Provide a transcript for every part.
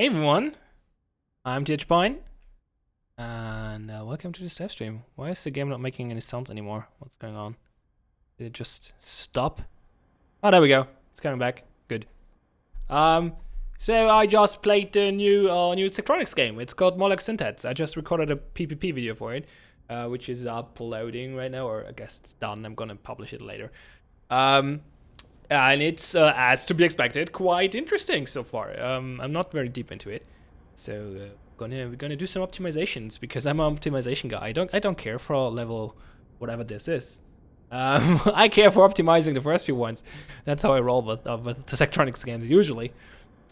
Hey everyone, I'm Pion, and welcome to this live stream. Why is the game not making any sounds anymore? What's going on? Did it just stop? Oh, there we go. It's coming back. Good. So I just played the new Zachtronics game. It's called Molek-Syntez. I just recorded a PPP video for it, which is uploading right now, or I guess it's done. I'm gonna publish it later. And it's, as to be expected, quite interesting so far. I'm not very deep into it, so we're gonna do some optimizations because I'm an optimization guy. I don't care for level whatever this is. I care for optimizing the first few ones. That's how I roll with the Zachtronics games usually.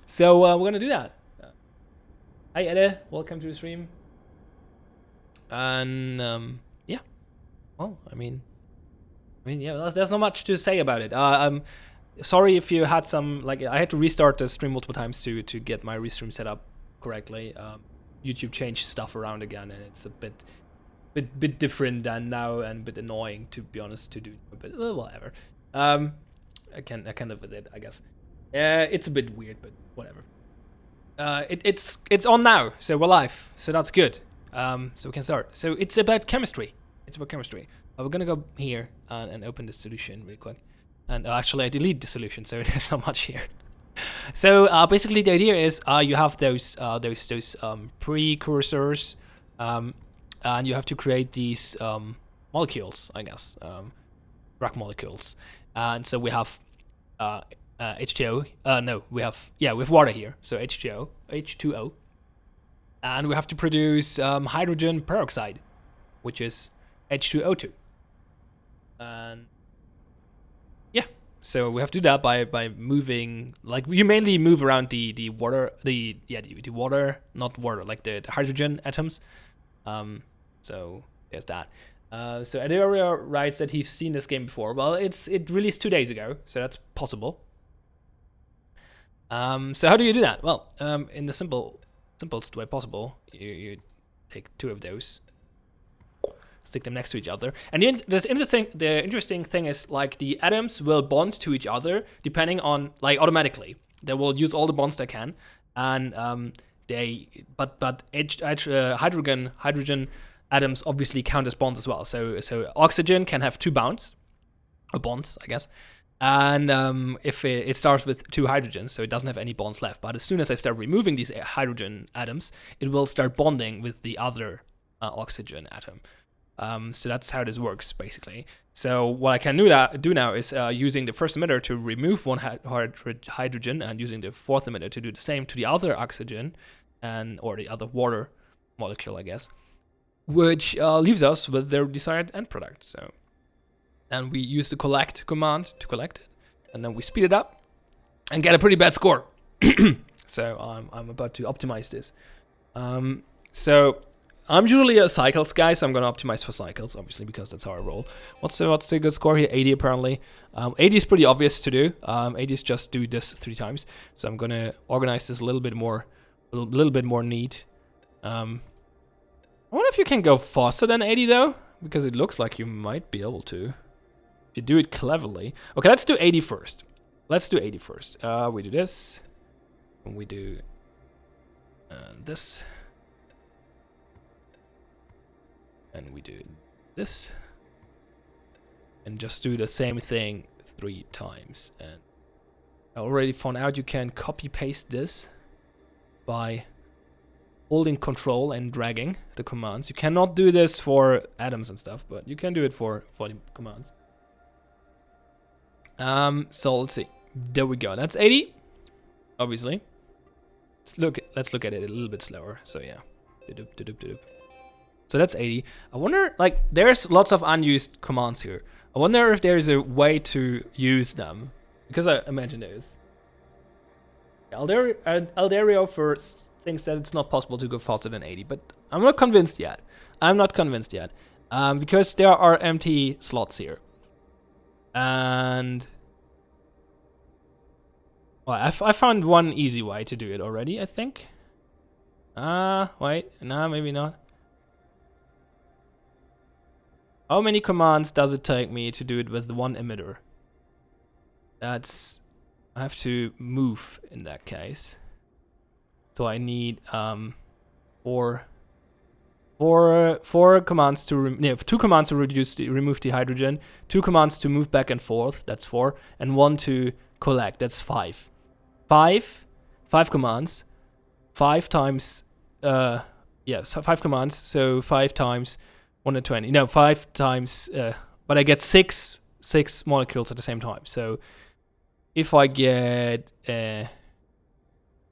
So we're gonna do that. Hi Ede, welcome to the stream. And yeah, well, I mean, yeah, there's not much to say about it. Sorry if you had some, like, I had to restart the stream multiple times to get my restream set up correctly. YouTube changed stuff around again, and it's a bit different than now, and a bit annoying, to be honest, to do. But whatever. I can live with it, I guess. It's a bit weird, but whatever. It's on now, so we're live, so that's good. So we can start. So it's about chemistry. We're gonna go here and open the solution really quick. And actually, I delete the solution, so there's not much here. So basically, the idea is you have those precursors, and you have to create these molecules, I guess, drug molecules. And so we have H2O. No, we have water here. So H2O, and we have to produce hydrogen peroxide, which is H2O2. And yeah, so we have to do that by moving, like, you mainly move around the water, the water, not water, like the hydrogen atoms. So there's that. So Aderia writes that he's seen this game before. Well, it released 2 days ago, so that's possible. So how do you do that? Well, in the simplest way possible, you take two of those, stick them next to each other, and the interesting thing is, like, the atoms will bond to each other depending on, like, automatically. They will use all the bonds they can, and hydrogen atoms obviously count as bonds as well. So oxygen can have two bonds, I guess, and if it starts with two hydrogens, so it doesn't have any bonds left. But as soon as I start removing these hydrogen atoms, it will start bonding with the other oxygen atom. So that's how this works, basically. So what I can do now is using the first emitter to remove one hydrogen, and using the fourth emitter to do the same to the other oxygen, or the other water molecule, I guess, which leaves us with their desired end product. So, and we use the collect command to collect it, and then we speed it up and get a pretty bad score. So I'm about to optimize this. So I'm usually a cycles guy, so I'm gonna optimize for cycles, obviously, because that's how I roll. What's the good score here? 80 apparently. 80 is pretty obvious to do. 80 is just do this 3 times. So I'm gonna organize this a little bit more neat. I wonder if you can go faster than 80 though, because it looks like you might be able to. If you do it cleverly. Okay, let's do 80 first. We do this, and we do this. And we do this, and just do the same thing 3 times. And I already found out you can copy paste this by holding control and dragging the commands. You cannot do this for atoms and stuff, but you can do it for the commands. So let's see. There we go. That's 80, obviously. Let's look at it a little bit slower. So yeah. So that's 80. I wonder, like, there's lots of unused commands here. I wonder if there's a way to use them, because I imagine there is. Alderio first thinks that it's not possible to go faster than 80, but I'm not convinced yet. Because there are empty slots here. And well, I found one easy way to do it already, I think. Wait, no, maybe not. How many commands does it take me to do it with one emitter? I have to move in that case. So I need four commands to two commands to remove the hydrogen, 2 commands to move back and forth, that's 4, and 1 to collect, that's 5. 5 commands, 5 times 5 commands, so 5 times 120. No, 5 times but I get 6 molecules at the same time. So if I get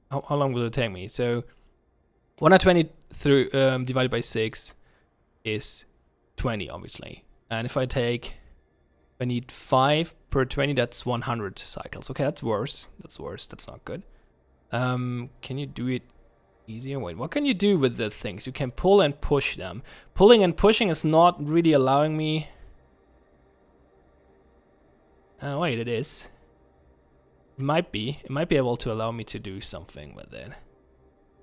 how long will it take me? So 120 through divided by 6 is 20, obviously. And if I need 5 per 20, that's 100 cycles. Okay, that's worse. That's not good. Can you do it easier? Wait, what can you do with the things? You can pull and push them. Pulling and pushing is not really allowing me. Wait, it is. It might be able to allow me to do something with it. Let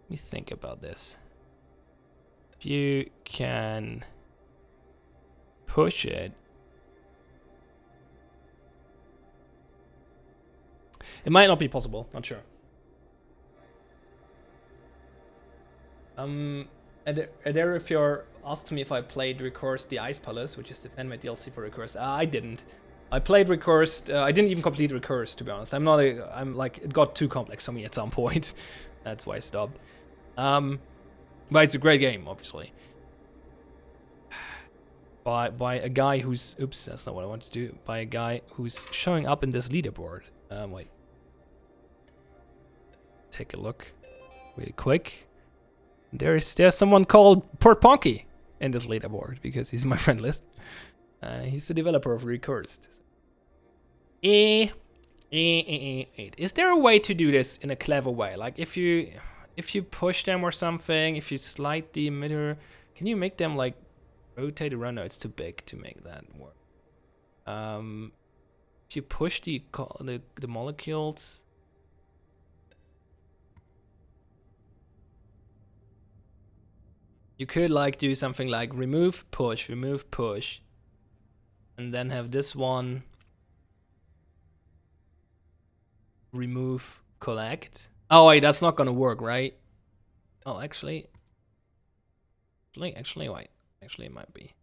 me think about this. If you can push it, it might not be possible, not sure. Adair, if you're asked me if I played Recursed the Ice Palace, which is the fanmade DLC for Recursed, I didn't. I played Recursed, I didn't even complete Recursed, to be honest. I'm like, it got too complex for me at some point. That's why I stopped. But it's a great game, obviously. By a guy who's, oops, that's not what I want to do. By a guy who's showing up in this leaderboard. Wait. Take a look really quick. There's someone called Port Ponky in this leaderboard because he's in my friend list. He's the developer of Recursed. Is there a way to do this in a clever way? Like if you push them or something, if you slide the emitter, can you make them like rotate around? No, it's too big to make that work. If you push the molecules. You could like do something like remove, push, and then have this one remove, collect. Oh wait, that's not gonna work, right? Oh, actually, wait. Actually, it might be.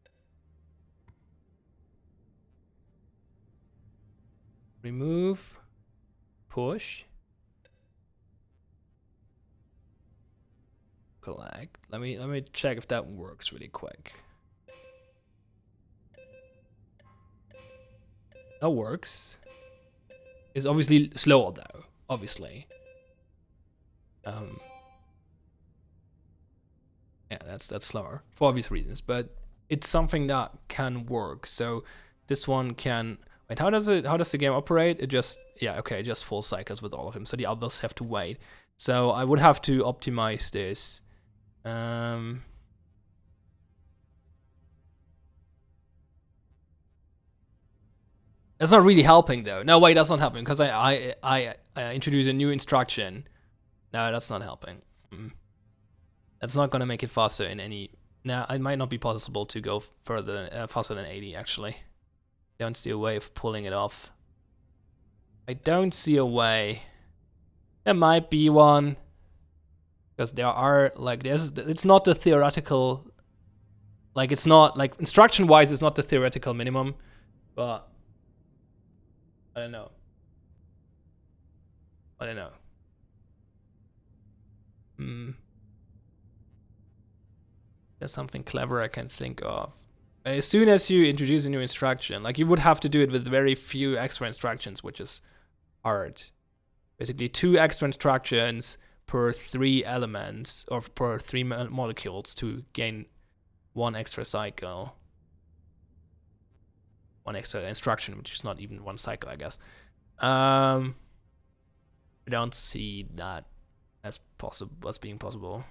Remove, push, collect. Let me check if that works really quick. That works. It's obviously slower though, obviously. Yeah, that's slower for obvious reasons, but it's something that can work. So this one can. Wait, how does the game operate? It just, yeah, okay, it just full cycles with all of them. So the others have to wait. So I would have to optimize this. That's not really helping though. No, wait, that's not helping because I introduce a new instruction. No, that's not helping. That's not gonna make it faster in any. Now it might not be possible to go further faster than 80 actually. Don't see a way of pulling it off. I don't see a way. There might be one. Because there are like it's not the theoretical, like it's not like instruction wise it's not the theoretical minimum, but I don't know. There's something clever I can think of. As soon as you introduce a new instruction, like you would have to do it with very few extra instructions, which is hard. Basically 2 extra instructions per 3 elements or per 3 molecules to gain 1 extra cycle. 1 extra instruction, which is not even 1 cycle, I guess. I don't see that as being possible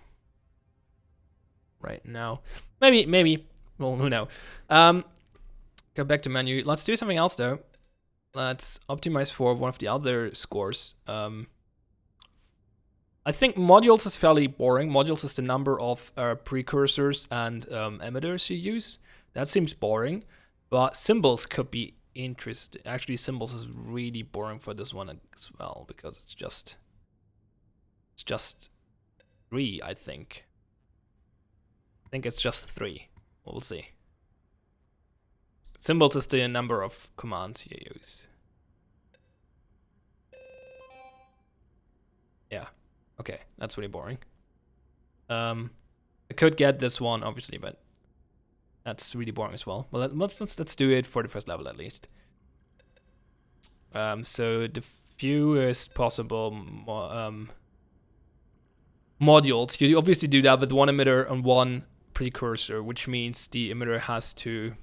right now. Maybe. Well, who knows? Go back to menu. Let's do something else though. Let's optimize for one of the other scores. I think modules is fairly boring. Modules is the number of precursors and emitters you use. That seems boring, but symbols could be interesting. Actually, symbols is really boring for this one as well because it's just 3, I think. I think it's just 3. We'll see. Symbols is the number of commands you use. Yeah. Okay, that's really boring. I could get this one, obviously, but that's really boring as well. Well, let's do it for the first level at least. So the fewest possible modules. You obviously do that with one emitter and one precursor, which means the emitter has to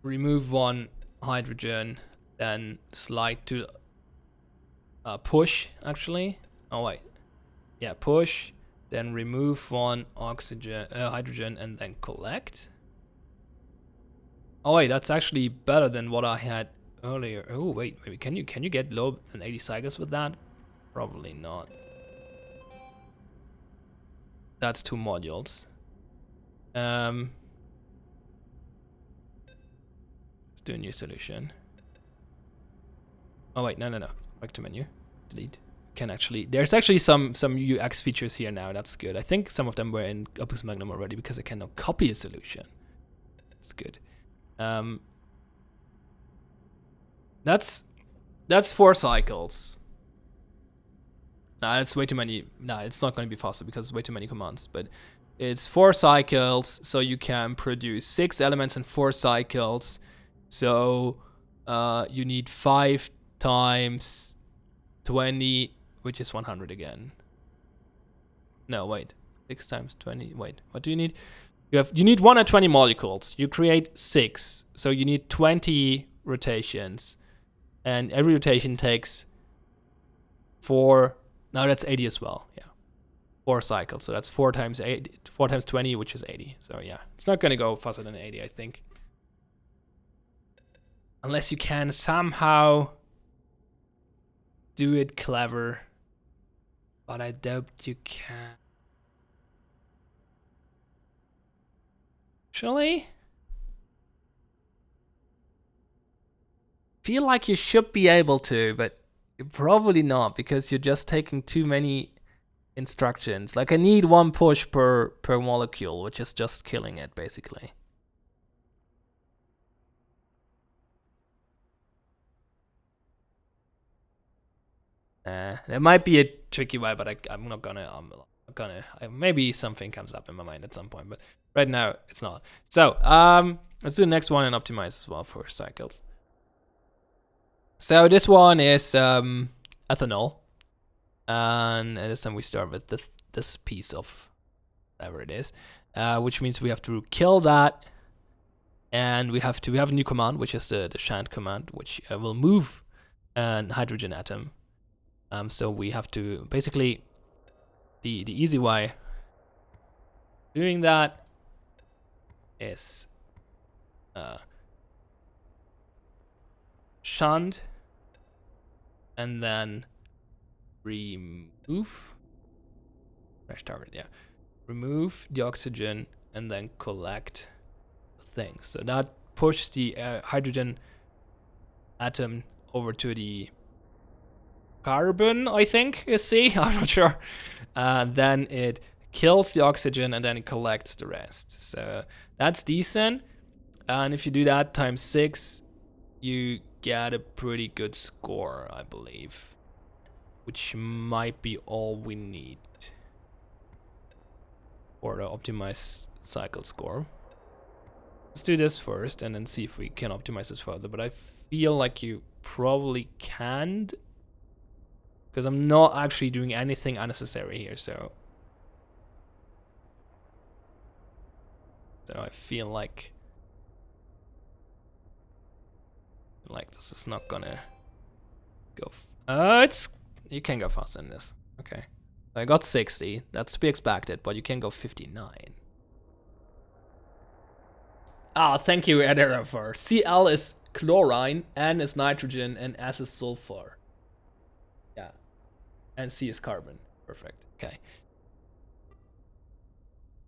remove one hydrogen, then slide to push, actually. Oh, wait. Yeah, push, then remove one hydrogen, and then collect. Oh, wait, that's actually better than what I had earlier. Oh, wait, maybe can you get lower than 80 cycles with that? Probably not. That's 2 modules. Let's do a new solution. Oh wait, no. Back to menu, delete. Can actually, there's actually some UX features here now. That's good. I think some of them were in Opus Magnum already because I can now copy a solution. That's good. That's 4 cycles. Nah, that's way too many. Nah, it's not going to be faster because it's way too many commands. But it's 4 cycles, so you can produce 6 elements in 4 cycles. So you need 5 times 20, which is 100 again. No, wait. 6 times 20. Wait, what do you need? You need 120 molecules. You create 6, so you need 20 rotations, and every rotation takes 4. No, that's 80 as well. Yeah, 4 cycles. So that's 4 times 8, 4 times 20, which is 80. So yeah, it's not gonna go faster than 80, I think, unless you can somehow do it clever. But I doubt you can. Actually, feel like you should be able to, but you're probably not because you're just taking too many instructions. Like I need 1 push per molecule, which is just killing it basically. There might be a tricky way, but I'm not gonna. Maybe something comes up in my mind at some point, but right now it's not. So let's do the next one and optimize as well for cycles. So this one is ethanol, and this time we start with this piece of whatever it is, which means we have to kill that, and we have a new command, which is the shunt command, which will move an hydrogen atom. So we have to basically the easy way doing that is shunt and then remove target, yeah. Remove the oxygen and then collect things. So that pushes the hydrogen atom over to the carbon, I think is C. I'm not sure. Then it kills the oxygen and then it collects the rest. So that's decent. And if you do that times 6, you get a pretty good score, I believe, which might be all we need for the optimized cycle score. Let's do this first and then see if we can optimize this further. But I feel like you probably can't, because I'm not actually doing anything unnecessary here. So I feel like this is not gonna go. You can go faster than this. Okay, I got 60. That's to be expected, but you can go 59. Ah, thank you, Adera, for Cl is chlorine, N is nitrogen, and S is sulfur. Yeah, and C is carbon. Perfect. Okay,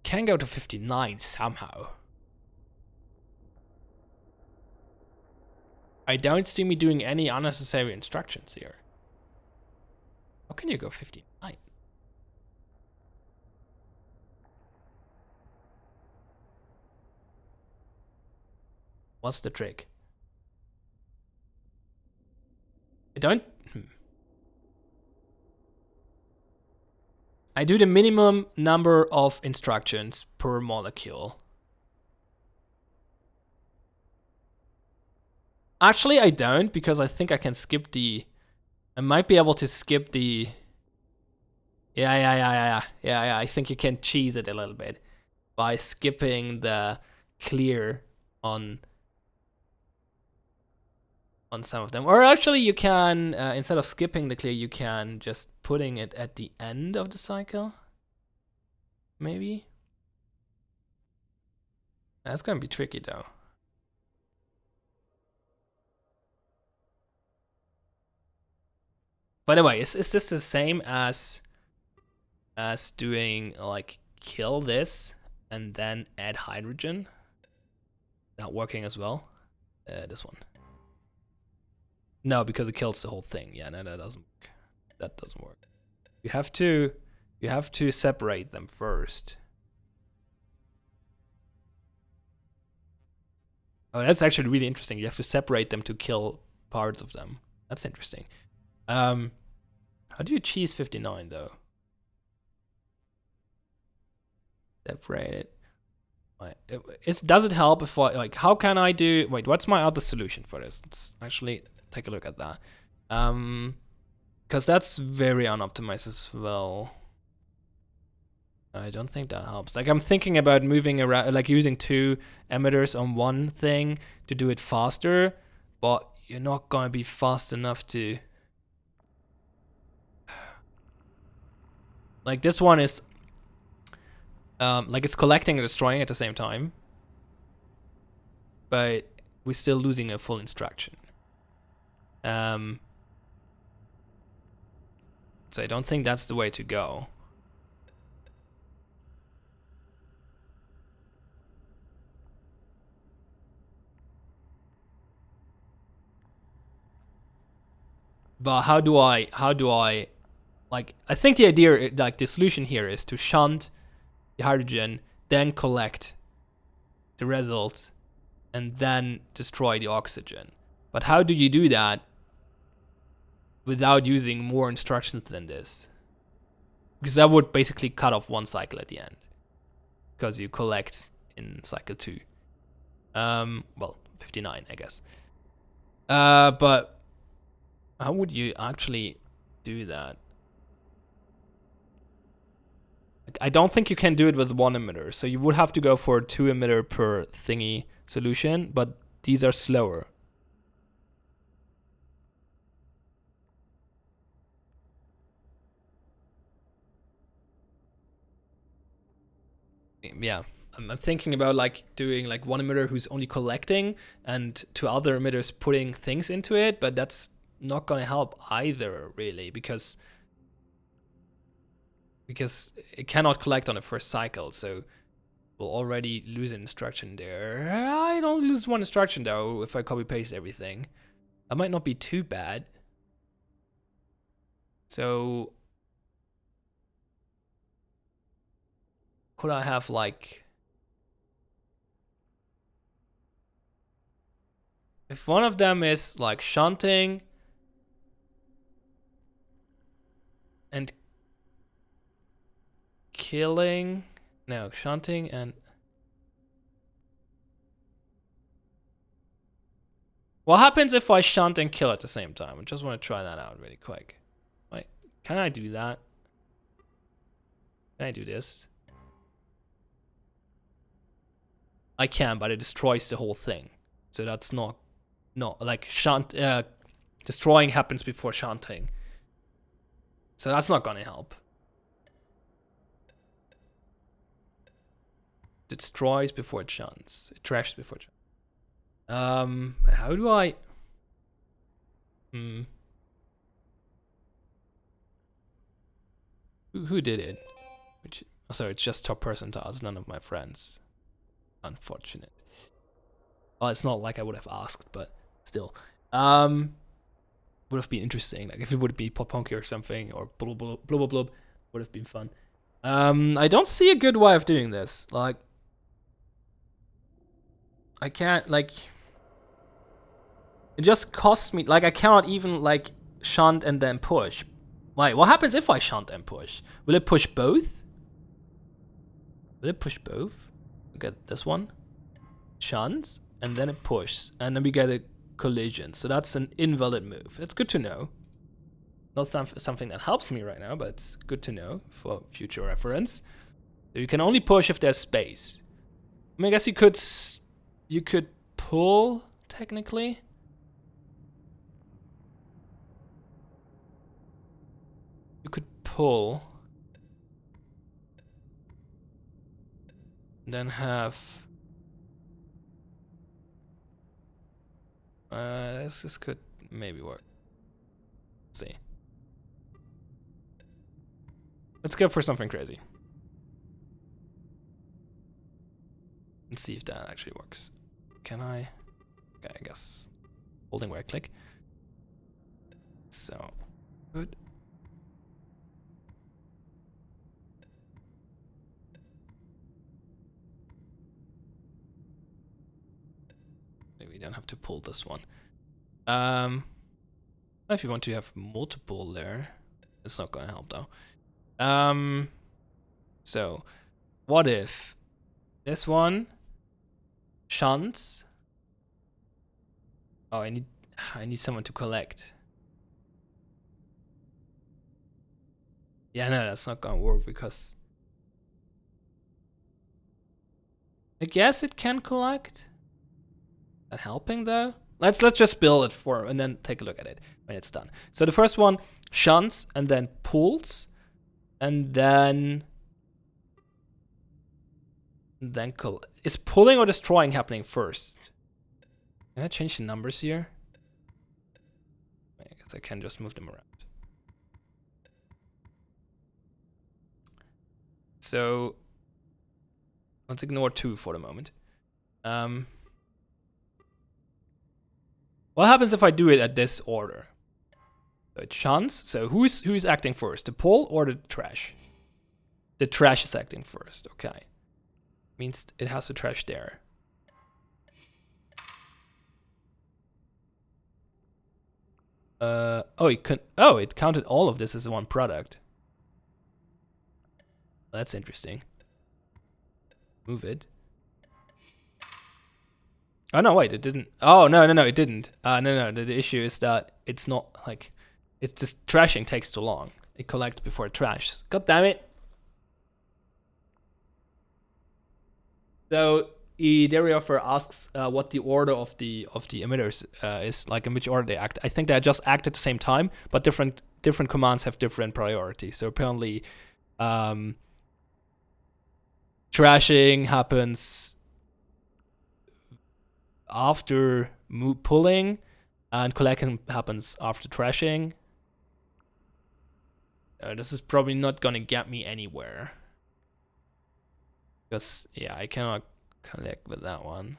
can go to 59 somehow. I don't see me doing any unnecessary instructions here. can you go 59? What's the trick? I don't... I do the minimum number of instructions per molecule. Actually, I don't, because I think I can skip the... I might be able to skip the... Yeah. I think you can cheese it a little bit by skipping the clear on some of them. Or actually, you can, instead of skipping the clear, you can just putting it at the end of the cycle. Maybe. That's gonna be tricky though. By the way, is this the same as doing like kill this and then add hydrogen? Not working as well. This one. No, because it kills the whole thing. Yeah, no, that doesn't work. That doesn't work. You have to separate them first. Oh, that's actually really interesting. You have to separate them to kill parts of them. That's interesting. How do you cheese 59 though? Separate it. Does it help if I, like, how can I do, wait, what's my other solution for this? Let's actually take a look at that. Because that's very unoptimized as well. I don't think that helps. Like, I'm thinking about moving around, like using 2 emitters on one thing to do it faster, but you're not gonna be fast enough to... Like, this one is, like, it's collecting and destroying at the same time, but we're still losing a full instruction. So I don't think that's the way to go. But how do I, like, I think the idea, like, the solution here is to shunt the hydrogen, then collect the result, and then destroy the oxygen. But how do you do that without using more instructions than this? Because that would basically cut off one cycle at the end, because you collect in cycle 2. Well, 59, I guess. But how would you actually do that? I don't think you can do it with 1 emitter, so you would have to go for a 2 emitter per thingy solution, but these are slower. Yeah, I'm thinking about like doing like 1 emitter who's only collecting and 2 other emitters putting things into it, but that's not gonna help either, really, because it cannot collect on the first cycle, so we'll already lose an instruction there. I don't lose 1 instruction though if I copy paste everything. That might not be too bad. So could I have like, if one of them is like shunting and killing, no, shunting and... What happens if I shunt and kill at the same time? I just want to try that out really quick. Wait, can I do that? Can I do this? I can, but it destroys the whole thing. So that's not like shunt, destroying happens before shunting. So that's not gonna help. It destroys before it shunts. It trashes before it shunts. How do I... Who did it? Which... Oh, sorry, it's just top percentiles, none of my friends. Unfortunate. Well, it's not like I would have asked, but still. Would have been interesting. Like if it would be Poponki or something, or blub blub blub blub blub, would have been fun. I don't see a good way of doing this. Like, I can't, like, it just costs me, like, I cannot even, like, shunt and then push. Wait, what happens if I shunt and push? Will it push both? Will it push both? Look at this one. Shunts, and then it pushes, and then we get a collision. So that's an invalid move. That's good to know. Not something that helps me right now, but it's good to know for future reference. So you can only push if there's space. I mean, I guess you could pull, technically. You could pull. And then have... this could maybe work. Let's see. Let's go for something crazy. Let's see if that actually works. Can I? Okay, I guess holding right click. So good. Maybe we don't have to pull this one. If you want to have multiple there, it's not going to help though. So what if this one shunts? Oh, I need someone to collect. Yeah, no, that's not gonna work because I guess it can collect. That helping though? Let's just build it for and then take a look at it when it's done. So the first one shunts and then pulls, and then is pulling or destroying happening first? Can I change the numbers here? I guess I can just move them around. So let's ignore 2 for the moment. What happens if I do it at this order? So it shunts. So who's acting first? The pull or the trash? The trash is acting first. Okay. Means it has to trash there. It counted all of this as one product. That's interesting. Move it. Oh no, wait, it didn't. Oh no, it didn't. No. The issue is that it's not like it's just trashing takes too long. It collects before it trashes. God damn it. So Derioffer asks what the order of the emitters is, like in which order they act. I think they just act at the same time, but different commands have different priority. So apparently, trashing happens after pulling, and collecting happens after trashing. This is probably not gonna get me anywhere. Because, yeah, I cannot collect with that one.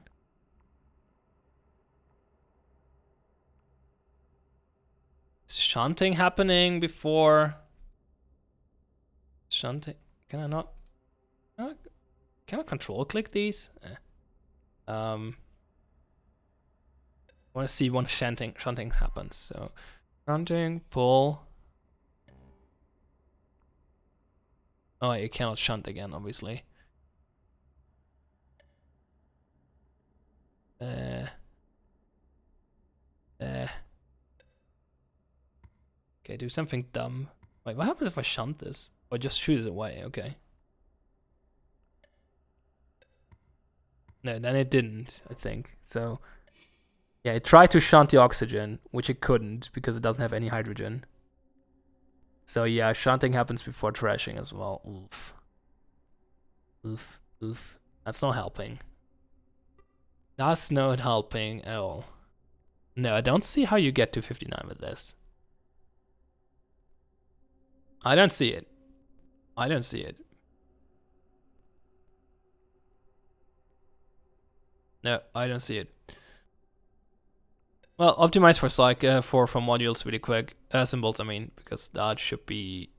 Is shunting happening before? Shunting? Can I not? Can I control click these? I want to see when shunting happens. So, shunting, pull. Oh, you cannot shunt again, obviously. Okay, do something dumb. Wait, what happens if I shunt this? Or just shoot it away? Okay. No, then it didn't, I think. So, yeah, it tried to shunt the oxygen, which it couldn't because it doesn't have any hydrogen. So, yeah, shunting happens before trashing as well. Oof. Oof. That's not helping. That's not helping at all. No, I don't see how you get to 59 with this. I don't see it. No, I don't see it. Well, optimize for for modules really quick. Symbols, I mean, because that should be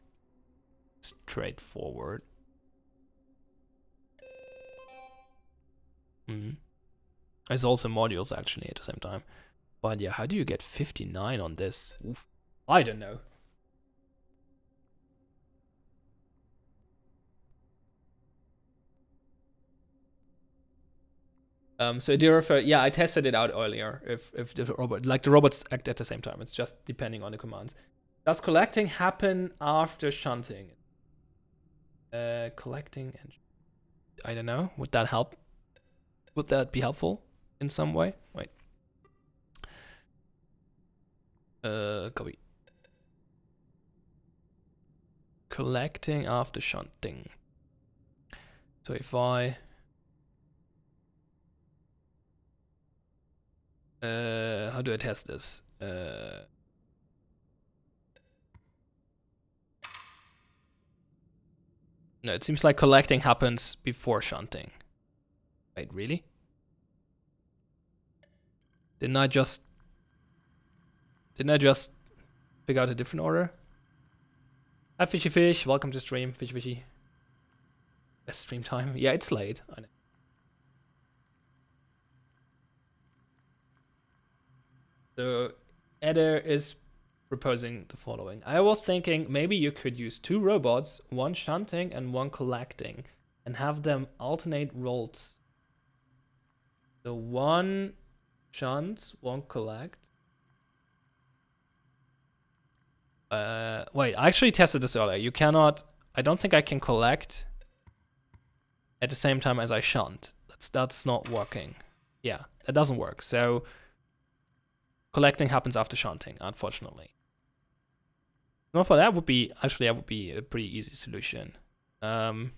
straightforward. There's also modules actually at the same time. But yeah, how do you get 59 on this? Oof. I don't know. So yeah, I tested it out earlier. If the robots act at the same time, it's just depending on the commands. Does collecting happen after shunting? Collecting and I don't know. Would that help? Would that be helpful in some way? Wait. Copy. Collecting after shunting. So if I how do I test this? No, it seems like collecting happens before shunting. Wait, really? Didn't I just figure out a different order? Hi Fishy Fish, welcome to stream, Fishy Fishy. Best stream time. Yeah, it's late. I know. So Eder is proposing the following. I was thinking maybe you could use 2 robots, one shunting and one collecting, and have them alternate roles. So one shunts, one collect. Wait, I actually tested this earlier. You cannot, I don't think I can collect at the same time as I shunt. That's not working. Yeah, that doesn't work. So collecting happens after shunting, unfortunately. Well, for that would be a pretty easy solution. It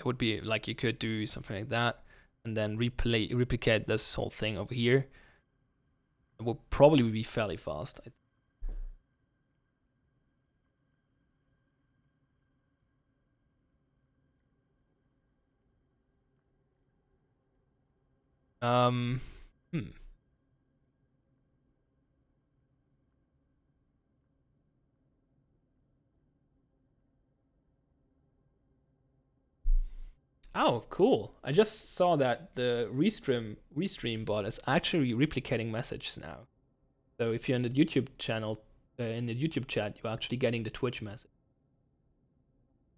would be like you could do something like that and then replicate this whole thing over here. It would probably be fairly fast. Oh, cool. I just saw that the restream bot is actually replicating messages now. So if you're in the YouTube channel, in the YouTube chat, you're actually getting the Twitch message.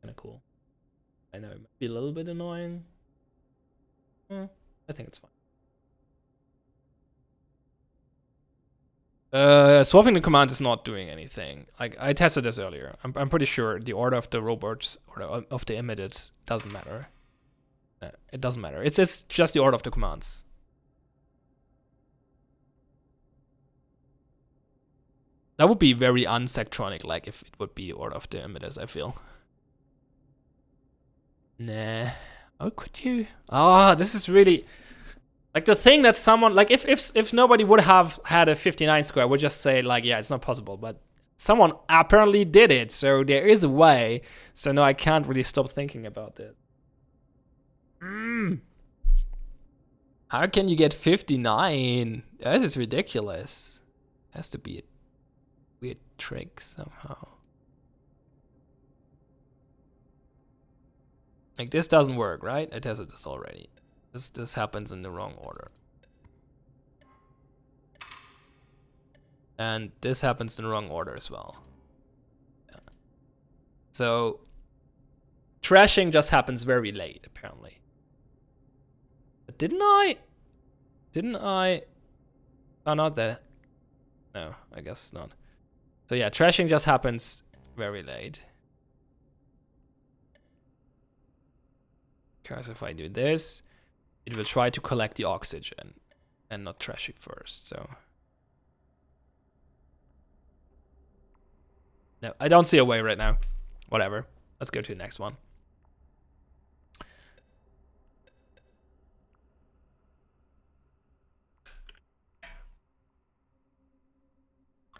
Kind of cool. I know it might be a little bit annoying. I think it's fine. Swapping the command is not doing anything. Like I tested this earlier. I'm pretty sure the order of the robots or of the images doesn't matter. No, it doesn't matter. It's just the order of the commands. That would be very un-Zachtronic, like if it would be order of the images, I feel. Nah. How could you? Ah, this is really like the thing that someone like if nobody would have had a 59 square, would just say like, yeah, it's not possible, but someone apparently did it, so there is a way. So no, I can't really stop thinking about this. How can you get 59? That is ridiculous. Has to be a weird trick somehow. Like this doesn't work, right? I tested this already. This happens in the wrong order. And this happens in the wrong order as well. Yeah. So trashing just happens very late, apparently. But didn't I? Oh, not that. No, I guess not. So yeah, trashing just happens very late. Because if I do this, it will try to collect the oxygen and not trash it first, so. No, I don't see a way right now. Whatever. Let's go to the next one.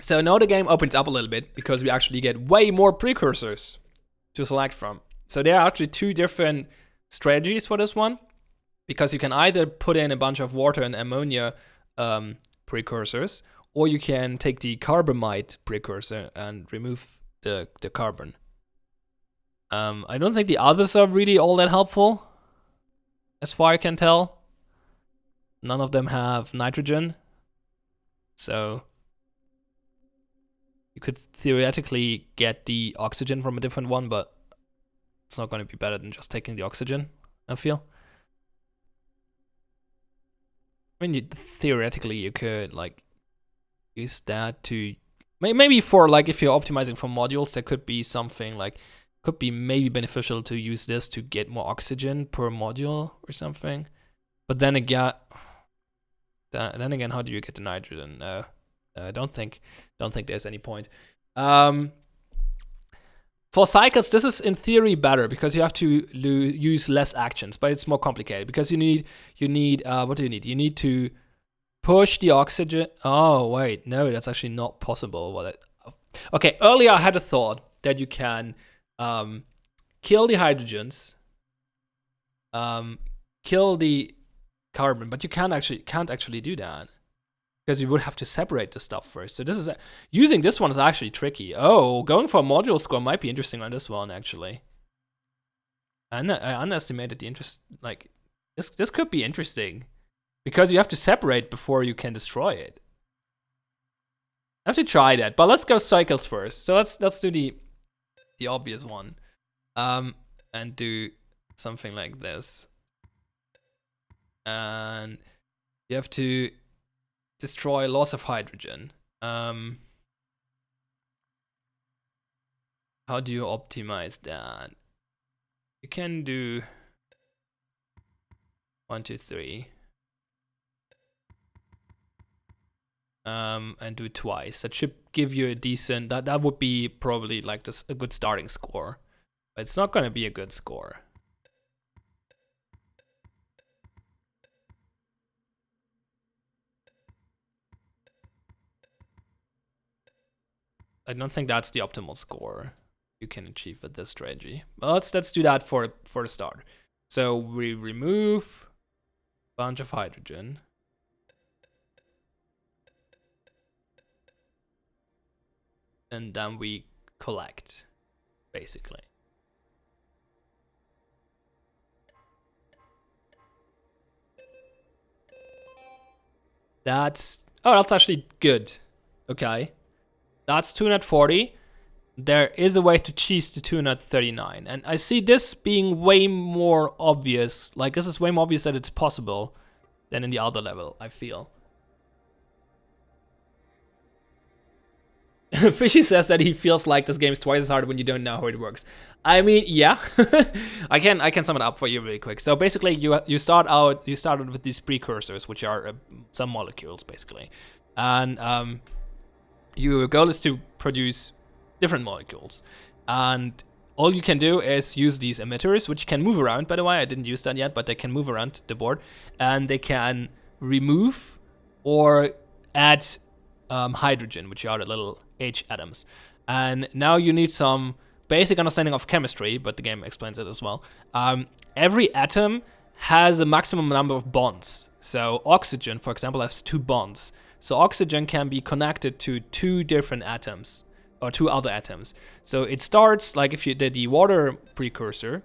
So now the game opens up a little bit because we actually get way more precursors to select from. So there are actually 2 different strategies for this one, because you can either put in a bunch of water and ammonia precursors, or you can take the carbamide precursor and remove the carbon. I don't think the others are really all that helpful, as far I can tell. None of them have nitrogen, so you could theoretically get the oxygen from a different one, but it's not going to be better than just taking the oxygen, I feel. I mean, theoretically, you could like use that to maybe for like if you're optimizing for modules, there could be something like could be maybe beneficial to use this to get more oxygen per module or something. But then again, how do you get the nitrogen? I don't think there's any point. For cycles, this is in theory better because you have to use less actions, but it's more complicated because you need what do you need? You need to push the oxygen. Oh wait, no, that's actually not possible. Okay, earlier I had a thought that you can kill the hydrogens, kill the carbon, but you can't actually do that because you would have to separate the stuff first. So using this one is actually tricky. Oh, going for a module score might be interesting on this one actually. I underestimated the interest. Like this could be interesting because you have to separate before you can destroy it. I have to try that, but let's go cycles first. So let's do the obvious one, and do something like this. And you have to destroy loss of hydrogen. How do you optimize that? You can do 1, 2, 3. And do it twice. That should give you a decent. That would be probably like a good starting score, but it's not going to be a good score. I don't think that's the optimal score you can achieve with this strategy. Well, let's do that for the start. So we remove a bunch of hydrogen. And then we collect, basically. That's actually good. Okay. That's 240. There is a way to cheese to 239. And I see this being way more obvious. Like, this is way more obvious that it's possible than in the other level, I feel. Fishy says that he feels like this game is twice as hard when you don't know how it works. I mean, yeah. I can sum it up for you really quick. So basically, you started with these precursors, which are some molecules, basically. And your goal is to produce different molecules. And all you can do is use these emitters, which can move around, by the way. I didn't use that yet, but they can move around the board. And they can remove or add hydrogen, which are the little H atoms. And now you need some basic understanding of chemistry, but the game explains it as well. Every atom has a maximum number of bonds. So oxygen, for example, has 2 bonds. So oxygen can be connected to 2 different atoms, or 2 other atoms. So it starts, like if you did the water precursor,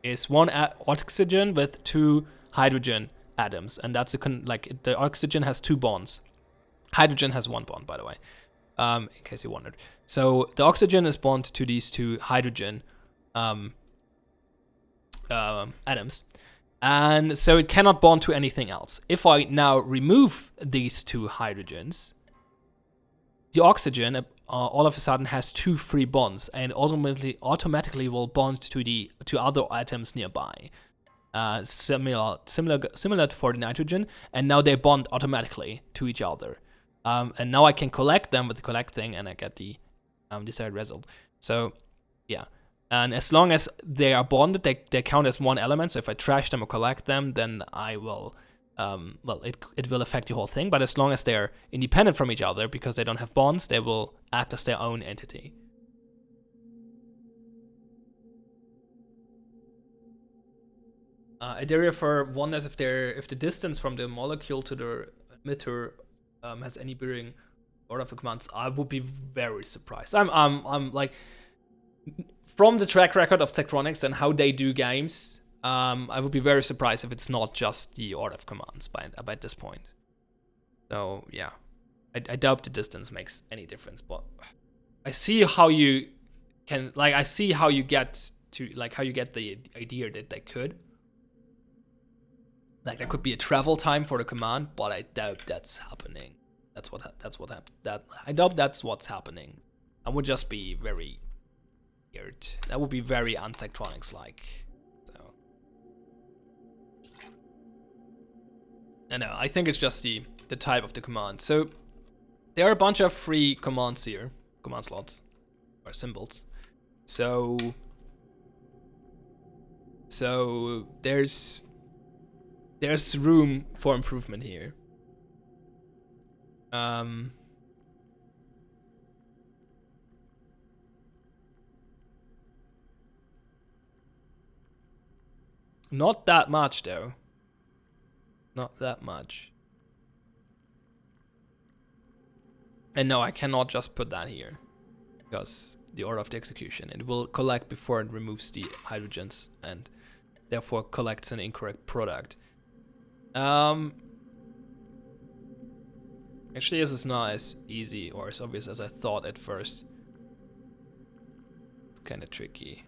is 1 oxygen with 2 hydrogen atoms. And that's like the oxygen has 2 bonds. Hydrogen has 1 bond, by the way, in case you wondered. So the oxygen is bonded to these 2 hydrogen atoms. And so it cannot bond to anything else. If I now remove these 2 hydrogens, the oxygen all of a sudden has 2 free bonds and automatically will bond to other atoms nearby. Similar for the nitrogen, and now they bond automatically to each other. And now I can collect them with the collect thing, and I get the desired result. So, yeah. And as long as they are bonded, they count as one element. So if I trash them or collect them, then I will, it will affect the whole thing. But as long as they're independent from each other, because they don't have bonds, they will act as their own entity. Adaria for wonders if the distance from the molecule to the emitter has any bearing order of commands, I would be very surprised. I'm like, from the track record of Zachtronics and how they do games, I would be very surprised if it's not just the order of commands by this point. So yeah, I doubt the distance makes any difference, but I see how you can, like, I see how you get to, like, how you get the idea that they could. Like, there could be a travel time for the command, but I doubt that's happening. That's what happened. I doubt that's what's happening. That would just be very weird. That would be very un-Zachtronics like. So I know. I think it's just the type of the command. So there are a bunch of free commands here, command slots or symbols. So there's room for improvement here. Not that much though. Not that much. And no, I cannot just put that here because the order of the execution. It will collect before it removes the hydrogens and therefore collects an incorrect product. Actually, this is not as easy or as obvious as I thought at first. It's kind of tricky.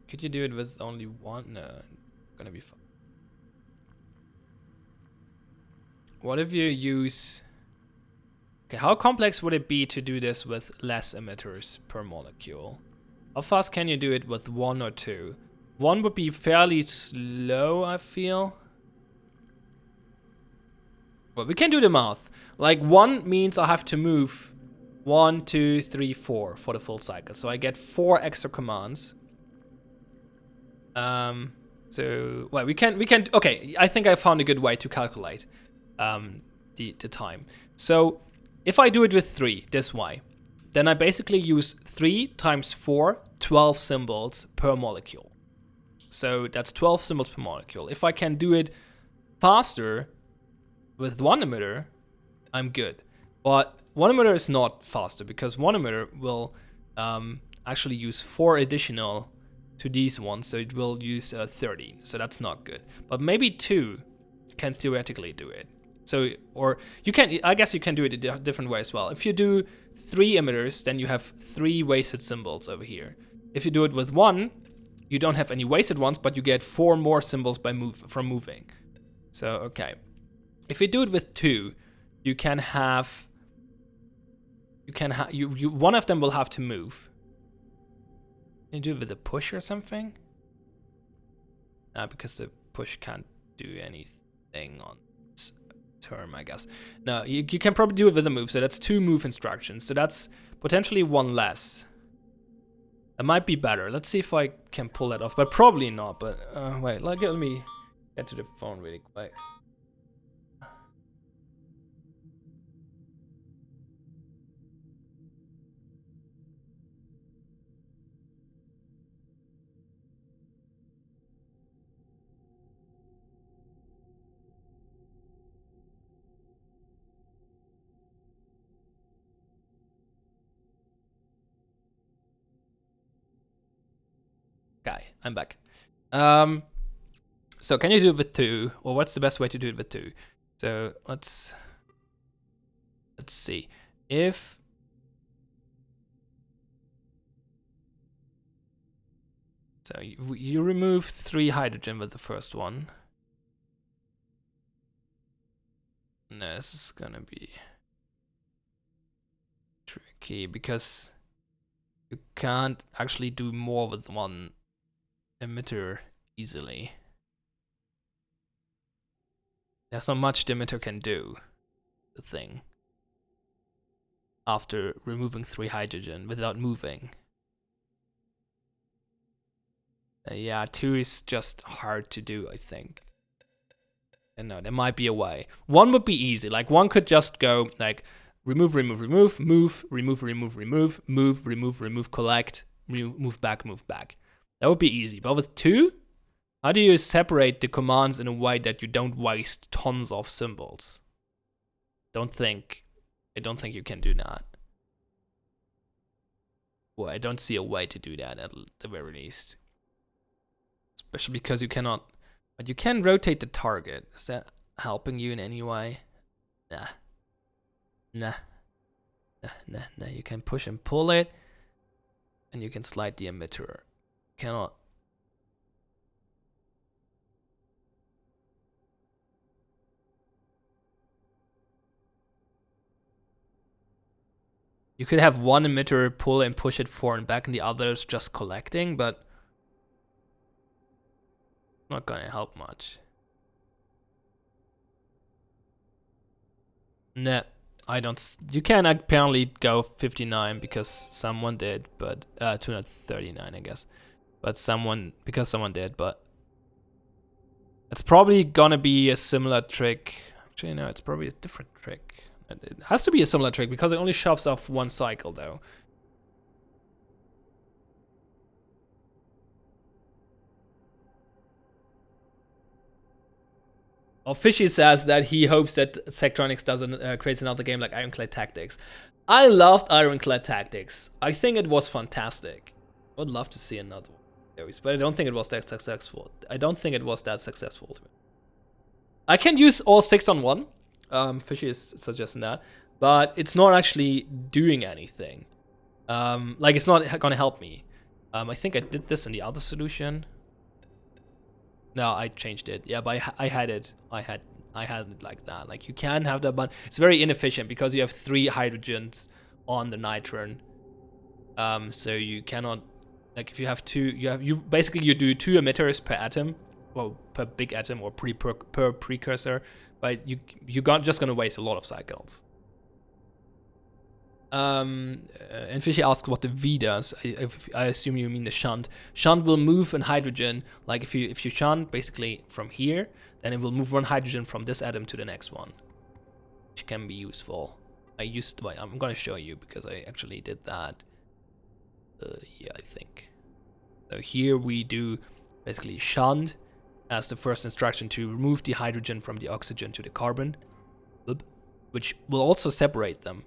Could you do it with only one? No, gonna be fun. What if you use... Okay, how complex would it be to do this with less emitters per molecule? How fast can you do it with 1 or 2? 1 would be fairly slow, I feel. Well, we can do the math. Like, 1 means I have to move 1, 2, 3, 4 for the full cycle. So I get 4 extra commands. So, well, we can, okay, I think I found a good way to calculate the time. So if I do it with 3 this way, then I basically use 3 times 4, 12 symbols per molecule. So that's 12 symbols per molecule. If I can do it faster with 1 emitter, I'm good. But 1 emitter is not faster because 1 emitter will actually use 4 additional to these ones, so it will use 30. So that's not good. But maybe 2 can theoretically do it. So, or you can, I guess you can do it a different way as well. If you do 3 emitters, then you have 3 wasted symbols over here. If you do it with 1, you don't have any wasted ones, but you get 4 more symbols from moving. So, okay. If you do it with 2, you can have, one of them will have to move. Can you do it with a push or something? Because the push can't do anything on this term, I guess. No, you can probably do it with a move, so that's 2 move instructions. So that's potentially 1 less. That might be better. Let's see if I can pull that off, but probably not. But wait, let me get to the phone really quick. Okay, I'm back. So can you do it with 2, or what's the best way to do it with 2? So let's see. If so, you remove 3 hydrogen with the first one. No, this is gonna be tricky because you can't actually do more with 1 emitter easily. There's not much the emitter can do, the thing, after removing 3 hydrogen without moving. Yeah, 2 is just hard to do, I think. And no, there might be a way. 1 would be easy. Like 1 could just go like remove, remove, remove, move, remove, remove, remove, move, remove, collect, move back, move back. That would be easy. But with 2, How do you separate the commands in a way that you don't waste tons of symbols? I don't think you can do that. Well, I don't see a way to do that at the very least. Especially because you cannot, but you can rotate the target. Is that helping you in any way? Nah. Nah. You can push and pull it, and you can slide the emitter. Cannot. You could have one emitter pull and push it forward and back, and the others just collecting, but not gonna help much. Nah, I don't. You can apparently go 59 because someone did, but 239, I guess. But because someone did, but it's probably gonna be a similar trick. Actually, no, it's probably a different trick. It has to be a similar trick because it only shoves off one cycle, though. Well, Fishy says that he hopes that Zachtronics doesn't creates another game like Ironclad Tactics. I loved Ironclad Tactics. I think it was fantastic. I would love to see another one, but I don't think it was that successful. I can use all 6 on 1. Fishy is suggesting that, but it's not actually doing anything. Like, it's not gonna help me. I think I did this in the other solution. No, I changed it. Yeah, but I had it. I had it like that. Like, you can have that, but it's very inefficient because you have 3 hydrogens on the nitron. So you cannot, like, if you have 2, you basically do 2 emitters per atom, well, per big atom or per precursor, but you're just gonna waste a lot of cycles. And Fishy asks what the V does. I assume you mean the shunt. Shunt will move an hydrogen. Like, if you shunt basically from here, then it will move 1 hydrogen from this atom to the next one, which can be useful. I'm gonna show you because I actually did that. Yeah, I think. So here we do basically shunt as the first instruction to remove the hydrogen from the oxygen to the carbon, which will also separate them,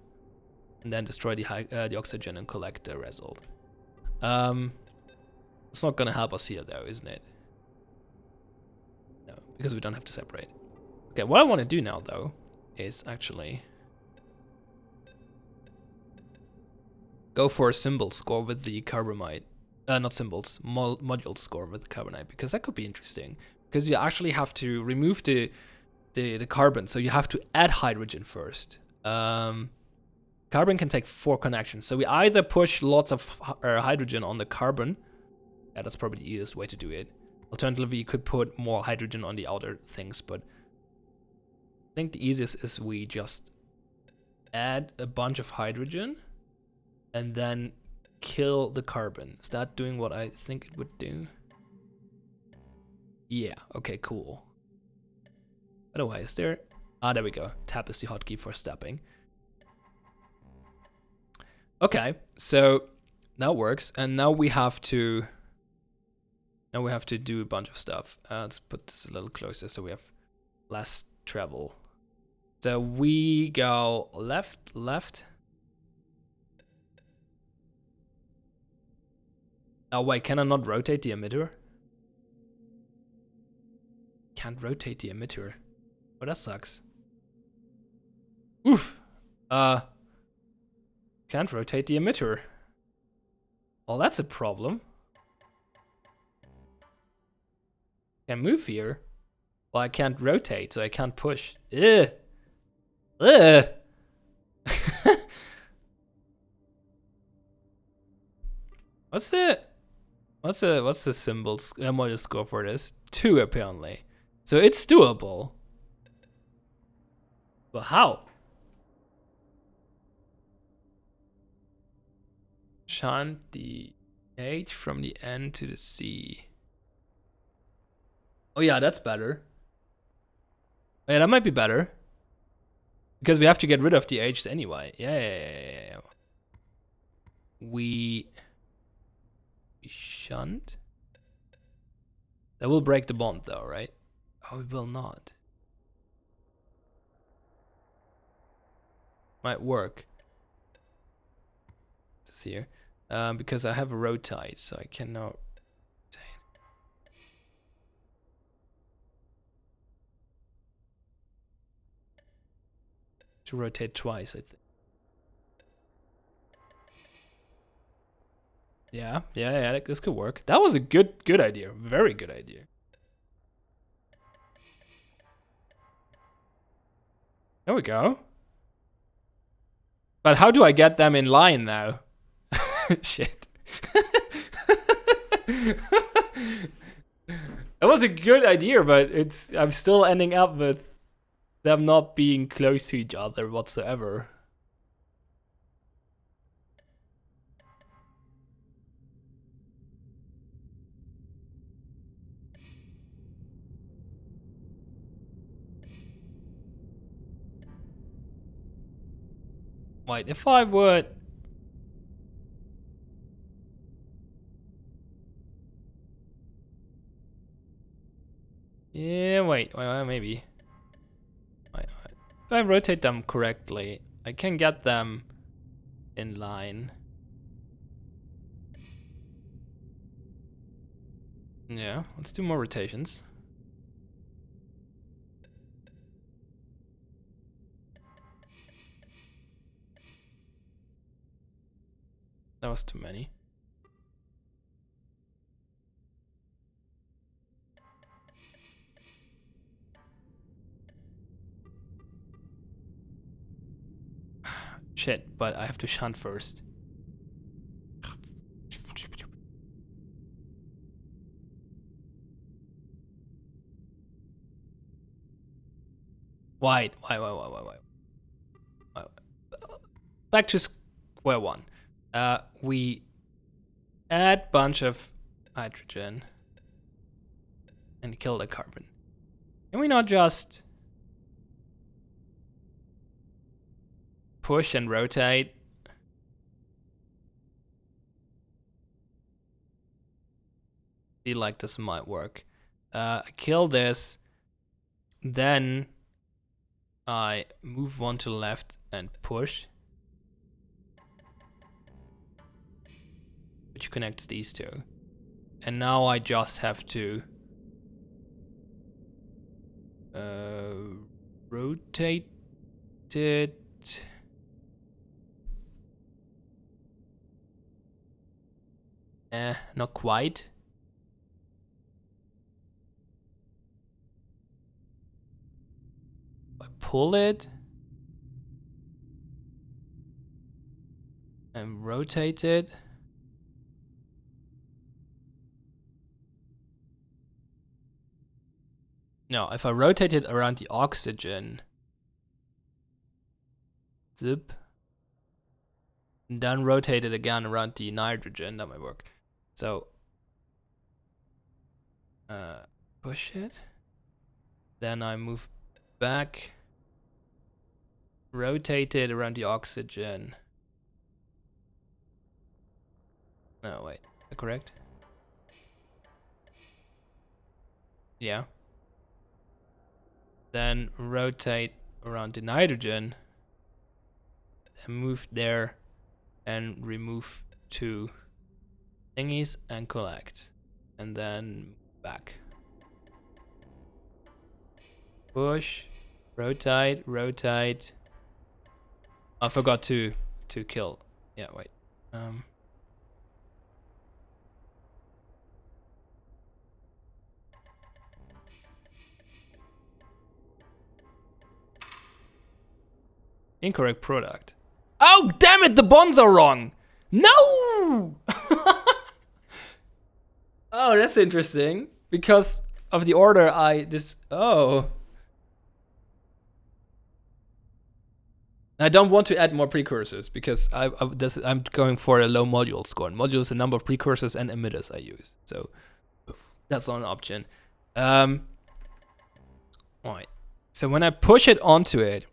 and then destroy the oxygen and collect the result. It's not gonna help us here though, isn't it? No, because we don't have to separate. Okay, what I want to do now though is actually go for a symbol score with the carbamide. Not symbols, module score with the carbonite, because that could be interesting. Because you actually have to remove the carbon, so you have to add hydrogen first. Carbon can take 4 connections, so we either push lots of hydrogen on the carbon. Yeah, that's probably the easiest way to do it. Alternatively, you could put more hydrogen on the outer things, but I think the easiest is we just add a bunch of hydrogen and then kill the carbon. Is that doing what I think it would do? Yeah, okay, cool. By the way, is there... Ah, there we go. Tap is the hotkey for stepping. Okay, so that works, and now we have to do a bunch of stuff. Let's put this a little closer so we have less travel. So we go left. Oh wait, can I not rotate the emitter? Can't rotate the emitter. Oh, that sucks. Oof. Can't rotate the emitter. Well, that's a problem. Can move here. Well, I can't rotate, so I can't push. Ugh. Ugh. What's the symbol module score for this? 2 apparently. So it's doable. But how? Shunt the H from the N to the C. Oh yeah, that's better. Oh, yeah, that might be better. Because we have to get rid of the H's anyway. Yeah. We shunt. That will break the bond though, right? Oh, it will not. Might work. This here. Because I have a rotate, so I cannot rotate. To rotate twice, I think. Yeah, this could work. That was a good idea. Very good idea. There we go. But how do I get them in line now? Shit. That was a good idea, but I'm still ending up with them not being close to each other whatsoever. Wait, if I would... Yeah, wait, maybe. Wait. If I rotate them correctly, I can get them in line. Yeah, let's do more rotations. That was too many. Shit, but I have to shunt first. Wait. Back to square one. We add bunch of hydrogen and kill the carbon. Can we not just push and rotate? Feel like this might work. Kill this, then I move one to the left and push, which connects these two. And now I just have to rotate it. Not quite. I pull it and rotate it. No, if I rotate it around the oxygen, zip, and then rotate it again around the nitrogen, that might work. So, push it. Then I move back, rotate it around the oxygen. No, wait, is that correct? Yeah. Then rotate around the nitrogen, and move there, and remove two thingies and collect, and then back. Push, rotate. I forgot to kill. Yeah, wait. Incorrect product. Oh, damn it, the bonds are wrong. No! Oh, that's interesting. Because of the order I just... Oh. I don't want to add more precursors because I'm going for a low module score. Module is the number of precursors and emitters I use. So that's not an option. Alright. So when I push it onto it,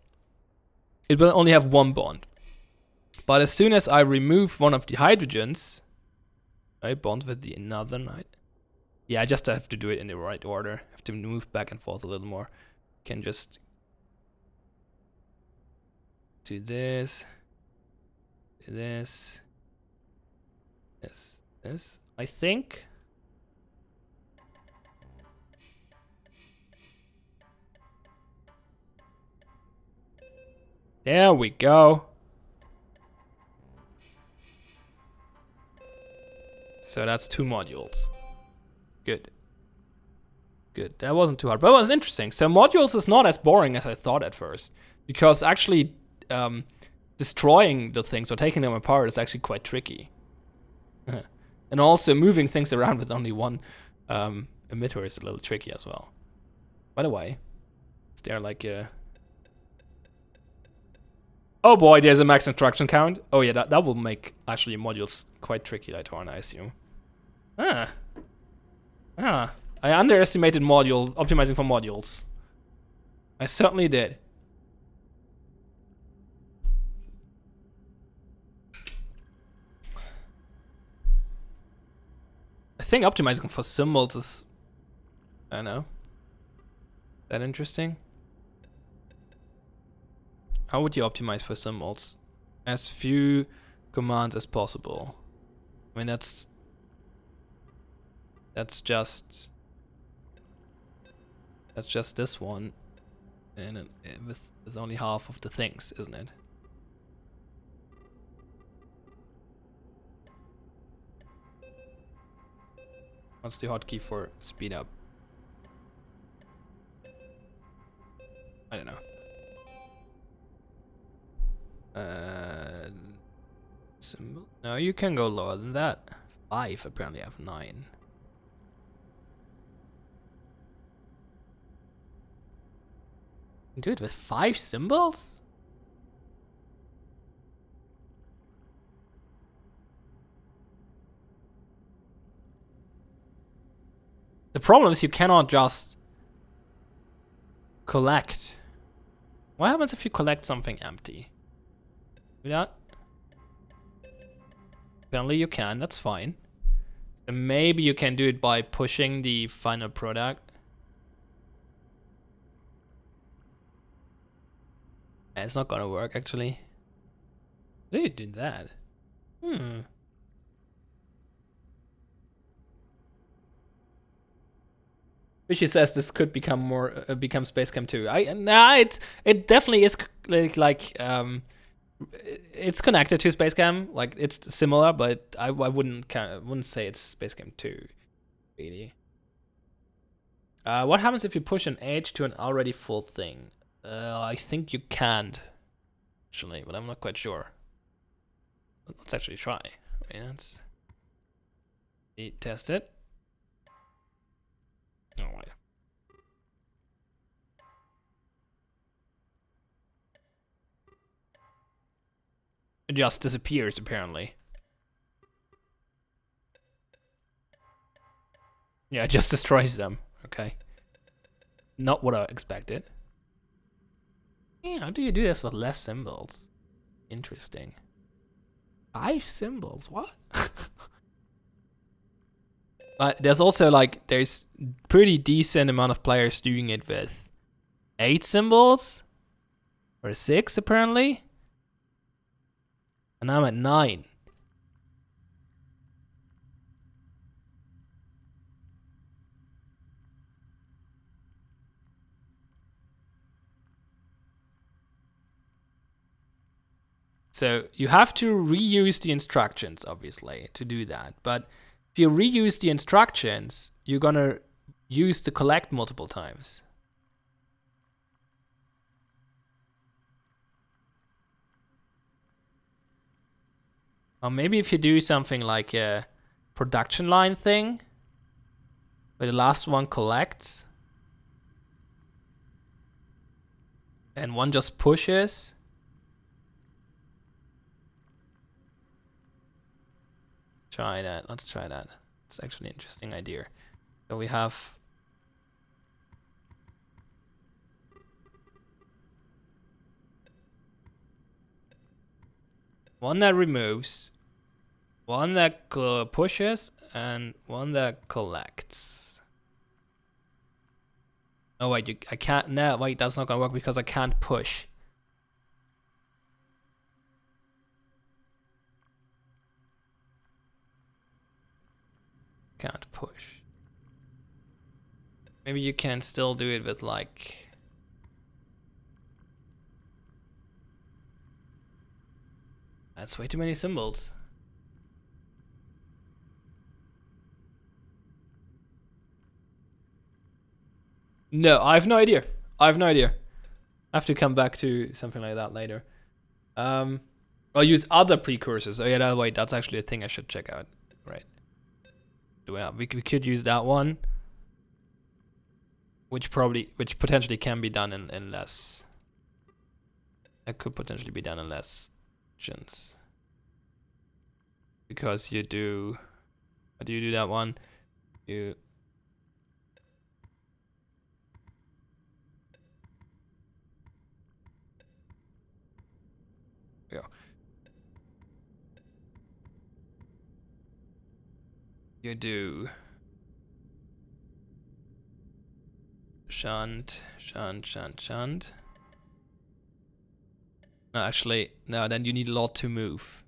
it will only have one bond. But as soon as I remove one of the hydrogens, I bond with the another night. Yeah, I just have to do it in the right order. I have to move back and forth a little more. Can just do this, do this, this. I think. There we go. So that's 2 modules. Good. Good. That wasn't too hard, but it was interesting. So modules is not as boring as I thought at first, because actually destroying the things or taking them apart is actually quite tricky. And also moving things around with only one emitter is a little tricky as well. By the way, is there like a... Oh boy, there's a max instruction count. Oh yeah, that will make actually modules quite tricky later on, I assume. I underestimated optimizing for modules. I certainly did. I think optimizing for symbols is, I don't know, that interesting. How would you optimize for symbols? As few commands as possible. I mean, that's just this one, and with only half of the things, isn't it? What's the hotkey for speed up? I don't know. Symbol? No, you can go lower than that. 5 apparently I have 9. Do it with 5 symbols? The problem is you cannot just collect. What happens if you collect something empty? Do that? Apparently you can, that's fine. And maybe you can do it by pushing the final product. It's not gonna work actually. How do you do that? Fishy says this could become become Spacecam 2. It definitely is like it's connected to Spacecam, like it's similar, but I wouldn't say it's Spacecam 2, really. What happens if you push an edge to an already full thing? I think you can't, actually, but I'm not quite sure. Let's actually try. I mean, let's test it. Oh, right. It just disappears, apparently. Yeah, it just destroys them. Okay. Not what I expected. Yeah, how do you do this with less symbols? Interesting. 5 symbols? What? But there's also like, there's pretty decent amount of players doing it with 8 symbols? Or 6 apparently? And I'm at 9. So you have to reuse the instructions, obviously, to do that. But if you reuse the instructions, you're gonna use the collect multiple times. Or maybe if you do something like a production line thing, where the last one collects, and one just pushes. Try that. Let's try that. It's actually an interesting idea. So we have one that removes, One that pushes and one that collects. Oh wait, I can't. No, wait, that's not gonna work because I can't push. Can't push. Maybe you can still do it with like. That's way too many symbols. No, I have no idea. I have no idea. I have to come back to something like that later. I'll use other precursors. Oh yeah, wait, that's actually a thing I should check out. Right. Well, we could use that one, which potentially can be done in less. That could potentially be done in less gens. Because you do. How do you do that one? You. Yeah. You do. Shunt. No, actually, no, then you need a lot to move.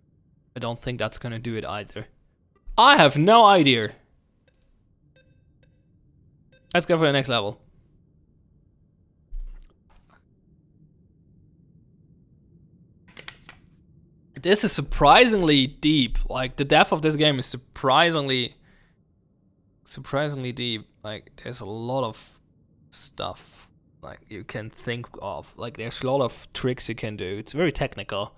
I don't think that's gonna do it either. I have no idea. Let's go for the next level. This is surprisingly deep. Like, the depth of this game is surprisingly deep. Like, there's a lot of stuff like you can think of. Like, there's a lot of tricks you can do. It's very technical.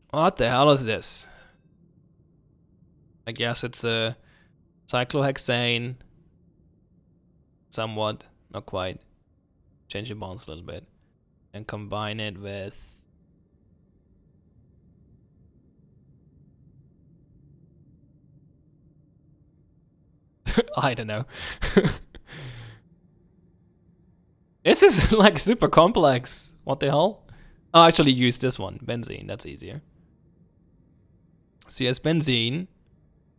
What the hell is this? I guess it's a cyclohexane. Somewhat, not quite. Change the bonds a little bit. And combine it with... I don't know. This is like super complex. What the hell? I'll actually use this one, benzene, that's easier. So yes, benzene,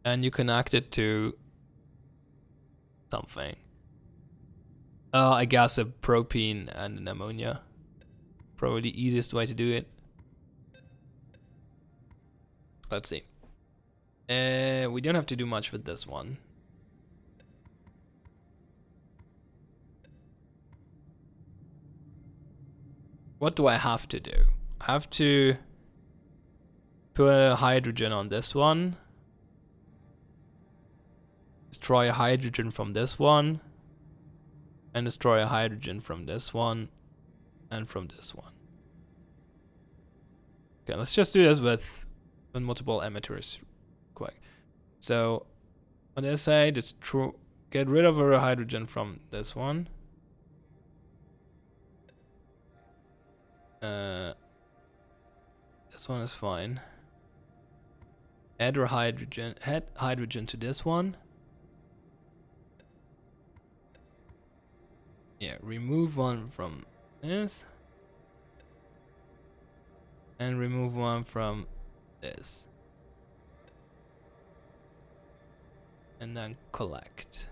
and you connect it to something. I guess a propene and an ammonia. Probably the easiest way to do it. Let's see. We don't have to do much with this one. What do I have to do? I have to put a hydrogen on this one. Destroy a hydrogen from this one. And destroy a hydrogen from this one. And from this one. Okay, let's just do this with multiple emitters. Quick. So, what did I say? Just get rid of a hydrogen from this one. This one is fine. Add hydrogen to this one. Yeah, remove one from this. And remove one from this. And then collect.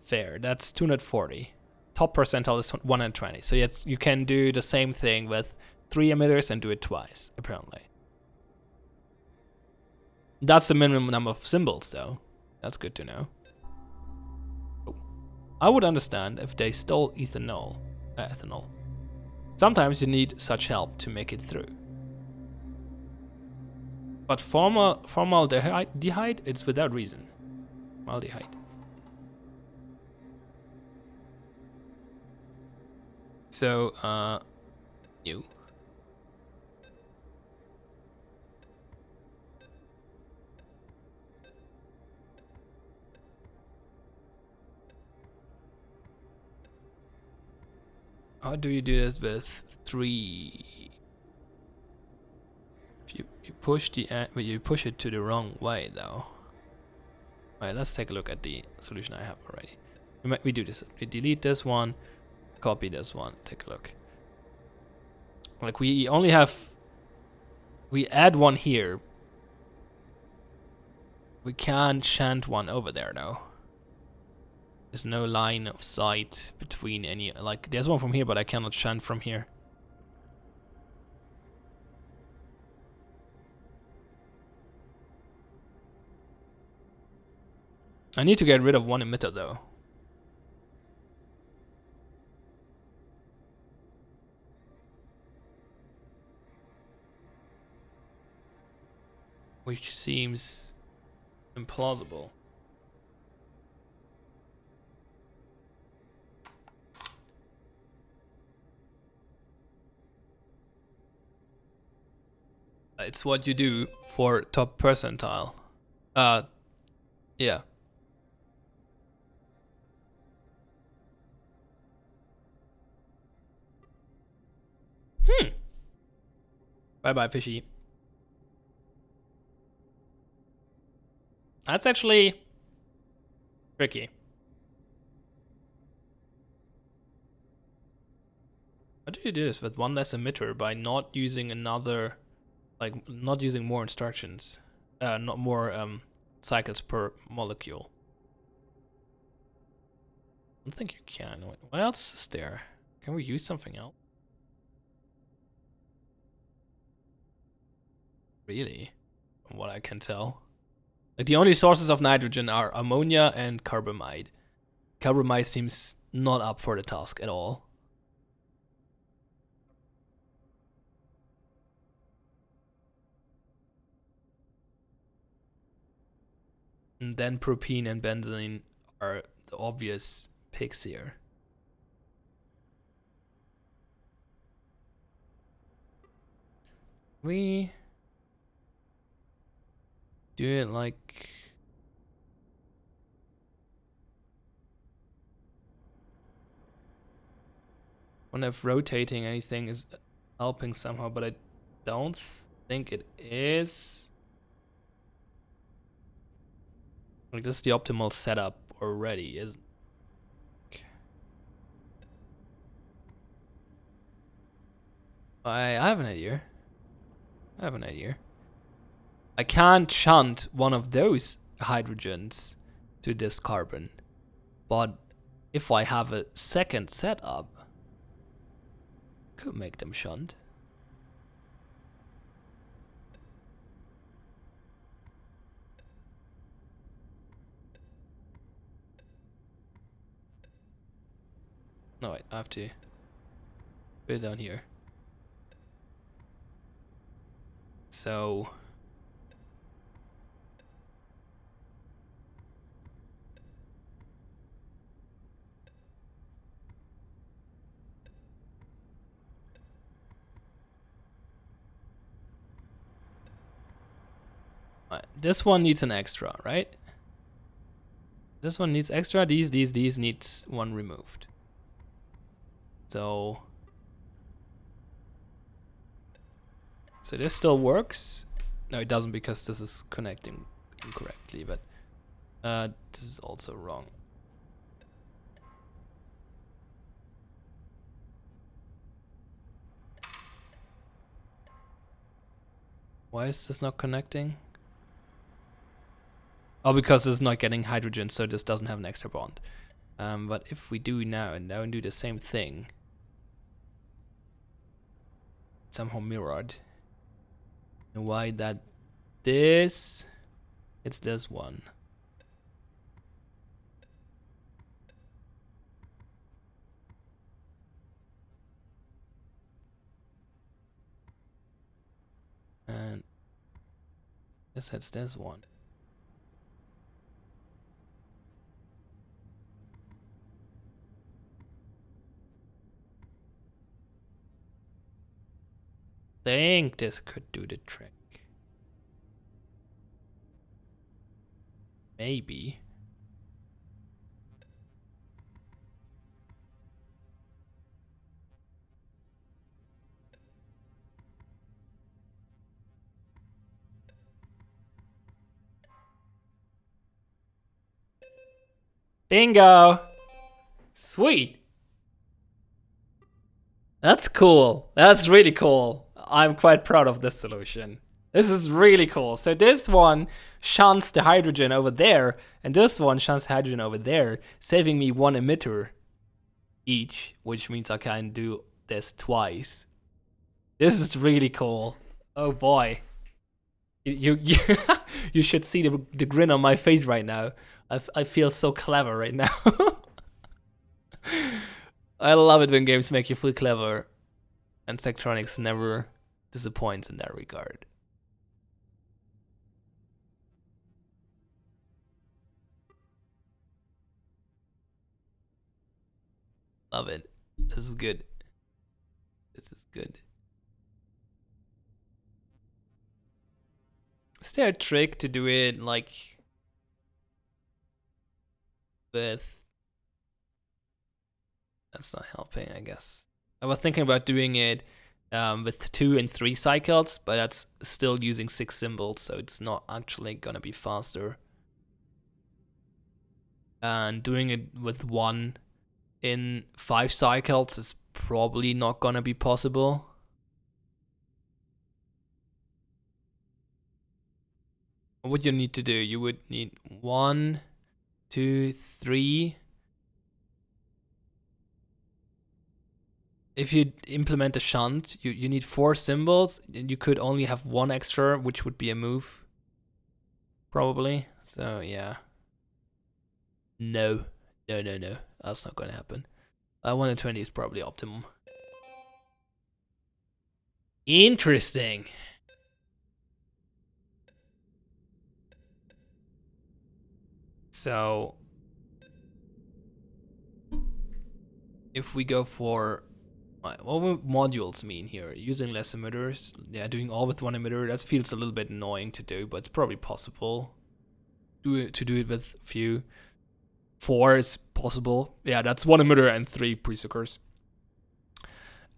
Fair, that's 240. Top percentile is 120. So yes, you can do the same thing with 3 emitters and do it twice, apparently. That's the minimum number of symbols, though. That's good to know. Oh. I would understand if they stole ethanol. Sometimes you need such help to make it through. But formaldehyde, it's without reason. Formaldehyde. So, you. How do you do this with 3? If you push you push it to the wrong way, though. Alright, let's take a look at the solution I have already. We do this. We delete this one. copy this one. Take a look. Like we only have, we add one here. We can't chant one over there though. There's no line of sight between any, like there's one from here, but I cannot chant from here. I need to get rid of one emitter though. Which seems implausible. It's what you do for top percentile. Yeah. Bye bye, fishy. That's actually tricky. How do you do this with one less emitter by not using another, like not using more instructions, not more cycles per molecule? I don't think you can. What else is there? Can we use something else? Really? From what I can tell. Like the only sources of nitrogen are ammonia and carbamide. Carbamide seems not up for the task at all. And then propene and benzene are the obvious picks here. We do it like wonder if rotating anything is helping somehow, but I don't think it is. Like this is the optimal setup already, isn't it? I have an idea. I can't shunt one of those hydrogens to this carbon, but if I have a second setup, could make them shunt. No, wait, I have to put it down here. So this one needs an extra, right? This one needs extra. These needs one removed. So this still works. No, it doesn't because this is connecting incorrectly, but this is also wrong. Why is this not connecting? Oh, because it's not getting hydrogen, so this doesn't have an extra bond. But if we do now and do the same thing, somehow mirrored. And why that this? It's this one. And this hits this one. Think this could do the trick. Maybe. Bingo! Sweet! That's cool. That's really cool. I'm quite proud of this solution. This is really cool. So this one shunts the hydrogen over there, and this one shunts the hydrogen over there, saving me one emitter each, which means I can do this twice. This is really cool. Oh boy. You you should see the grin on my face right now. I feel so clever right now. I love it when games make you feel clever, and Zachtronics never disappoints in that regard. Love it. This is good. This is good. Is there a trick to do it like with... That's not helping, I guess. I was thinking about doing it with 2 and 3 cycles, but that's still using 6 symbols, so it's not actually gonna be faster. And doing it with 1 in 5 cycles is probably not gonna be possible. What would you need to do? You would need 1, 2, 3. If you implement a shunt, you need 4 symbols, and you could only have 1 extra, which would be a move. Probably. So yeah. No. No. That's not gonna happen. 1 in 20 is probably optimum. Interesting. So if we go for what will modules mean here? Using less emitters, yeah, doing all with 1 emitter, that feels a little bit annoying to do, but it's probably possible. To do it with few. 4 is possible. Yeah, that's 1 emitter and 3 pre-suckers.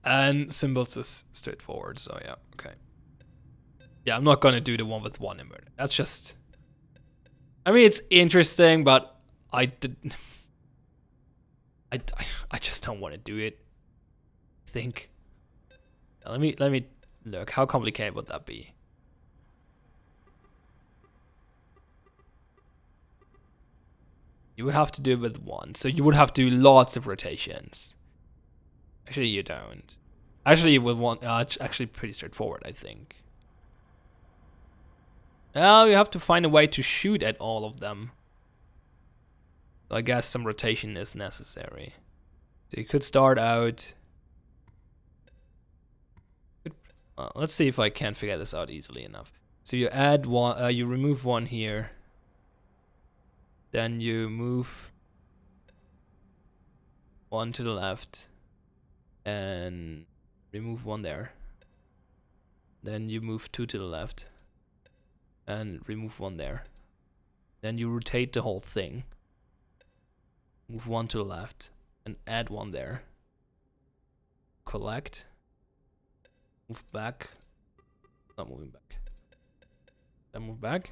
And symbols is straightforward, so yeah, okay. Yeah, I'm not gonna do the one with 1 emitter. That's just... I mean, it's interesting, but I just don't want to do it. I think. Let me look. How complicated would that be? You would have to do it with 1, so you would have to do lots of rotations. Actually, you don't. Actually, with 1, it's actually pretty straightforward, I think. Now you have to find a way to shoot at all of them. So I guess some rotation is necessary. So you could start out... let's see if I can figure this out easily enough. So you add 1, you remove 1 here. Then you move 1 to the left and remove 1 there. Then you move 2 to the left and remove 1 there. Then you rotate the whole thing. Move 1 to the left and add 1 there. Collect. Move back. Not moving back. Then move back.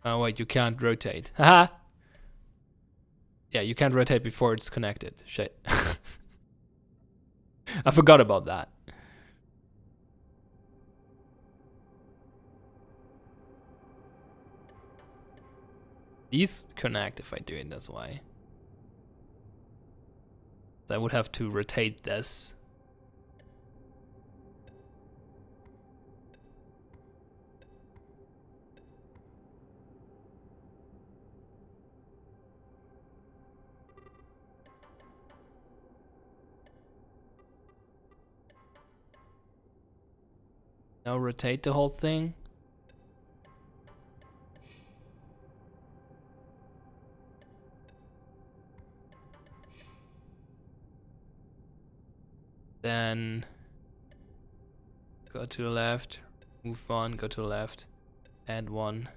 Oh wait, you can't rotate. Haha! Yeah, you can't rotate before it's connected. Shit. I forgot about that. These connect if I do it this way. So I would have to rotate this. Now rotate the whole thing. Then go to the left, move 1, go to the left, add 1,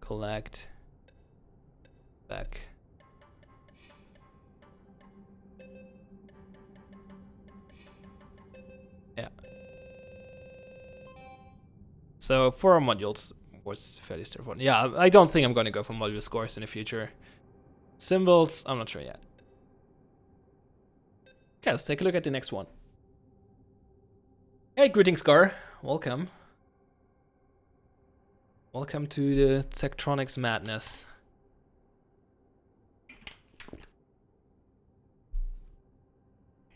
collect, back. Yeah. So 4 modules was fairly straightforward. Yeah, I don't think I'm going to go for module scores in the future. Symbols, I'm not sure yet. Okay, let's take a look at the next one. Hey, greetings, Gar. Welcome. Welcome to the Zachtronics madness.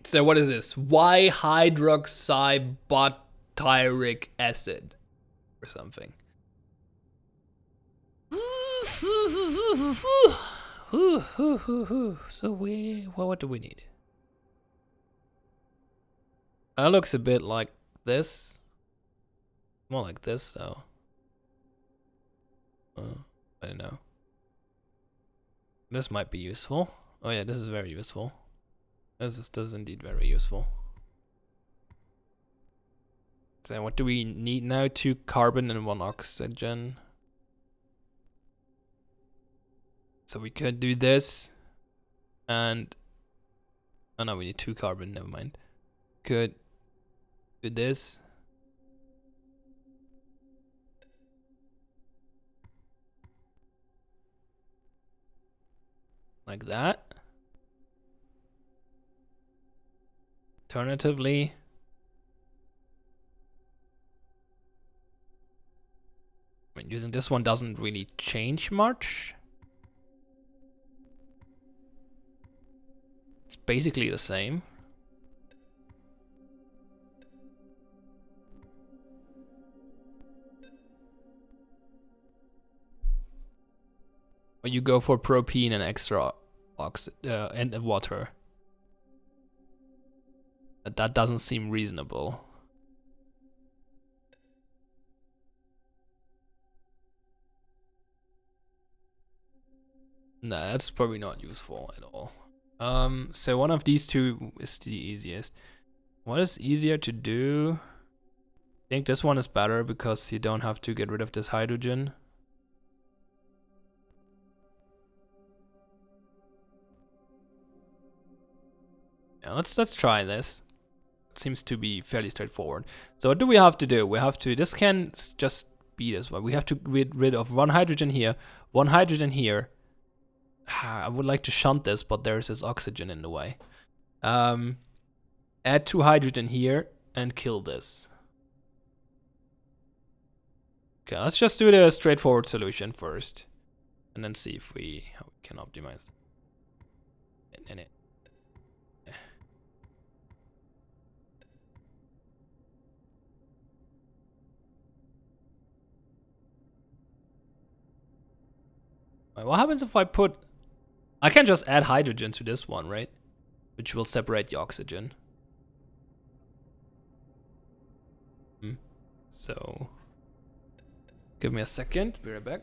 So what is this? Y hydroxybutyric acid or something. So what do we need? That looks a bit like this. More like this, so. I don't know. This might be useful. Oh yeah, this is very useful. This is indeed very useful. So what do we need now? 2 carbon and 1 oxygen. So we could do this. And oh no, we need 2 carbon, never mind. Could do this. Like that. Alternatively, I mean, using this one doesn't really change much. It's basically the same. Or you go for propene and extra and water. But that doesn't seem reasonable. No, that's probably not useful at all. So one of these two is the easiest. What is easier to do? I think this one is better because you don't have to get rid of this hydrogen. Yeah, let's try this. It seems to be fairly straightforward. So what do we have to do? We have to, this can just be this way. We have to get rid of 1 hydrogen here, 1 hydrogen here. I would like to shunt this, but there's this oxygen in the way. Add 2 hydrogen here and kill this. Okay, let's just do the straightforward solution first, and then see if how we can optimize. What happens if I put? I can just add hydrogen to this one, right? Which will separate the oxygen. So, give me a second. Be right back.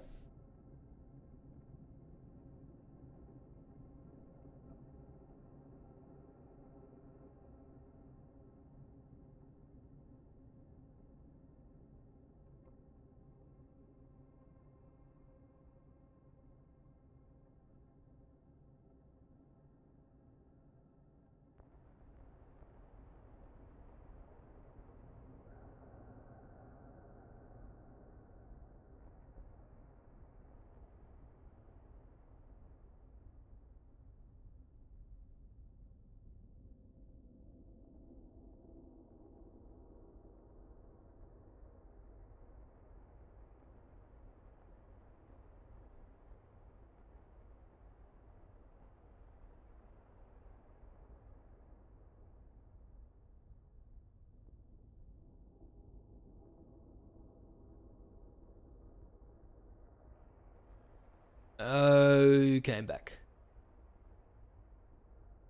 Okay, I'm back.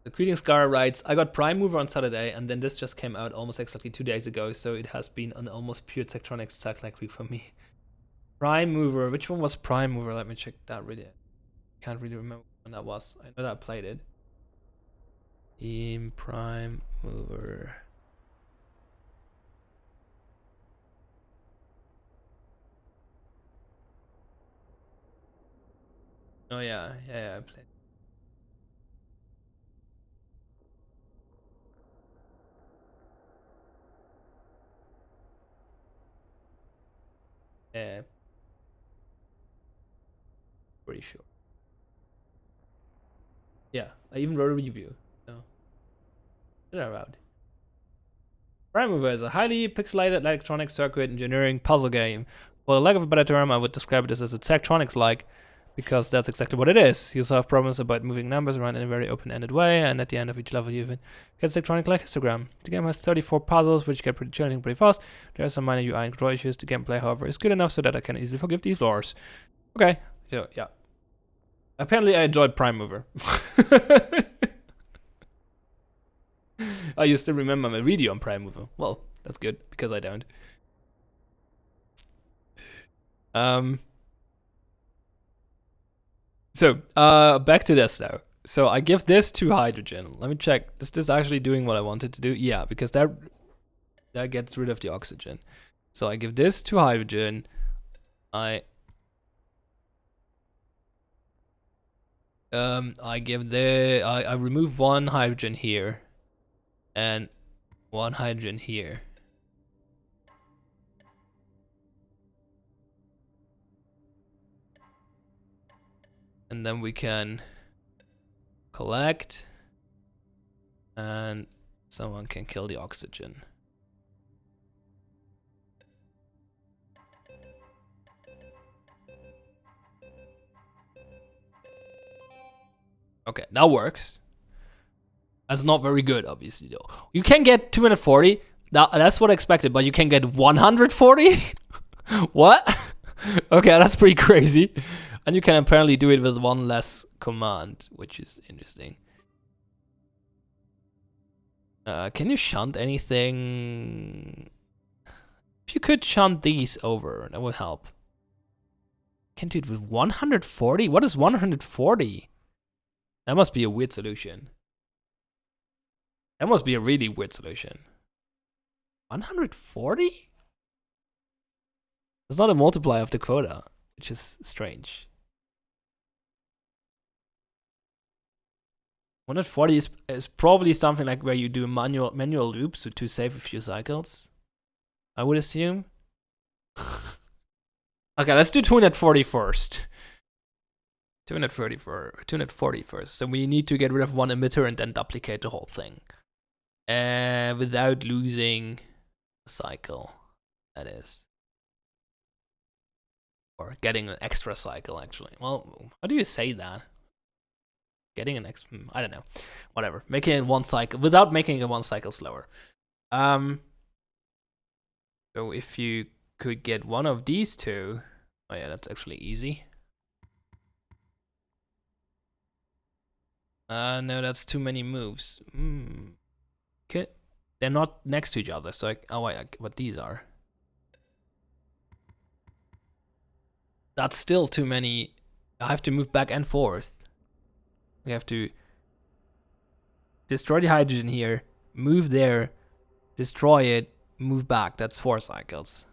The Greetings Gara writes, I got Prime Mover on Saturday, and then this just came out almost exactly 2 days ago, so it has been an almost pure Zachtronics Sack-like week for me. Prime Mover, which one was Prime Mover? Let me check that really. Can't really remember when that was. I know that I played it. Team Prime Mover. Oh yeah, I played. Yeah, pretty sure. Yeah, I even wrote a review. So. About. Primal is a highly pixelated electronic circuit engineering puzzle game. For the lack of a better term, I would describe it as a Zachtronics-like, because that's exactly what it is. You solve problems about moving numbers around in a very open-ended way, and at the end of each level you get a Zachtronic-like histogram. The game has 34 puzzles, which get pretty challenging pretty fast. There are some minor UI and control issues. The gameplay, however, is good enough so that I can easily forgive these flaws. Okay, so yeah. Apparently I enjoyed Prime Mover. I used to remember my video on Prime Mover. Well, that's good, because I don't. So, back to this though. So I give this to hydrogen. Let me check. Is this actually doing what I wanted to do? Yeah, because that gets rid of the oxygen. So I give this to hydrogen. I remove one hydrogen here and one hydrogen here. And then we can collect, and someone can kill the oxygen. Okay, that works. That's not very good, obviously, though. You can get 240. That's what I expected, but you can get 140? What? Okay, that's pretty crazy. And you can apparently do it with one less command, which is interesting. Can you shunt anything? If you could shunt these over, that would help. Can do it with 140? What is 140? That must be a weird solution. That must be a really weird solution. 140? It's not a multiplier of the quota, which is strange. 140 is probably something like where you do manual loops to save a few cycles, I would assume. Okay, let's do 240 first. 240 first. So we need to get rid of one emitter and then duplicate the whole thing. Without losing a cycle, that is. Or getting an extra cycle, actually. Well, how do you say that? Getting an extra, I don't know. Whatever. Making it one cycle, without making it one cycle slower. So if you could get one of these two, oh yeah, that's actually easy. No, that's too many moves. Okay, they're not next to each other, so oh wait, what these are? That's still too many. I have to move back and forth. I have to destroy the hydrogen here, move there, destroy it, move back. That's 4 cycles.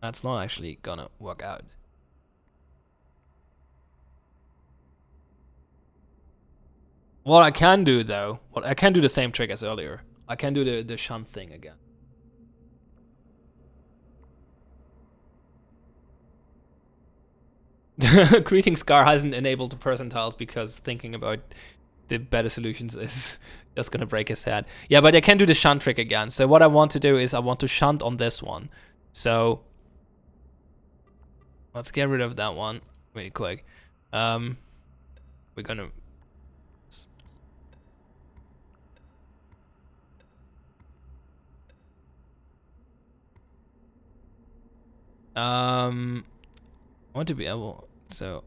That's not actually gonna work out. What I can do though, I can do the same trick as earlier. I can do the shunt thing again. Greeting Scar hasn't enabled the percentiles because thinking about the better solutions is just gonna break his head. Yeah, but I can do the shunt trick again. So what I want to do is I want to shunt on this one. So let's get rid of that one really quick. We're gonna I want to be able, so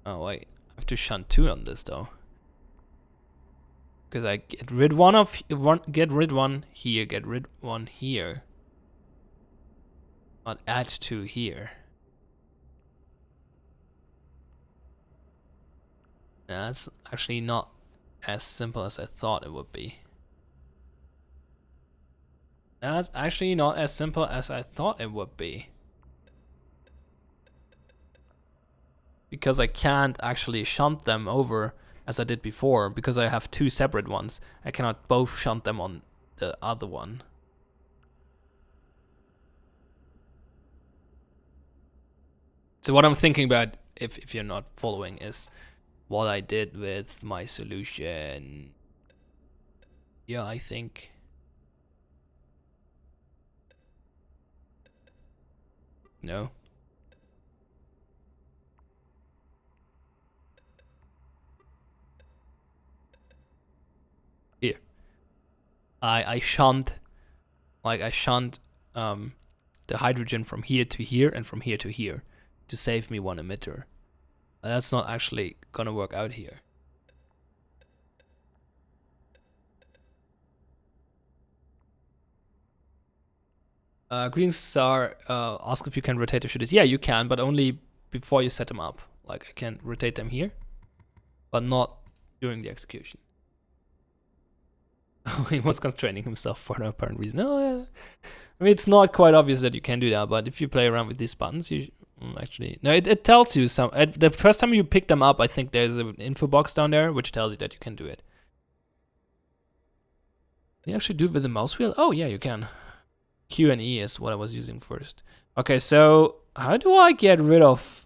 oh wait, I have to shunt 2 on this though, because I get rid one here, get rid one here, not add 2 here. That's actually not as simple as I thought it would be. That's actually not as simple as I thought it would be. Because I can't actually shunt them over as I did before, because I have 2 separate ones. I cannot both shunt them on the other one. So what I'm thinking about, if you're not following, is what I did with my solution. Yeah, I think. No. Here. I shunt, like I shunt the hydrogen from here to here and from here to here to save me one emitter. That's not actually gonna work out here. Green Star asks if you can rotate the shooters. Yeah, you can, but only before you set them up. Like I can rotate them here, but not during the execution. He was constraining himself for no apparent reason. No, I mean it's not quite obvious that you can do that, but if you play around with these buttons, you actually no, it tells you some. The first time you pick them up, I think there's an info box down there which tells you that you can do it. Can you actually do it with the mouse wheel? Oh yeah, you can. Q and E is what I was using first. Okay, so how do I get rid of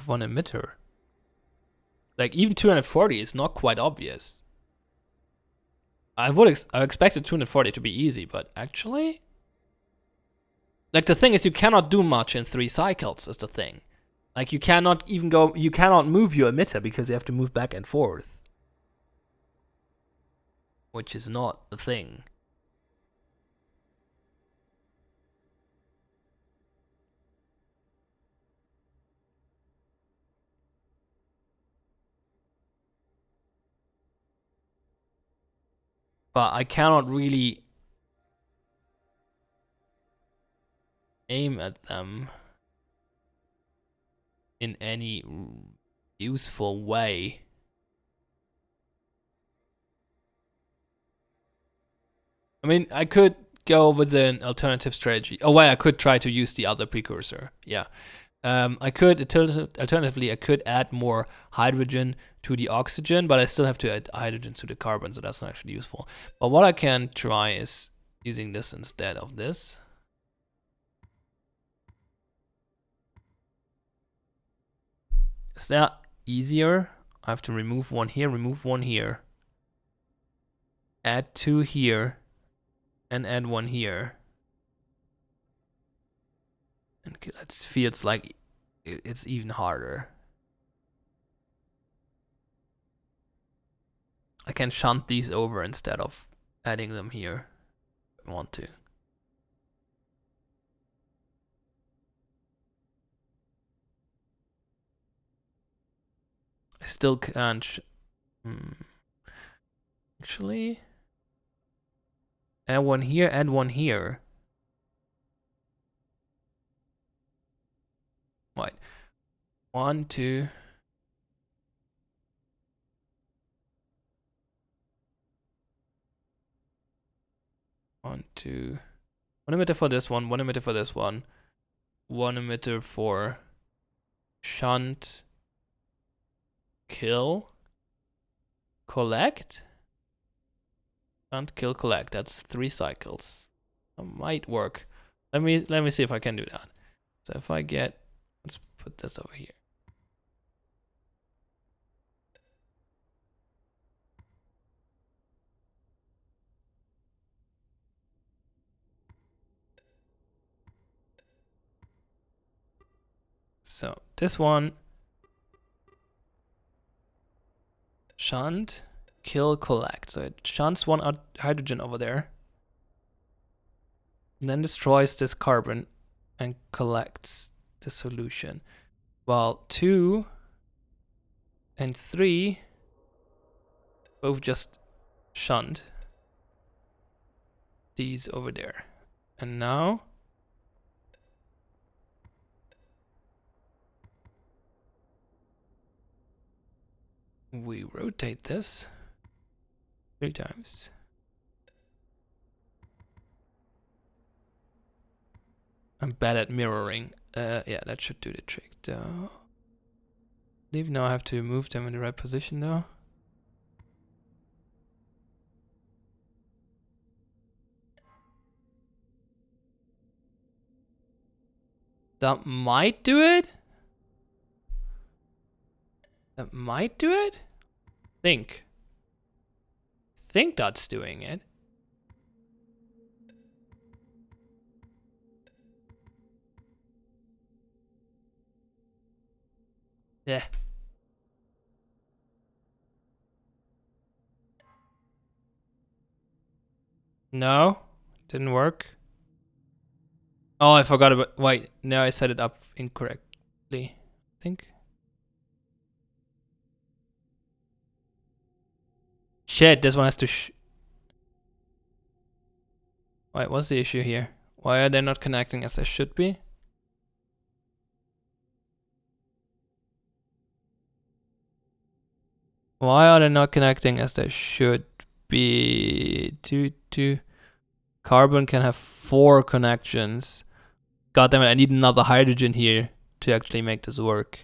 one emitter? Like even 240 is not quite obvious. I expected 240 to be easy, but actually, like the thing is, you cannot do much in 3 cycles. Is the thing. Like you cannot even go. You cannot move your emitter because you have to move back and forth, which is not the thing. But I cannot really aim at them in any useful way. I mean, I could go with an alternative strategy. Oh wait, I could try to use the other precursor. Yeah. I could alternatively I could add more hydrogen to the oxygen, but I still have to add hydrogen to the carbon, so that's not actually useful. But what I can try is using this instead of this. Is that easier? I have to remove one here, add 2 here, and add 1 here. And it feels like it's even harder. I can shunt these over instead of adding them here if I want to. I still can't. Actually, add 1 here, add 1 here. Wait. 1, 2. One, 2. 1 emitter for this one, 1 emitter for this one, 1 emitter for shunt, kill, collect. Shunt, kill, collect. That's 3 cycles. That might work. Let me see if I can do that. So if I get, let's put this over here. So this one, shunt, kill, collect. So it shunts 1 hydrogen over there, and then destroys this carbon and collects the solution. While 2 and 3 both just shunt these over there. And now we rotate this 3 times. I'm bad at mirroring. Yeah, that should do the trick though. I believe now I have to move them in the right position though. That might do it. That might do it. Think that's doing it. Yeah. No, didn't work. Oh, I forgot about. Wait, no, I set it up incorrectly. I think. Shit, this one has to. Wait, what's the issue here? Why are they not connecting as they should be? Why are they not connecting as they should be? Carbon can have 4 connections. God damn it, I need another hydrogen here to actually make this work.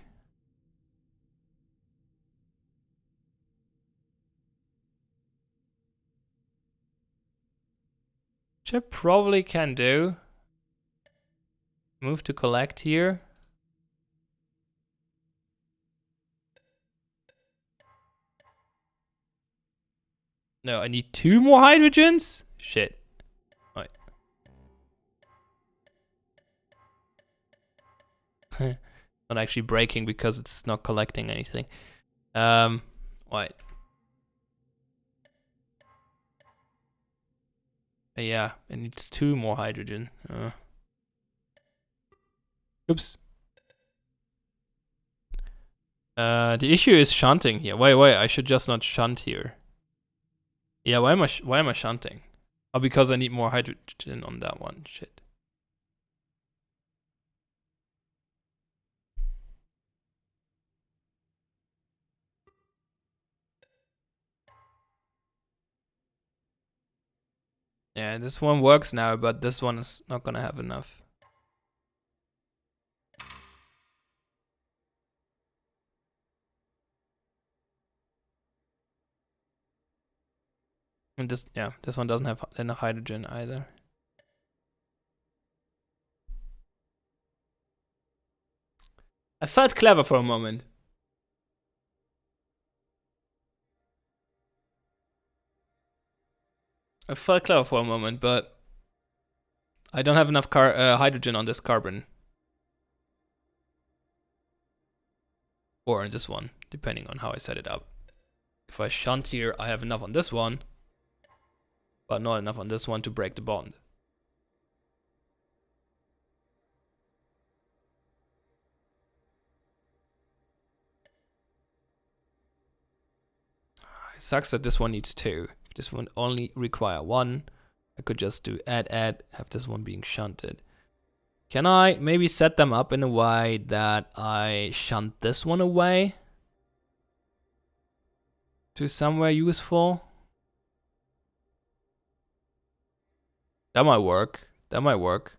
Which I probably can do. Move to collect here. No, I need 2 more hydrogens? Shit. Right. Not actually breaking because it's not collecting anything. Wait. Yeah, it needs 2 more hydrogen. Oops. The issue is shunting here. Wait, I should just not shunt here. Yeah, why am I shunting? Oh, because I need more hydrogen on that one. Shit. Yeah, this one works now, but this one is not gonna have enough. And this one doesn't have enough hydrogen either. I felt clever for a moment. I felt clever for a moment, but I don't have enough hydrogen on this carbon. Or on this one, depending on how I set it up. If I shunt here, I have enough on this one, but not enough on this one to break the bond. It sucks that this one needs 2. If this one only require 1, I could just do add, have this one being shunted. Can I maybe set them up in a way that I shunt this one away to somewhere useful? That might work. That might work.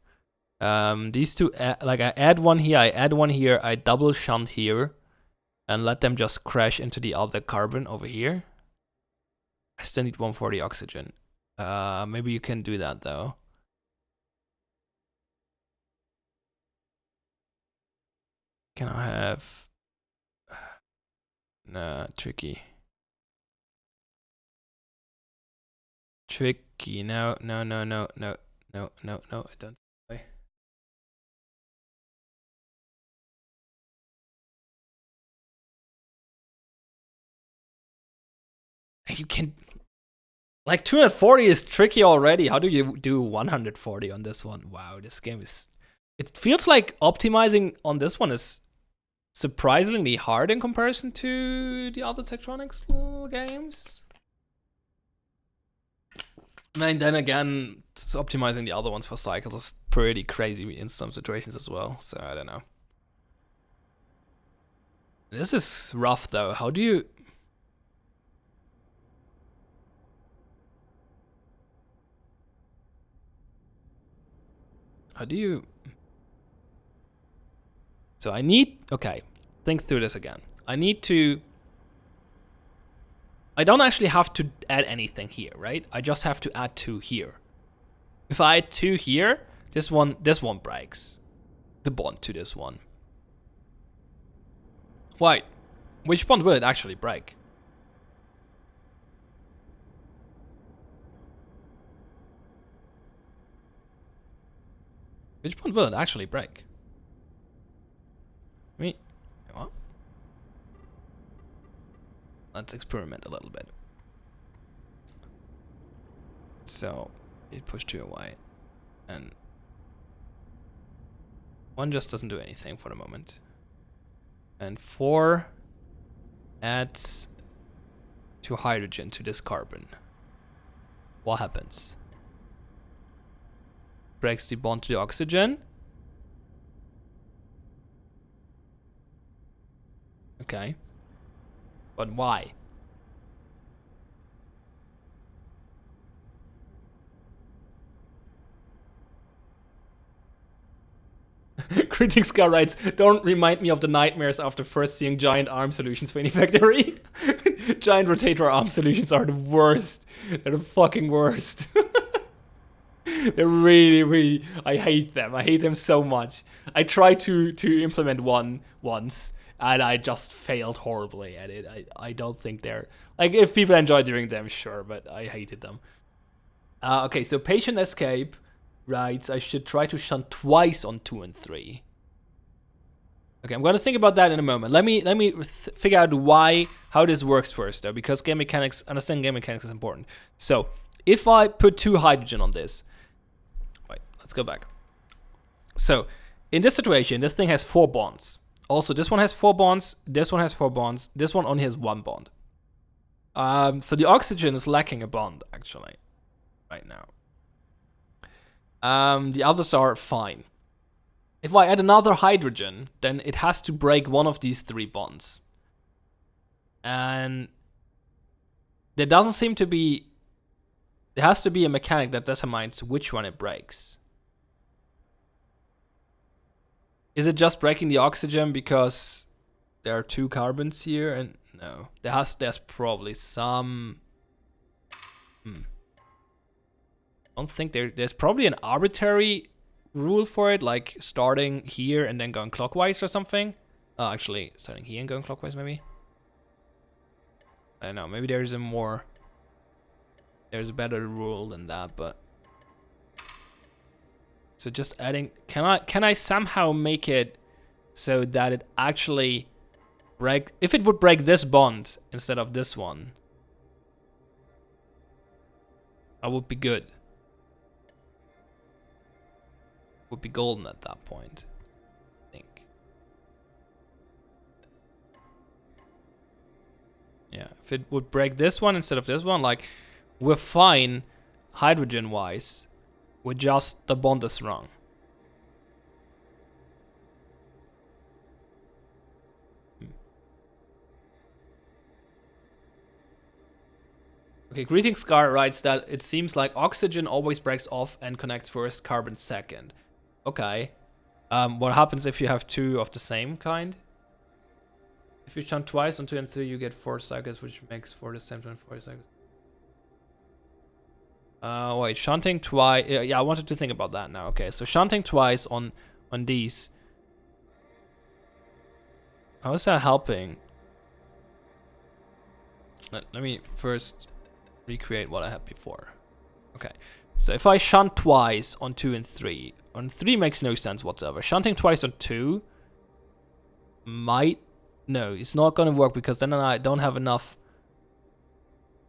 These two, like I add one here, I add one here, I double shunt here, and let them just crash into the other carbon over here. I still need 1 for the oxygen. Maybe you can do that though. Can I have... Nah, tricky. Tricky. No, I don't. You can... Like 240 is tricky already. How do you do 140 on this one? Wow, this game is... It feels like optimizing on this one is surprisingly hard in comparison to the other Zachtronics games. And then again, optimizing the other ones for cycles is pretty crazy in some situations as well. So I don't know. This is rough though. How do you... So I need... Okay, think through this again. I need to... I don't actually have to add anything here, right? I just have to add 2 here. If I add 2 here, this one breaks. the bond to this one. Wait, which bond will it actually break? Which bond will it actually break? What? Let's experiment a little bit. So it pushed 2 away, and 1 just doesn't do anything for the moment. And 4 adds 2 hydrogen to this carbon. What happens? Breaks the bond to the oxygen. Okay. But why? Critics Scar writes, don't remind me of the nightmares after first seeing giant arm solutions for any factory. Giant rotator arm solutions are the worst. They're the fucking worst. They're really, I hate them. I hate them so much. I tried to implement one once, and I just failed horribly at it. I don't think they're... Like, if people enjoy doing them, sure, but I hated them. Okay, so Patient Escape writes, I should try to shunt twice on 2 and 3. Okay, I'm gonna think about that in a moment. Let me figure out how this works first, though, because understanding game mechanics is important. So, if I put 2 hydrogen on this... Wait, let's go back. So, in this situation, this thing has 4 bonds. Also, this one has 4 bonds, this one has 4 bonds, this one only has 1 bond. So the oxygen is lacking a bond, actually, right now. The others are fine. If I add another hydrogen, then it has to break one of these 3 bonds. And there doesn't seem to be... There has to be a mechanic that determines which one it breaks. Is it just breaking the oxygen because there are 2 carbons here? And no, there's probably some... I don't think there's probably an arbitrary rule for it, like starting here and then going clockwise or something. Actually, starting here and going clockwise, maybe. I don't know. Maybe there's a better rule than that, but. So just adding. Can I somehow make it so that it actually break? If it would break this bond instead of this one, I would be good. Would be golden at that point, I think. Yeah, if it would break this one instead of this one, like, we're fine hydrogen-wise, we're just, the bond is wrong. Okay, Greetings Scar writes that it seems like oxygen always breaks off and connects first, carbon second. Okay. What happens if you have 2 of the same kind? If you shunt twice on 2 and 3, you get 4 cycles, which makes 4 the same 24 cycles. Wait, shunting twice. Yeah, I wanted to think about that now. Okay, so shunting twice on these. How is that helping? Let me first recreate what I had before. Okay. So if I shunt twice on 2 and 3, on 3 makes no sense whatsoever. Shunting twice on 2 might... No, it's not going to work because then I don't have enough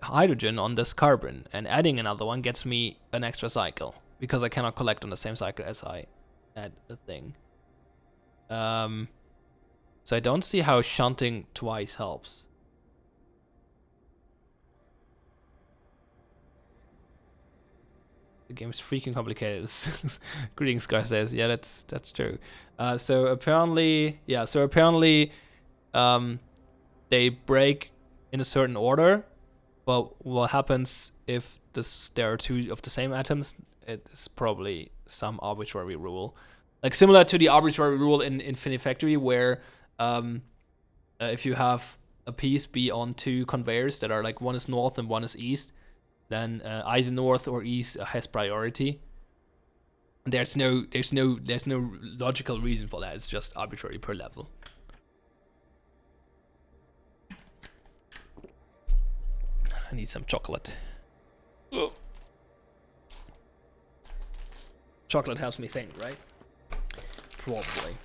hydrogen on this carbon. And adding another one gets me an extra cycle because I cannot collect on the same cycle as I add the thing. So I don't see how shunting twice helps. The game's freaking complicated. Greetings, Scar says. Yeah, that's true. So apparently, they break in a certain order. But what happens if there are 2 of the same atoms? It's probably some arbitrary rule, like similar to the arbitrary rule in Infinite Factory, where if you have a piece be on 2 conveyors that are like one is north and one is east, then either north or east has priority. There's no logical reason for that. It's just arbitrary per level. I need some chocolate. Oh. Chocolate helps me think, right? Probably.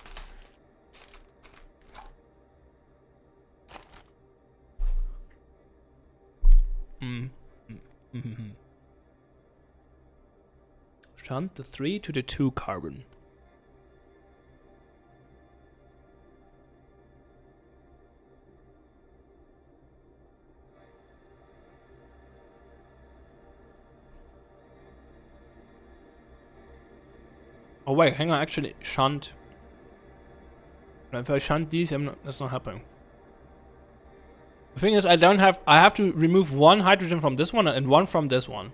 Shunt the 3 to the 2 carbon. Oh wait, hang on, actually shunt. If I shunt these, that's not happening. The thing is, I have to remove one hydrogen from this one and one from this one.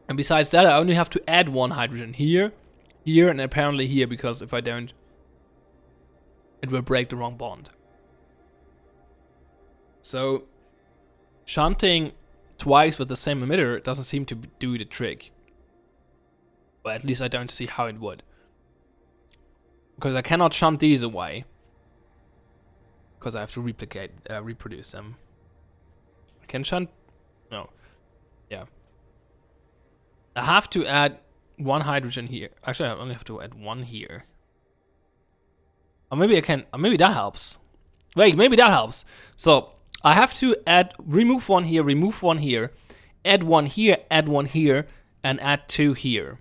And besides that, I only have to add one hydrogen here, here, and apparently here, because if I don't, it will break the wrong bond. So, shunting twice with the same emitter doesn't seem to do the trick. But at least I don't see how it would. Because I cannot shunt these away. Because I have to reproduce them. I can shunt, no. Yeah. I have to add one hydrogen here. Actually, I only have to add one here. Or maybe I can, maybe that helps. Wait, maybe that helps. So, I have to remove one here, add one here, and add two here.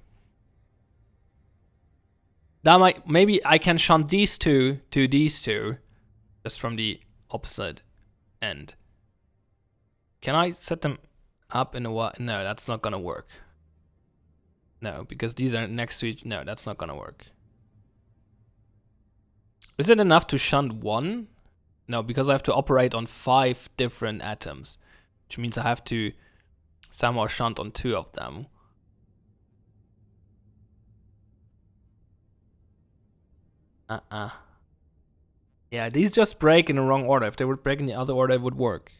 That maybe I can shunt these two to these two, just from the opposite end. Can I set them up in a way? No, that's not gonna work. No, because these are next to each. No, that's not gonna work. Is it enough to shunt one? No, because I have to operate on 5 different atoms, which means I have to somehow shunt on 2 of them. Yeah, these just break in the wrong order. If they would break in the other order, it would work.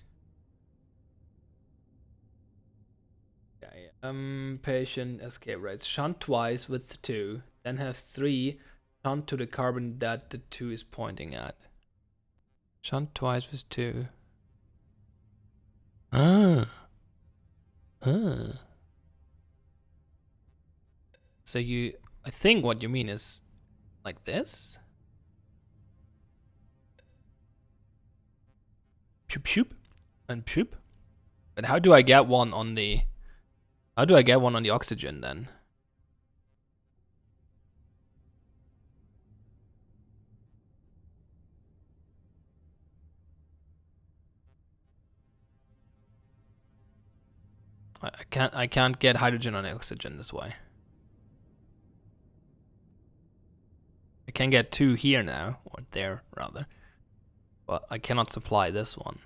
Patient escape rates. Shunt twice with 2, then have 3 shunt to the carbon that the 2 is pointing at. Shunt twice with 2. So I think what you mean is like this. Shoop shoop and shoop. But how do I get one on the oxygen then? I can't get hydrogen on oxygen this way. I can get 2 here now, or there rather. But I cannot supply this one.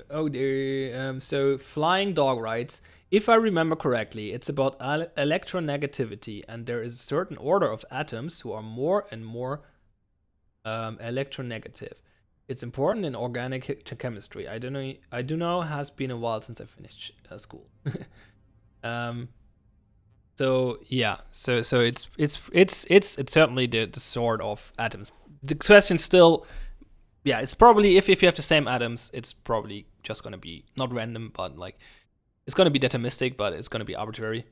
Oh dear. So Flying Dog writes, if I remember correctly, it's about electronegativity, and there is a certain order of atoms who are more and more electronegative. It's important in organic chemistry. I do know has been a while since I finished school. So yeah, so it's certainly the sort of atoms. The question still, yeah, it's probably if you have the same atoms, it's probably just gonna be not random, but like it's gonna be deterministic, but it's gonna be arbitrary.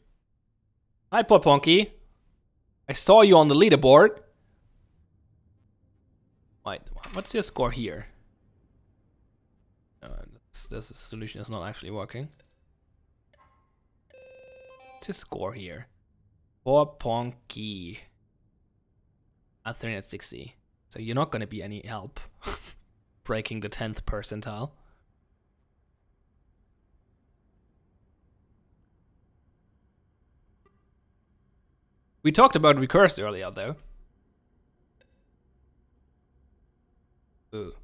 Hi, Poponky. I saw you on the leaderboard. Wait, what's your score here? This solution is not actually working. What's your score here? Poponky at 360. So you're not gonna be any help. Breaking the 10th percentile. We talked about recurse earlier, though. Ooh.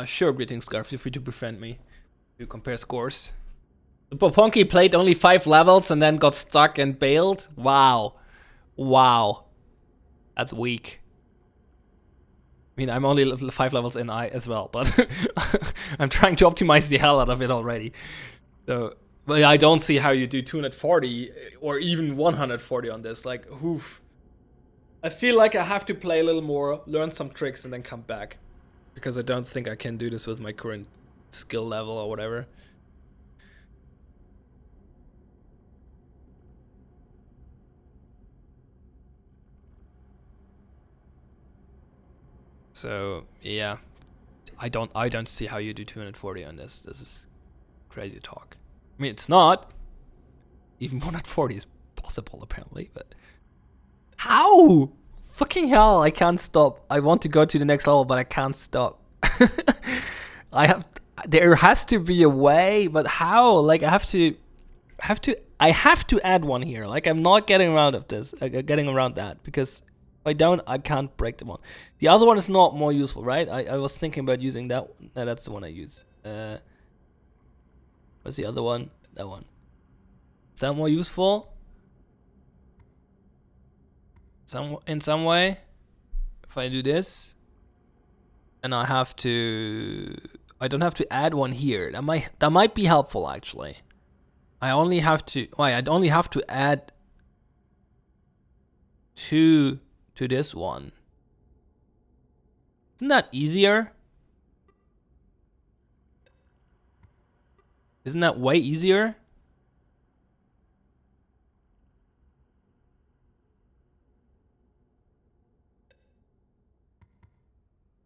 Sure, greetings, Scar. Feel free to befriend me to compare scores. Poponki played only 5 levels and then got stuck and bailed? Wow. Wow. That's weak. I mean, I'm only 5 levels in as well, but I'm trying to optimize the hell out of it already. So, but I don't see how you do 240 or even 140 on this. Like, oof. I feel like I have to play a little more, learn some tricks, and then come back. Because I don't think I can do this with my current skill level or whatever. So yeah, I don't see how you do 240 on this. This is crazy talk. I mean, it's not. Even 140 is possible apparently, but how? Fucking hell! I can't stop. I want to go to the next level, but I can't stop. There has to be a way, but how? Like I have to add one here. Like I'm not getting around of this. Getting around that because if I don't, I can't break the one. The other one is not more useful, right? I was thinking about using that. No, that's the one I use. What's the other one? That one. Is that more useful? In some way? If I do this, and I don't have to add one here. That might be helpful actually. I'd only have to add 2 to this one. Isn't that easier? Isn't that way easier?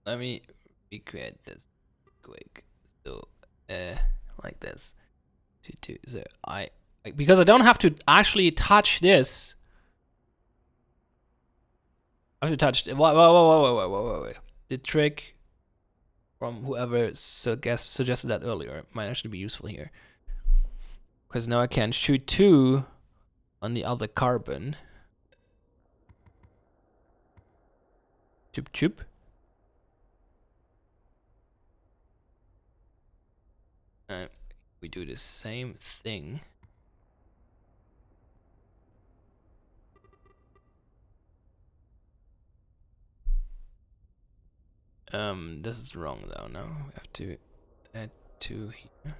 Let me recreate this quick. So, like this. So because I don't have to actually touch this. I have to touch. Wait. The trick from whoever suggested that earlier might actually be useful here. Because now I can shoot 2 on the other carbon. Choop choop. We do the same thing. This is wrong though. No, we have to add 2 here.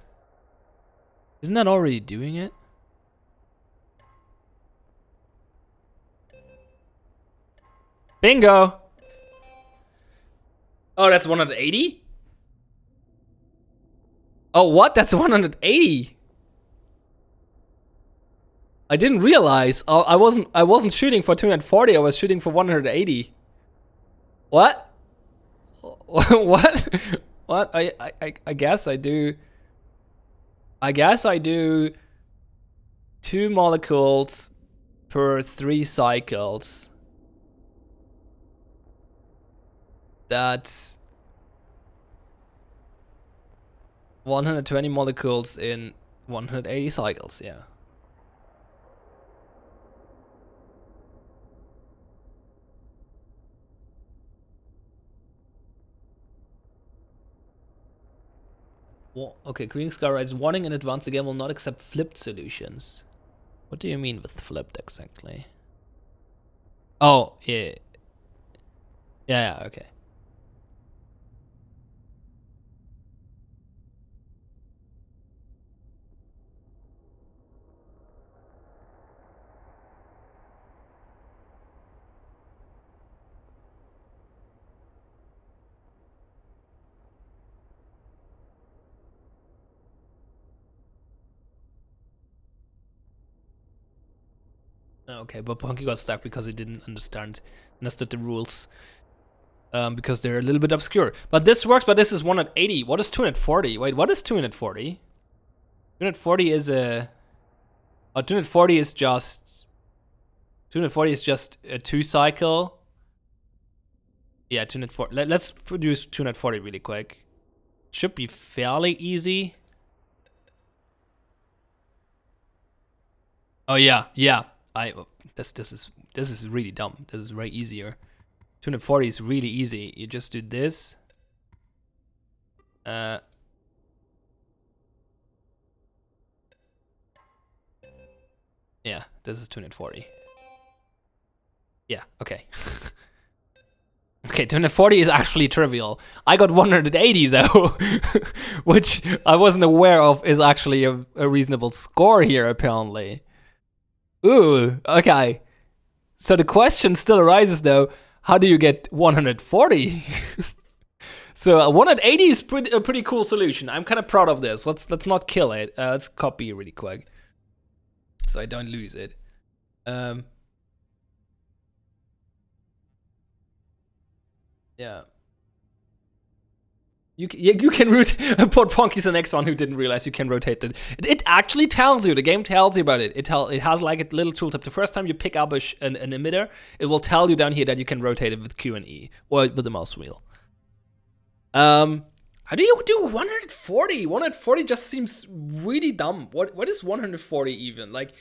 Isn't that already doing it? Bingo! Oh, that's 180? Oh, what? That's 180. I didn't realize. Oh, I wasn't shooting for 240. I was shooting for 180. What? What? What? I guess I do. I guess I do 2 molecules per 3 cycles. That's 120 molecules in 180 cycles, yeah. Well, okay, Green Sky writes, warning in advance, the game will not accept flipped solutions. What do you mean with flipped exactly? Oh, yeah. Yeah, okay. Okay, but Punky got stuck because he didn't understood the rules. Because they're a little bit obscure. But this works, but this is 180. What is 240? Wait, what is 240? 240 is a... Oh, 240 is just... 240 is just a 2 cycle. Yeah, 240. Let's produce 240 really quick. Should be fairly easy. Oh yeah. This is really dumb. This is way easier. 240 is really easy. You just do this. Yeah, this is 240. Yeah, okay. Okay, 240 is actually trivial. I got 180 though, which I wasn't aware of is actually a reasonable score here apparently. Ooh, okay. So the question still arises though, how do you get 140? So 180 is a pretty cool solution. I'm kind of proud of this. Let's not kill it. Let's copy really quick, so I don't lose it. Yeah. You can Port Ponky's the next one who didn't realize you can rotate it. It actually tells you. The game tells you about it. It has like a little tooltip. The first time you pick up an emitter, it will tell you down here that you can rotate it with Q and E or with the mouse wheel. How do you do 140? 140 just seems really dumb. What is 140 even? Like,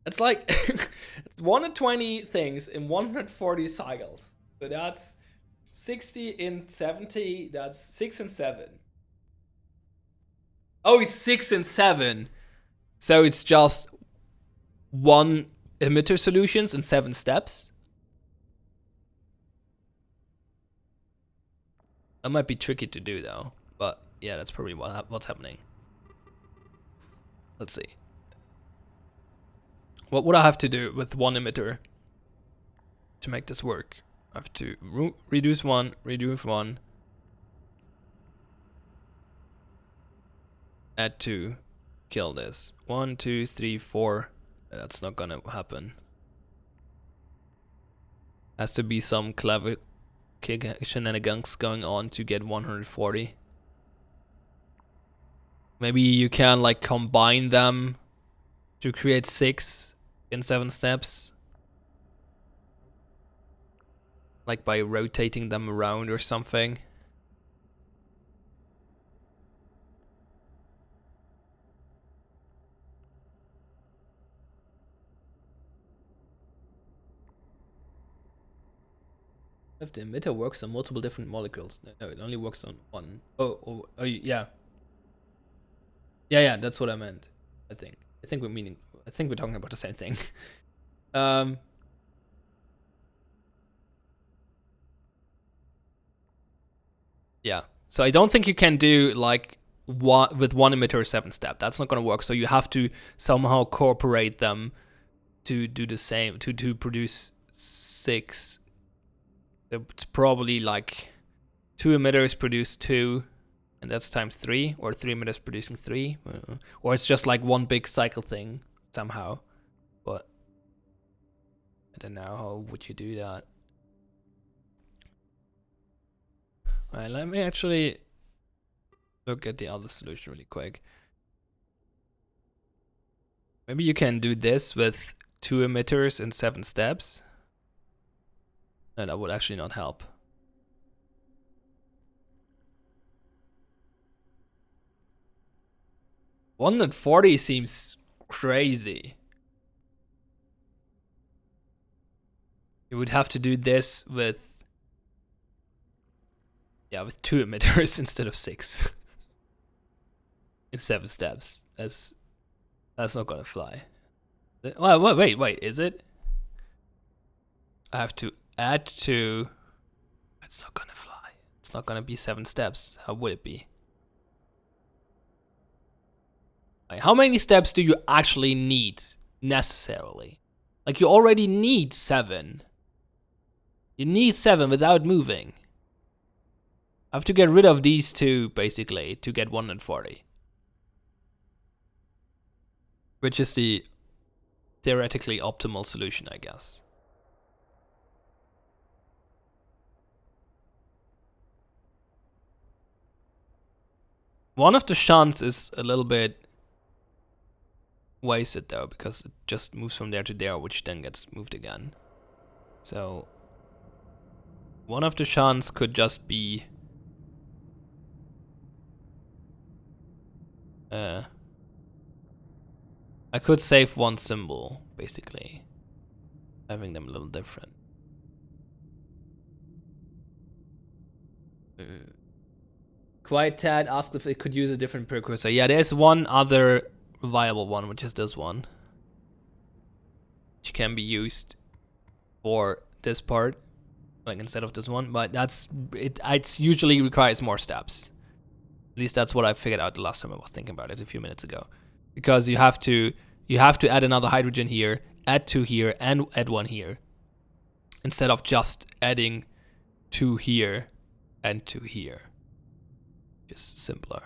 it's like it's 120 things in 140 cycles. So that's 60 in 70. That's 6 and 7. Oh, it's 6 and 7. So it's just 1 emitter solutions in 7 steps. That might be tricky to do though, but yeah, that's probably what's happening. Let's see. What would I have to do with 1 emitter to make this work? I have to reduce 1, add 2, kill this. 1, 2, 3, 4. That's not gonna happen. Has to be some clever shenanigans going on to get 140. Maybe you can like combine them to create 6 in 7 steps. Like by rotating them around or something. If the emitter works on multiple different molecules. No, it only works on one. Oh, yeah. Yeah, that's what I meant. I think we're talking about the same thing. Yeah. So I don't think you can do like with 1 emitter 7 step. That's not gonna work. So you have to somehow incorporate them to do the same to produce 6. It's probably like 2 emitters produce 2, and that's times 3, or 3 emitters producing 3, or it's just like one big cycle thing somehow. But I don't know, how would you do that? Alright, let me actually look at the other solution really quick. Maybe you can do this with 2 emitters in 7 steps. No, that would actually not help. $140 seems crazy. You would have to do this with 2 emitters instead of 6 in 7 steps. That's not gonna fly. Well, wait, is it? I have to add 2. It's not gonna fly. It's not gonna be 7 steps. How would it be? How many steps do you actually need necessarily? Like, you already need 7. You need 7 without moving. I have to get rid of these 2 basically to get 140. Which is the theoretically optimal solution, I guess. One of the shunts is a little bit wasted though, because it just moves from there to there, which then gets moved again. So one of the shunts could just be I could save 1 symbol, basically. Having them a little different. Quiet Tad asked if it could use a different precursor. Yeah, there's one other viable one, which is this one. which can be used for this part, like instead of this one. But that's it. It usually requires more steps. At least that's what I figured out the last time I was thinking about it a few minutes ago, because you have to add another hydrogen here, add 2 here, and add 1 here, instead of just adding 2 here and 2 here. Just simpler.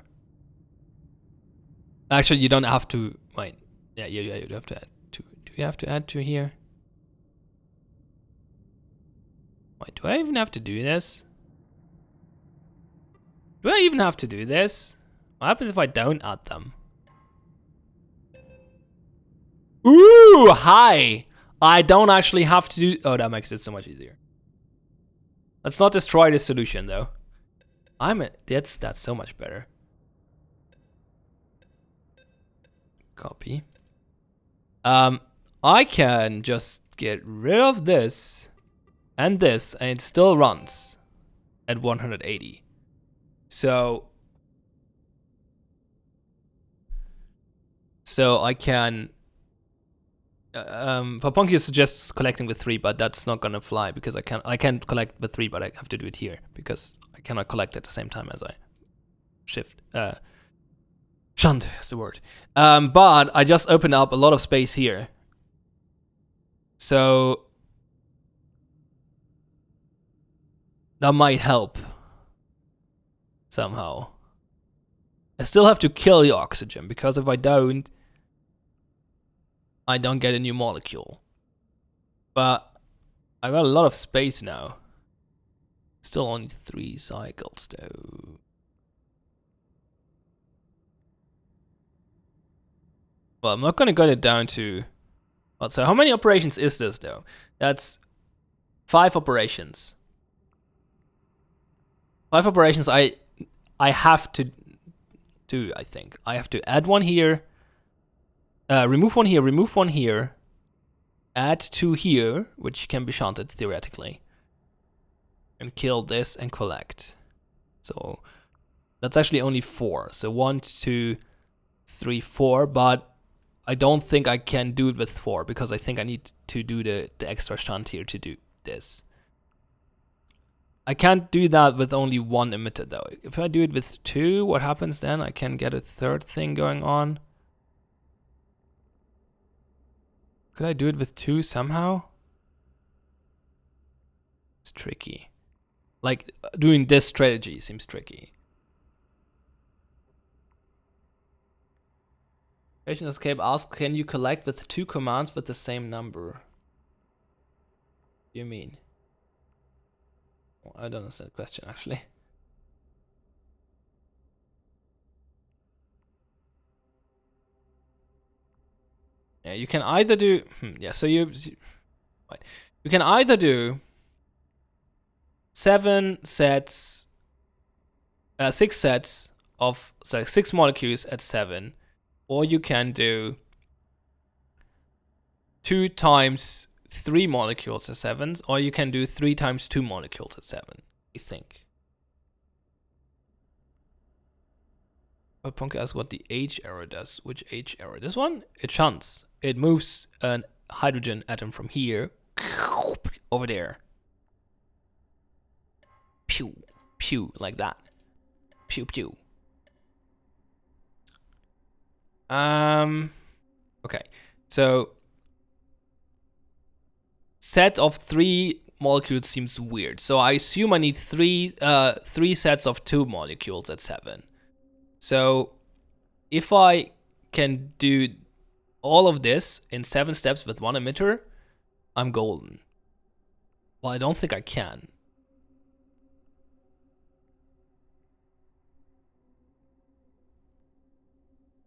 Actually, you don't have to. Wait, yeah, you have to add 2. Do you have to add 2 here? Wait, do I even have to do this? Do I even have to do this? What happens if I don't add them? Ooh, hi! I don't actually have to do... Oh, that makes it so much easier. Let's not destroy this solution, though. That's so much better. Copy. I can just get rid of this and this, and it still runs at 180. So I can. Papunky suggests collecting with 3, but that's not gonna fly because I can't collect with 3, but I have to do it here because I cannot collect at the same time as I shunt is the word. But I just opened up a lot of space here, so that might help somehow. I still have to kill the oxygen, because if I don't get a new molecule. But I got a lot of space now. Still only 3 cycles though. Well, I'm not gonna get it down to... Well, so how many operations is this though? That's 5 operations. 5 operations I have to do, I think. I have to add 1 here, remove 1 here, remove 1 here, add 2 here, which can be shunted theoretically, and kill this and collect. So that's actually only 4. So 1, 2, 3, 4, but I don't think I can do it with 4 because I think I need to do the extra shunt here to do this. I can't do that with only 1 emitter though. If I do it with 2, what happens then? I can get a 3rd thing going on. Could I do it with 2 somehow? It's tricky. Like, doing this strategy seems tricky. Patient Escape asks, can you collect with 2 commands with the same number? What do you mean? I don't understand the question actually. Yeah, you can either do so you can either do 7 sets 6 sets of 6 molecules at 7, or you can do 2 times 3 molecules at 7, or you can do 3 times 2 molecules at 7, I think. But Ponke asks what the H arrow does. Which H arrow? This one? It shunts. It moves a hydrogen atom from here over there. Pew, pew, like that. Pew, pew. Okay, so set of 3 molecules seems weird. So I assume I need 3 sets of 2 molecules at 7. So if I can do all of this in 7 steps with 1 emitter, I'm golden. Well, I don't think I can.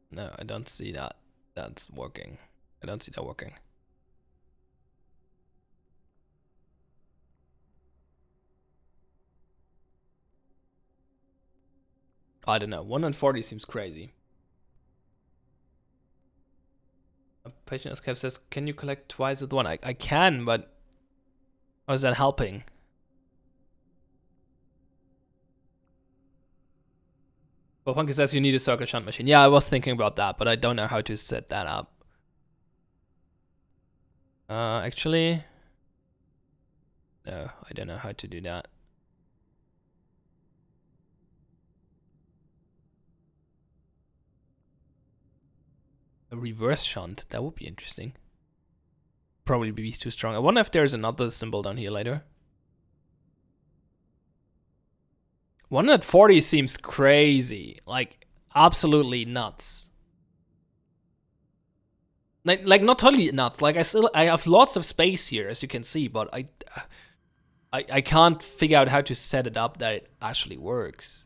No, I don't see that. That's working. I don't see that working. I don't know. 140 seems crazy. A patient escape says, can you collect twice with 1? I can, but how is that helping? Well, Punky says you need a circle shunt machine. Yeah, I was thinking about that, but I don't know how to set that up. Actually, no, I don't know how to do that. A reverse shunt, that would be interesting. Probably be too strong. I wonder if there's another symbol down here later. 140 seems crazy, like absolutely nuts. Like not totally nuts. Like I have lots of space here, as you can see, but I can't figure out how to set it up that it actually works.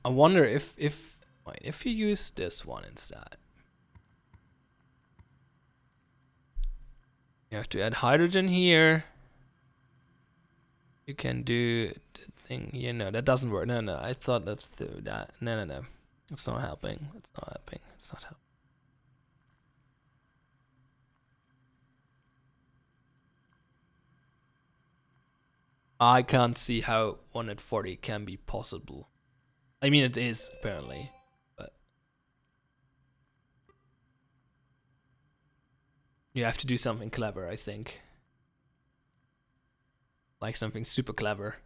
I wonder if you use this one instead. You have to add hydrogen here. You can do the thing here. No, that doesn't work. No, I thought let's do that. No. It's not helping. It's not helping. It's not helping. I can't see how 140 can be possible. I mean, it is, apparently. But you have to do something clever, I think. Like something super clever.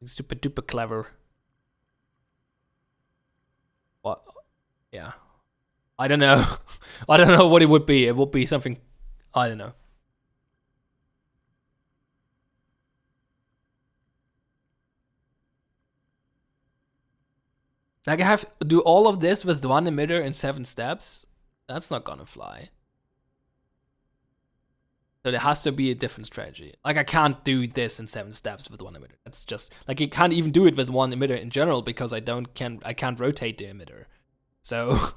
Super duper clever. What? Yeah. I don't know. I don't know what it would be. It would be something... I don't know. Like I have to do all of this with one emitter in 7 steps? That's not gonna fly. So there has to be a different strategy. Like I can't do this in 7 steps with one emitter. That's just like you can't even do it with one emitter in general because I can't rotate the emitter. So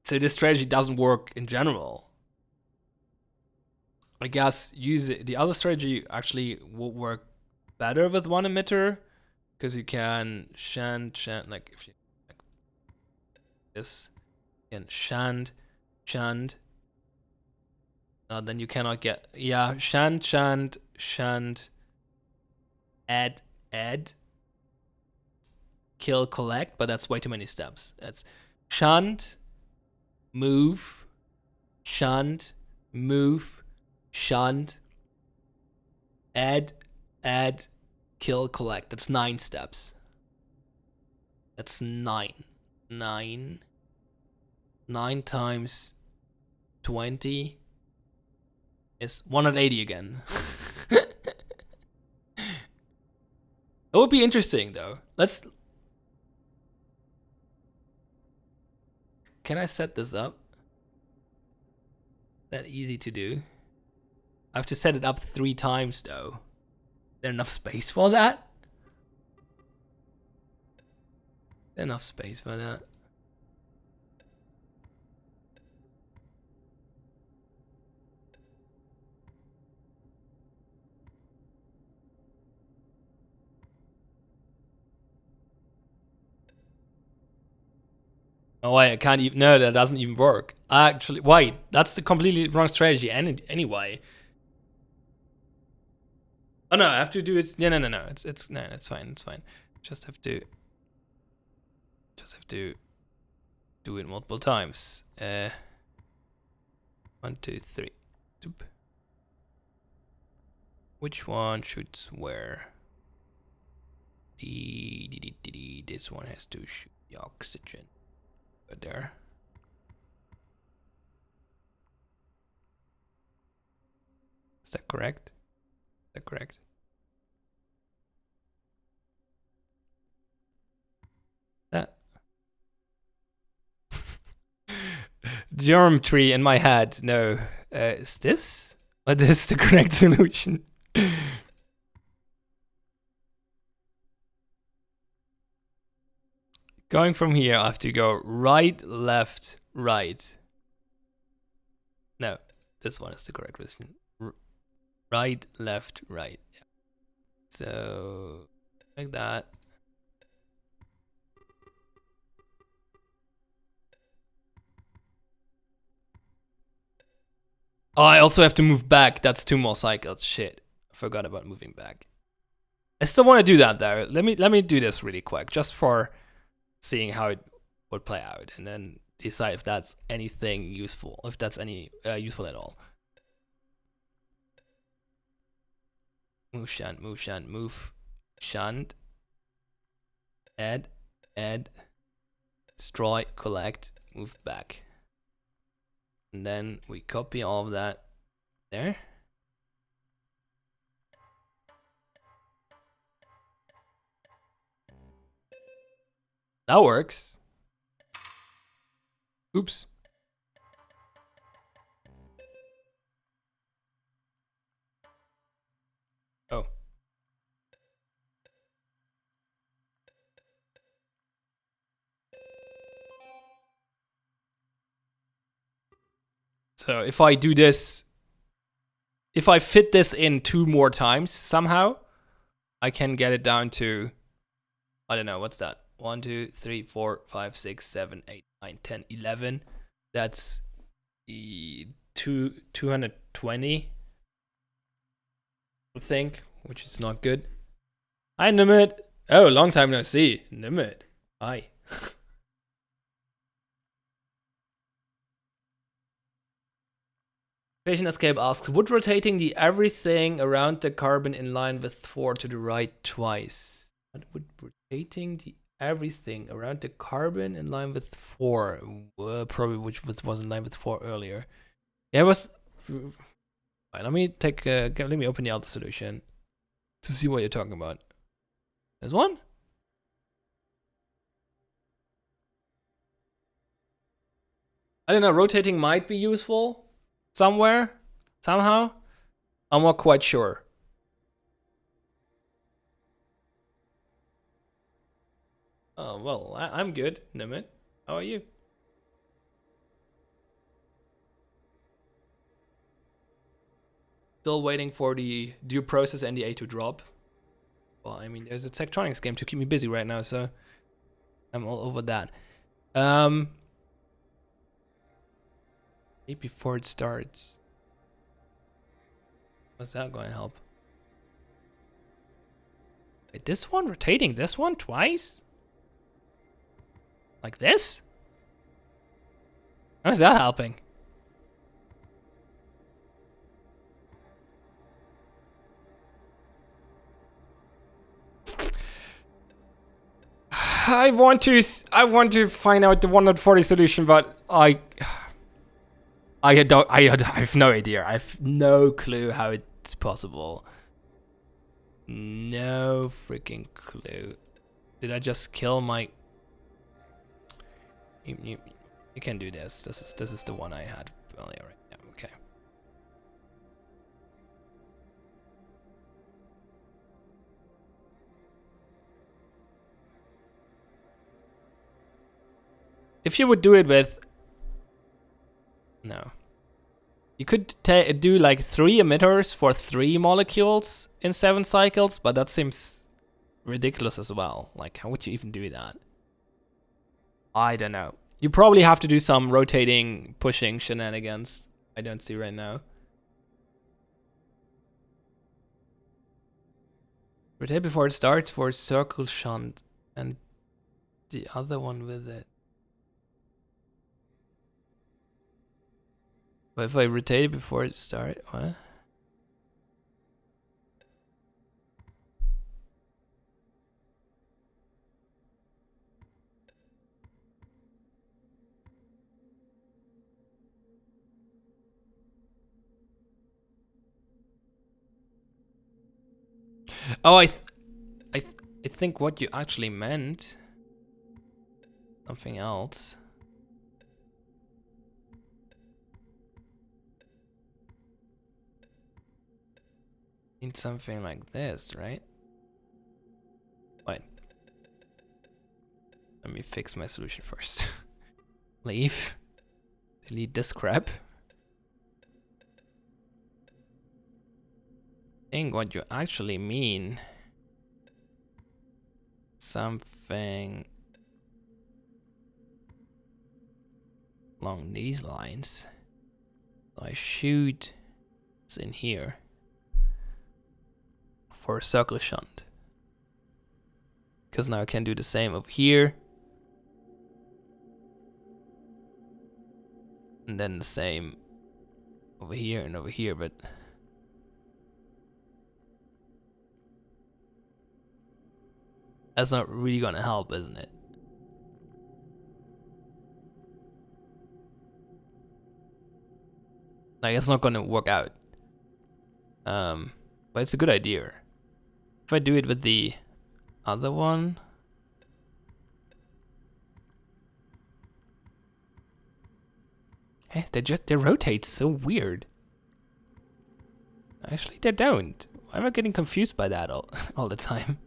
this strategy doesn't work in general. I guess the other strategy actually will work better with one emitter because you can shunt like if you like this, you can shunt. Then you cannot get shunt, add, kill, collect, but that's way too many steps. That's shunt, move, shunt, add, kill, collect. That's 9 steps. That's 9. 9 times 20 is 180 again. It would be interesting though. Can I set this up? That easy to do. I have to set it up 3 times though. Is there enough space for that? Enough space for that. Oh wait, I can't even. No, that doesn't even work. Actually, wait, that's the completely wrong strategy. Anyway. Oh no, I have to do it. No. It's fine. It's fine. Just have to do it multiple times. 1, 2, 3. Doop. Which one shoots where? This one has to shoot the oxygen. Right there. Is that correct? Is that correct? That geometry in my head. No, is this? What is the correct solution? Going from here, I have to go right, left, right. No, this one is the correct position. Right, left, right. Yeah. So, like that. Oh, I also have to move back. That's 2 more cycles. Shit, I forgot about moving back. I still want to do that though. Let me do this really quick, just for seeing how it would play out, and then decide if that's anything useful, if that's any useful at all. Move shunt, move shunt, move shunt. Add, destroy, collect, move back. And then we copy all of that there. That works. Oops. Oh. So if I do this, if I fit this in 2 more times somehow, I can get it down to, I don't know, what's that? 1, 2, 3, 4, 5, 6, 7, 8, 9, 10, 11. That's 220, I think, which is not good. Hi, Nimit. Oh, long time no see. Nimit. Hi. Patient Escape asks, would rotating the everything around the carbon in line with 4 to the right twice? What would rotating the everything around the carbon in line with 4? Probably which was in line with 4 earlier. Yeah, it was. Right, let me take. Let me open the other solution to see what you're talking about. There's one. I don't know. Rotating might be useful somewhere, somehow. I'm not quite sure. Oh well, I'm good, Nimit. How are you? Still waiting for the due process NDA to drop. Well, I mean, there's a Zachtronics game to keep me busy right now, so I'm all over that. Maybe before it starts. What's that going to help? Wait, this one rotating this one twice? Like this? How's that helping? I want to find out the 140 solution, but I have no idea. I have no clue how it's possible. No freaking clue. Did I just kill my? You can do this. This is the one I had earlier. Right? Yeah, okay. If you would do it with, no. You could do like 3 emitters for 3 molecules in 7 cycles, but that seems ridiculous as well. Like, how would you even do that? I don't know. You probably have to do some rotating, pushing shenanigans. I don't see right now. Rotate before it starts for circle shunt, and the other one with it. But if I rotate it before it starts, what? Oh, I think what you actually meant, something else. Need something like this, right? Wait. Let me fix my solution first. Leave. Delete this crap. I think what you actually mean, something along these lines. So I shoot it's in here for a circle shunt. Because now I can do the same over here. And then the same over here and over here, but that's not really gonna help, isn't it? Like, it's not gonna work out. But it's a good idea. If I do it with the other one. Hey, they rotate so weird. Actually, they don't. Why am I getting confused by that all the time?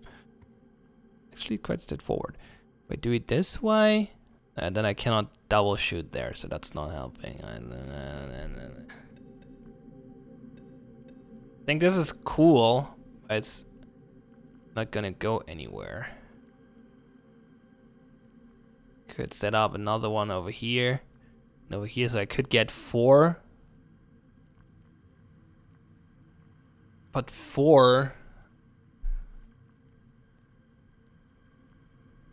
Actually, quite straightforward. If I do it this way, and then I cannot double shoot there, so that's not helping. I think this is cool, but it's not gonna go anywhere. Could set up another one over here. And over here, so I could get 4. But 4...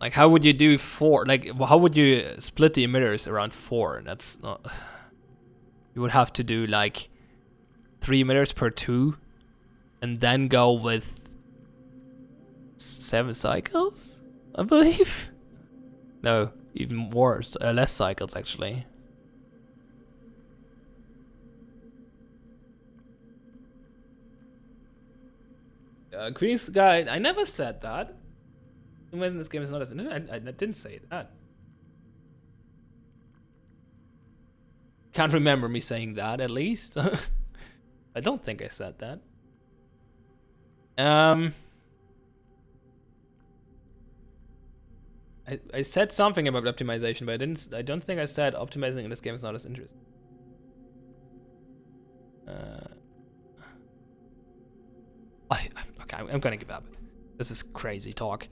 Like, how would you do 4? Like, how would you split the emitters around 4? That's not... You would have to do, like, 3 emitters per 2. And then go with 7 cycles, I believe? No, even more, less cycles, actually. Greetings, guy. I never said that. Imagine this game is not as interesting. I didn't say that. Can't remember me saying that, at least. I don't think I said that. I said something about optimization, but I don't think I said optimizing in this game is not as interesting. Okay, I'm gonna give up. This is crazy talk.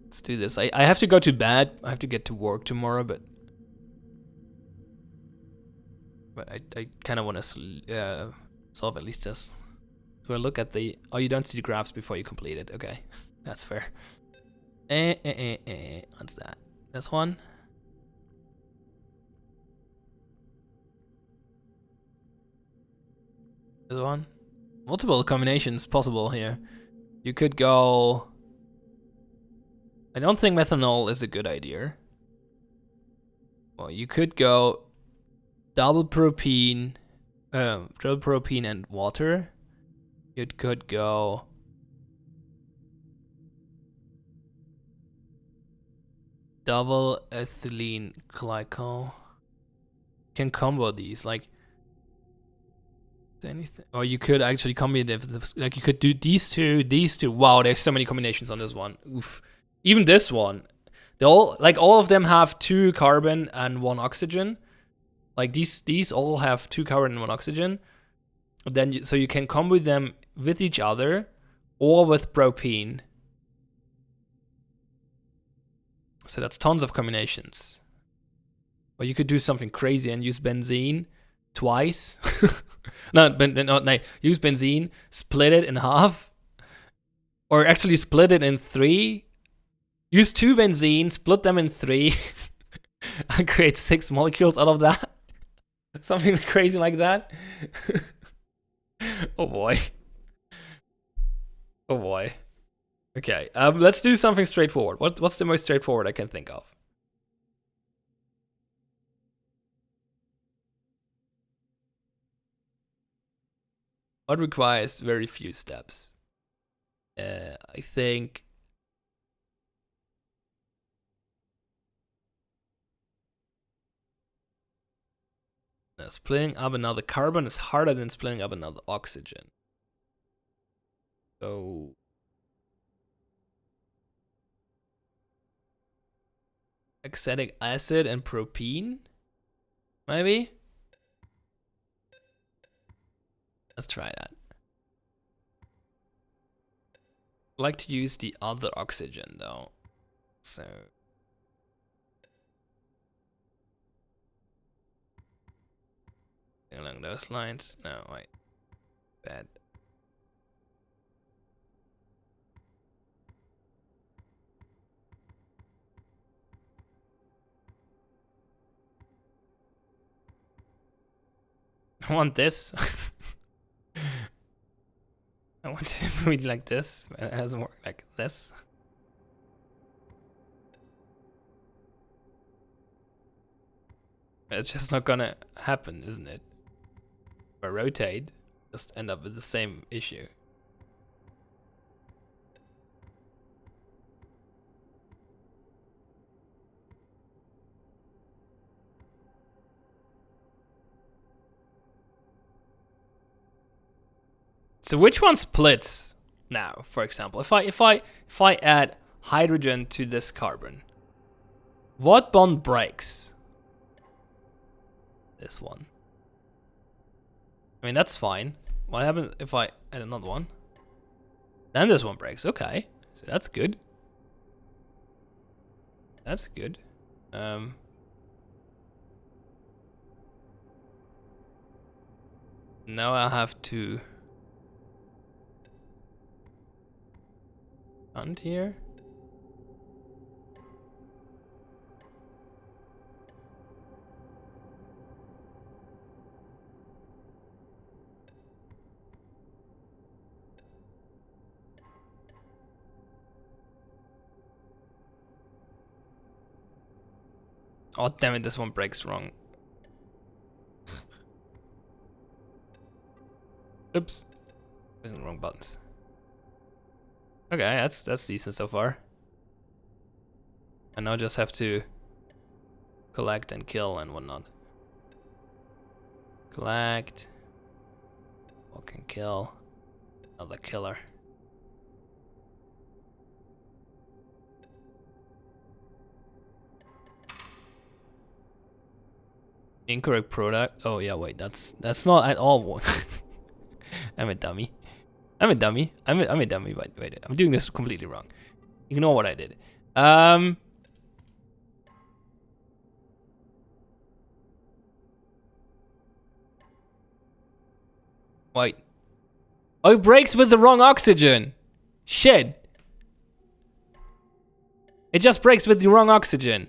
Let's do this. I have to go to bed. I have to get to work tomorrow, but I kind of want to solve at least this. So I look at the... Oh, you don't see the graphs before you complete it. Okay, that's fair. What's that? This one? This one? Multiple combinations possible here. You could go... I don't think methanol is a good idea. Well, you could go double propene and water. You could go double ethylene glycol. You can combo these, like anything. Or you could actually combine them, like you could do these two. Wow, there's so many combinations on this one. Oof. Even this one. They all of them have 2 carbon and 1 oxygen. Like these all have 2 carbon and 1 oxygen. Then so you can combo them with each other or with propene. So that's tons of combinations. Or you could do something crazy and use benzene twice. no, use benzene, split it in half. Or actually split it in 3. Use 2 benzene, split them in 3, and create 6 molecules out of that. Something crazy like that. Oh boy. Oh boy. Okay, let's do something straightforward. What's the most straightforward I can think of? What requires very few steps? I think... splitting up another carbon is harder than splitting up another oxygen. So... acetic acid and propene? Maybe? Let's try that. I like to use the other oxygen though. So... along those lines. No, wait. Bad. I want this. I want to do it like this, but it hasn't worked like this. It's just not gonna happen, isn't it? If I rotate, just end up with the same issue. So which one splits now, for example? If I add hydrogen to this carbon, what bond breaks? This one. I mean, that's fine. What happens if I add another one? Then this one breaks. Okay, so that's good. That's good. Now I have to hunt here. Oh damn it, this one breaks wrong. Oops. Pressing the wrong buttons. Okay, that's decent so far. I now just have to collect and kill and whatnot. Collect. Walk and kill. Another killer. Incorrect product. Oh yeah, wait, that's not at all one. I'm a dummy. I'm a dummy. I'm a dummy. Wait, I'm doing this completely wrong. Ignore what I did. Wait. Oh, it breaks with the wrong oxygen. Shit. It just breaks with the wrong oxygen.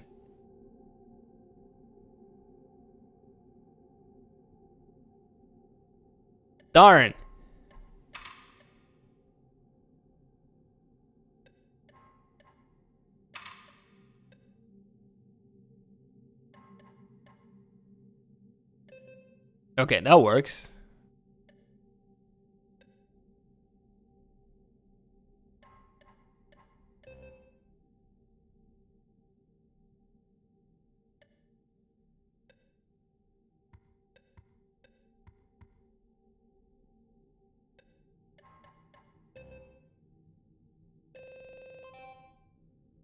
Darn. Okay, that works.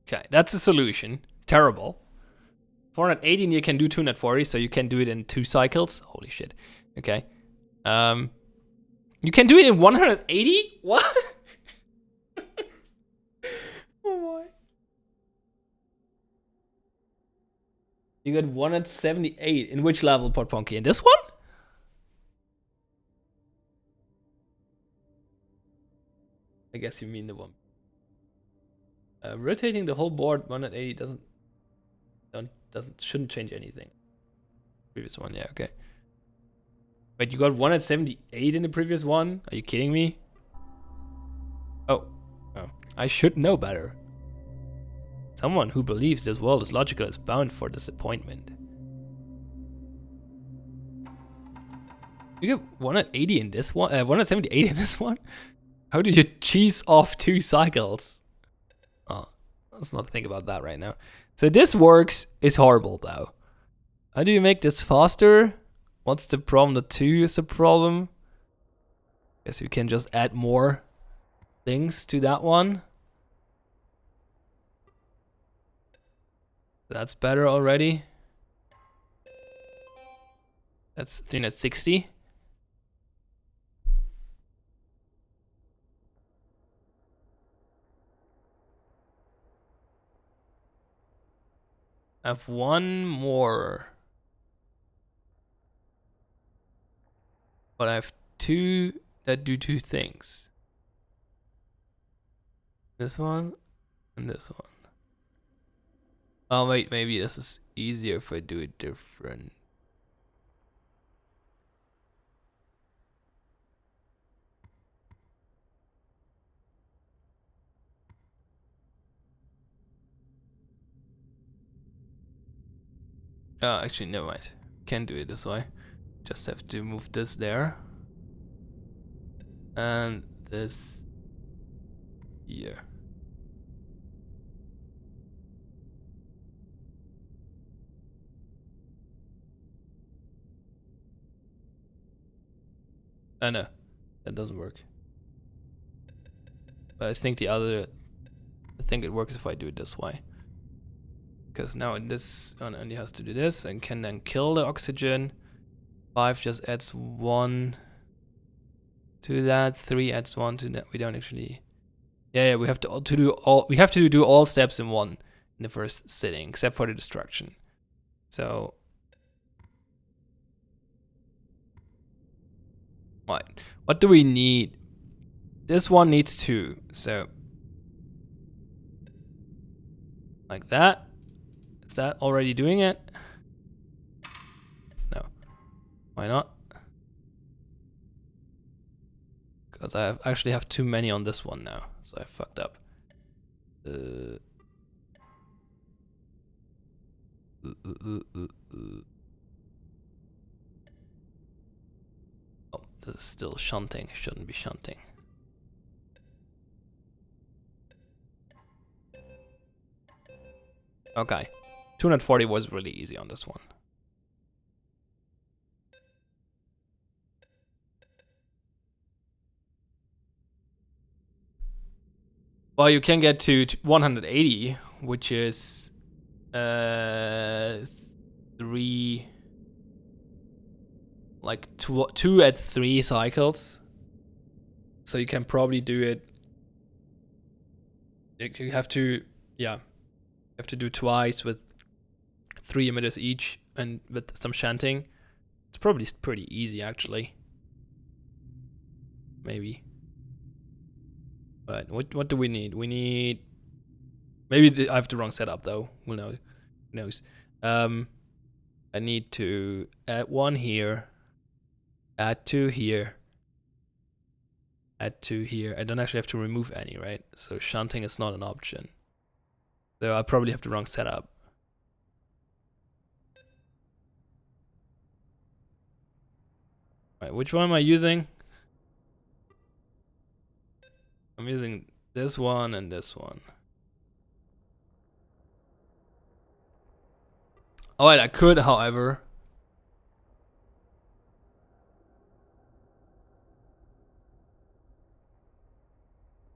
Okay, that's a solution. Terrible. 480 and you can do 240, so you can do it in 2 cycles. Holy shit. Okay. You can do it in 180? What? Oh boy. You got 178. In which level, Potponky? In this one? I guess you mean the one. Rotating the whole board 180 shouldn't change anything. Previous one, yeah, okay. Wait, you got 178 in the previous one? Are you kidding me? Oh. I should know better. Someone who believes this world is logical is bound for disappointment. You get 180 in this one? 178 in this one? How did you cheese off 2 cycles? Oh, let's not think about that right now. So this works. It's horrible though. How do you make this faster? What's the problem? The 2 is the problem. Guess you can just add more things to that one. That's better already. That's 360. I have one more. But I have 2 that do 2 things. This one and this one. Oh wait, maybe this is easier if I do it different. Actually, never mind. Can't do it this way. Just have to move this there. And this here. No, that doesn't work. But I think I think it works if I do it this way. Because now this one only has to do this and can then kill the oxygen. 5 just adds 1 to that. 3 adds 1 to that. We don't actually. Yeah, we have to do all. We have to do all steps in one in the first sitting, except for the destruction. So, what do we need? This one needs 2. So, like that. Is that already doing it? No. Why not? Because I actually have too many on this one now, so I fucked up. Oh, this is still shunting. Shouldn't be shunting. Okay, 240 was really easy on this one. Well, you can get to 180, which is 3, like 2 at 3 cycles. So you can probably do it. You have to, yeah, you have to do twice with 3 emitters each and with some shunting. It's probably pretty easy actually. Maybe. But what do we need? We need. Maybe I have the wrong setup though. Who knows? Who knows? I need to add 1 here. Add 2 here. Add 2 here. I don't actually have to remove any, right? So shunting is not an option. So I probably have the wrong setup. Right, which one am I using? I'm using this one and this one. Alright, I could, however.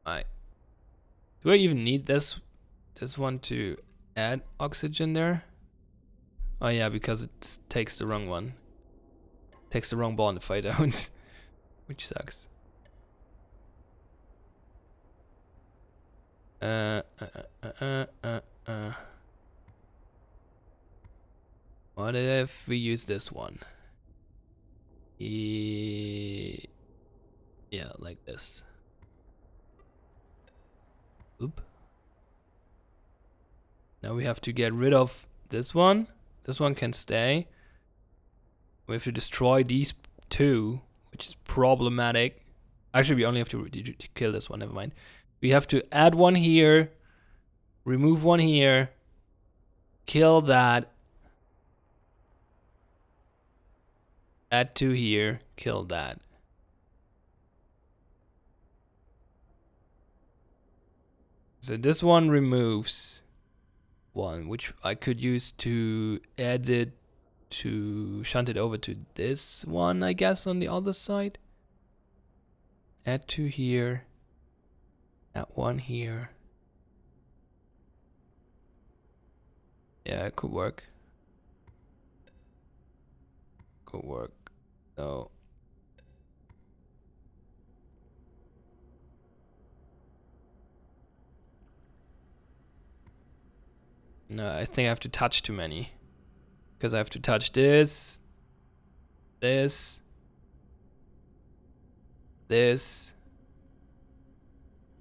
Alright. Do I even need this one to add oxygen there? Oh yeah, because it takes the wrong one. Takes the wrong bond if I don't. Which sucks. What if we use this one? Yeah, like this. Oop. Now we have to get rid of this one. This one can stay. We have to destroy these 2, which is problematic. Actually, we only have to kill this one, never mind. We have to add 1 here, remove 1 here, kill that, add 2 here, kill that. So this one removes 1, which I could use to add it to shunt it over to this one, I guess, on the other side. Add 2 here, add 1 here. Yeah, it could work. Could work. So no, I think I have to touch too many. Because I have to touch this, this, this,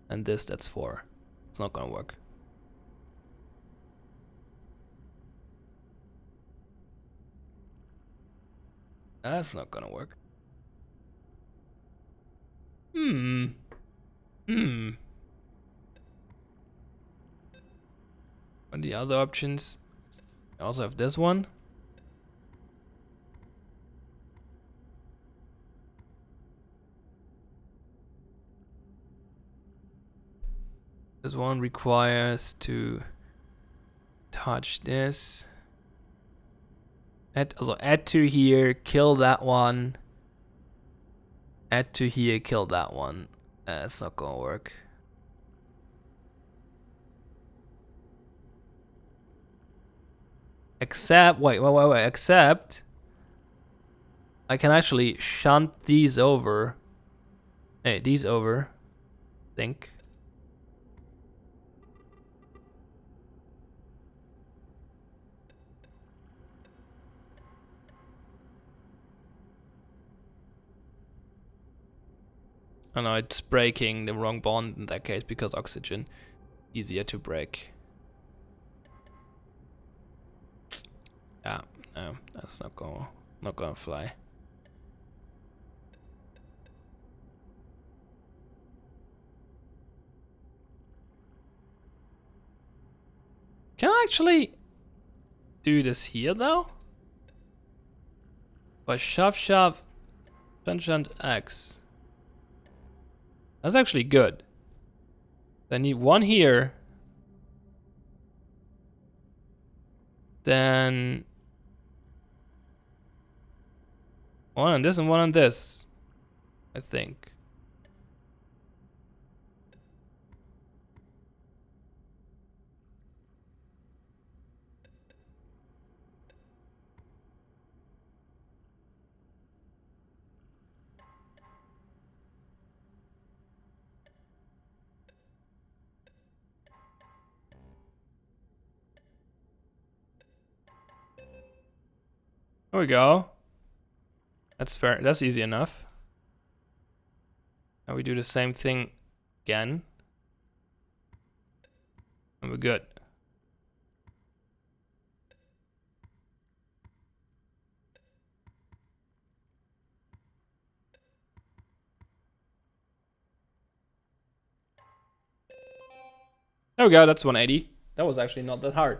and this, that's 4. It's not gonna work. That's not gonna work. What are the other options? I also have this one. This one requires to touch this. Add to here, kill that one. Add to here, kill that one. It's not gonna work. Except, wait, except I can actually shunt these over. Hey, these over. Think. Oh no, it's breaking the wrong bond in that case because oxygen easier to break. Yeah, no, that's not gonna fly. Can I actually do this here though? By shove, shunt X. That's actually good. I need one here. Then one on this and one on this, I think. There we go. That's fair. That's easy enough. Now we do the same thing again. And we're good. There we go, that's 180. That was actually not that hard.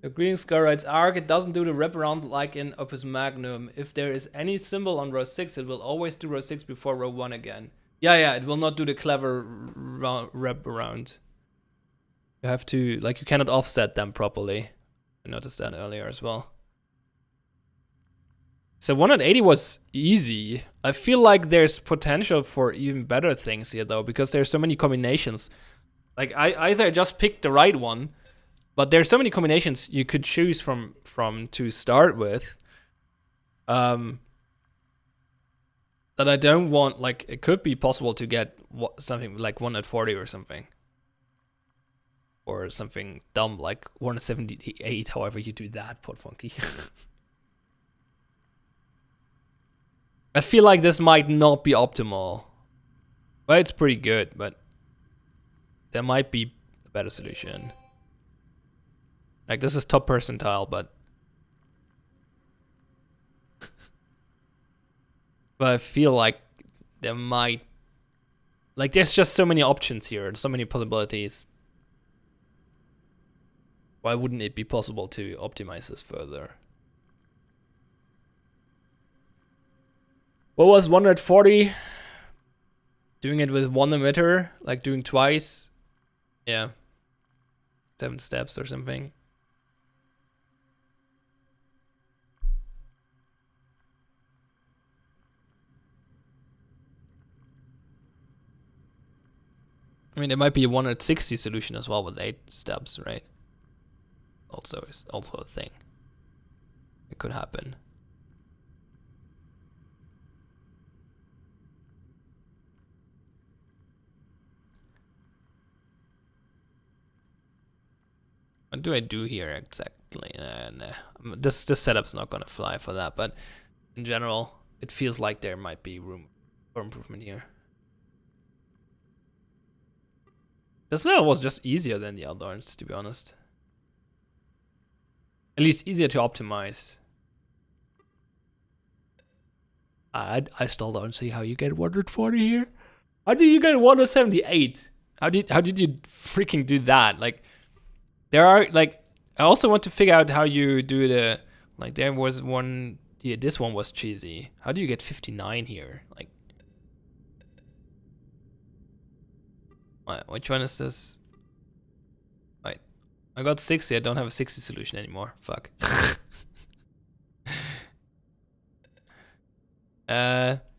The green scar writes arc, it doesn't do the wraparound like in Opus Magnum. If there is any symbol on row 6, it will always do row 6 before row 1 again. Yeah, it will not do the clever wraparound. You have to, like, you cannot offset them properly. I noticed that earlier as well. So 180 was easy. I feel like there's potential for even better things here though, because there's so many combinations. Like I either just picked the right one, but there's so many combinations you could choose from to start with. That I don't want, like, it could be possible to get something like 140 or something. Or something dumb like 178, however you do that, Pot Funky. I feel like this might not be optimal. Well, it's pretty good, but there might be a better solution. Like, this is top percentile, but I feel like there might, like, there's just so many options here, so many possibilities. Why wouldn't it be possible to optimize this further? What was 140? Doing it with one emitter, like doing twice. Yeah. 7 steps or something. I mean, there might be a 160 solution as well with 8 steps, right? Also is also a thing. It could happen. What do I do here exactly? Nah. This setup's not gonna fly for that, but in general, it feels like there might be room for improvement here. This level was just easier than the other ones, to be honest. At least easier to optimize. I still don't see how you get 140 here. How did you get 178? How did you freaking do that? Like, there are, like, I also want to figure out how you do the Like there was one, yeah, this one was cheesy. How do you get 59 here? Like, which one is this? Wait, I got 60, I don't have a 60 solution anymore, fuck.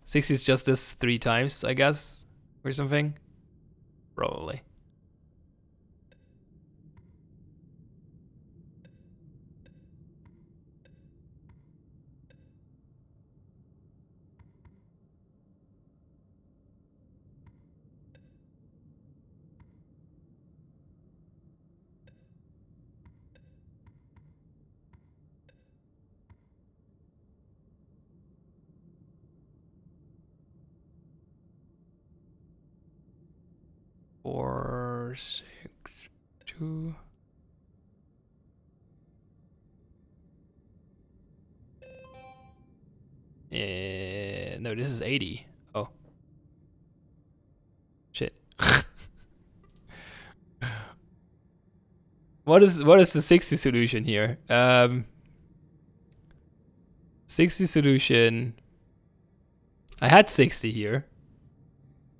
60 is just this 3 times, I guess, or something. Probably. Four, 6, 2. No, this is 80. Oh. Shit. What is the 60 solution here? 60 solution. I had 60 here.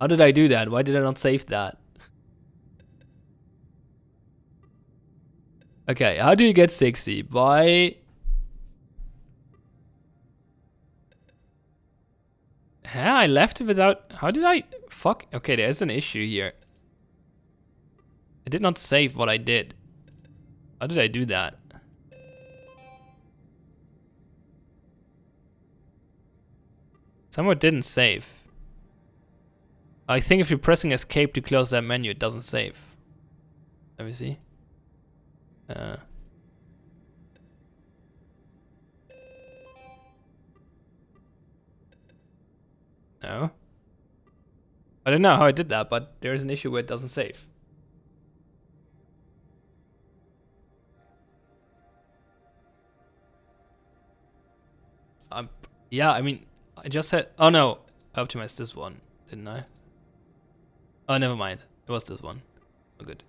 How did I do that? Why did I not save that? Okay, how do you get 60? By... Huh, I left it without... How did I... Fuck. Okay, there's an issue here. I did not save what I did. How did I do that? Someone didn't save. I think if you're pressing escape to close that menu, it doesn't save. Let me see. No. I don't know how I did that, but there's an issue where it doesn't save. Yeah, I mean, I just said, oh no, I optimized this one, didn't I? Oh, never mind. It was this one. Oh, good.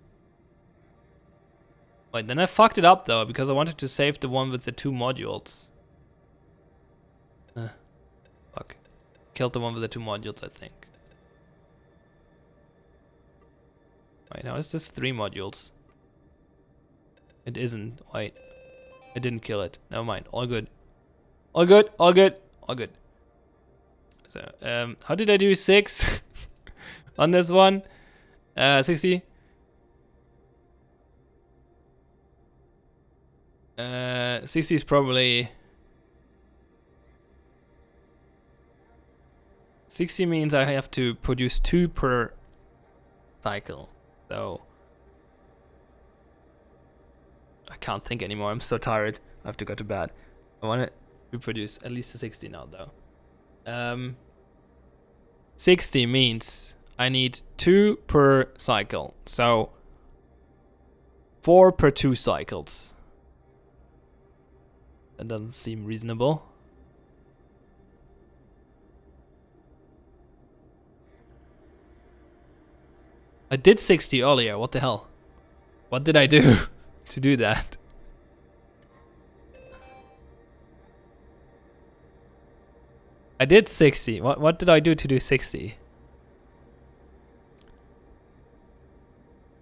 Wait, then I fucked it up though, because I wanted to save the one with the 2 modules. Fuck. Killed the one with the 2 modules, I think. Wait, now is this 3 modules? It isn't. Wait. I didn't kill it. Never mind. All good. All good. All good. All good. So, how did I do 6 on this one? 60. 60 is probably... 60 means I have to produce 2 per cycle. So... I can't think anymore. I'm so tired. I have to go to bed. I want to reproduce at least a 60 now, though. 60 means I need 2 per cycle. So 4 per 2 cycles. That doesn't seem reasonable. I did 60 earlier. What the hell? What did I do to do that? I did 60. What did I do to do 60?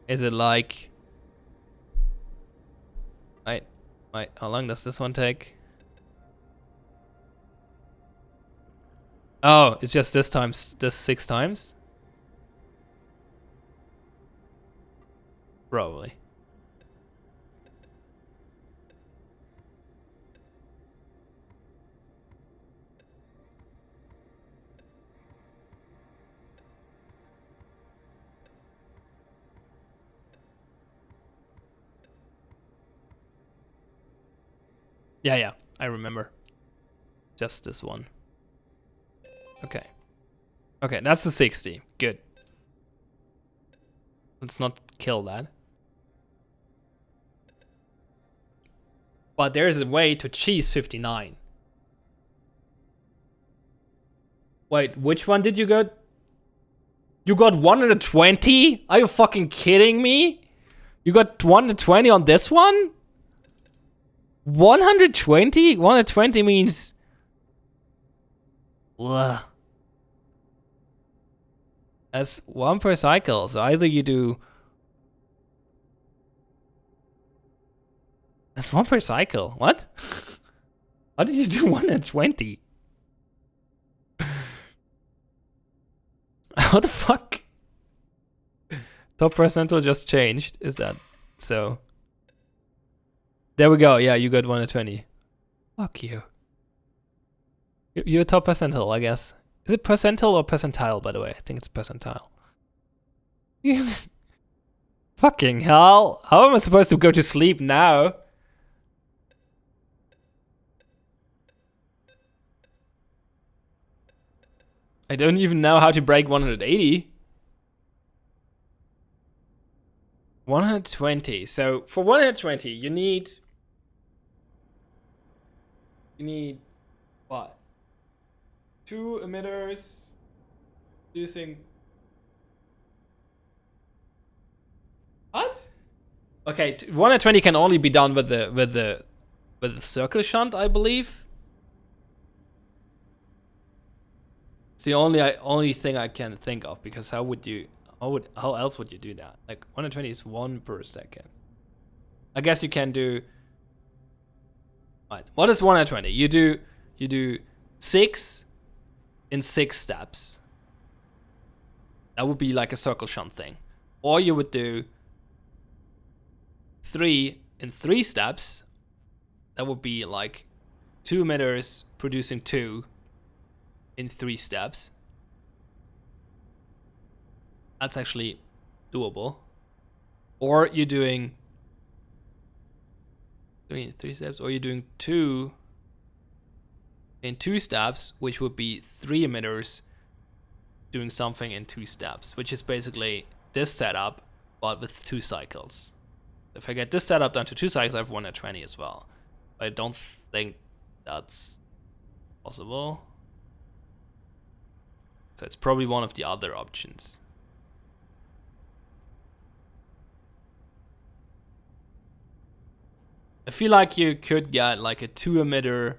Is it like... Wait, how long does this one take? Oh, it's just this 6 times? Probably. Yeah, I remember. Just this one. Okay. Okay, that's the 60. Good. Let's not kill that. But there is a way to cheese 59. Wait, which one did you get? You got 120? Are you fucking kidding me? You got 120 on this one? 120? 120 means... Ugh. That's 1 per cycle. So either you do... That's 1 per cycle. What? How did you do 120? What the fuck? Top percentile just changed. Is that so? There we go. Yeah, you got 120. Fuck you. You're top percentile, I guess. Is it percentile or percentile, by the way? I think it's percentile. Fucking hell. How am I supposed to go to sleep now? I don't even know how to break 180. 120. So for 120, you need what? 2 emitters using what? Okay, 120 can only be done with the circle shunt, I believe. It's the only thing I can think of, because how else would you do that? Like 120 is 1 per second. I guess you can do. What is 120? You do 6 in 6 steps. That would be like a circle shunt thing. Or you would do 3 in 3 steps. That would be like 2 emitters producing 2 in 3 steps. That's actually doable. Or you're doing 3 in 3 steps, or you're doing 2 in 2 steps, which would be 3 emitters doing something in 2 steps, which is basically this setup, but with 2 cycles. If I get this setup down to 2 cycles, I have 120 as well. But I don't think that's possible. So it's probably one of the other options. I feel like you could get like a 2 emitter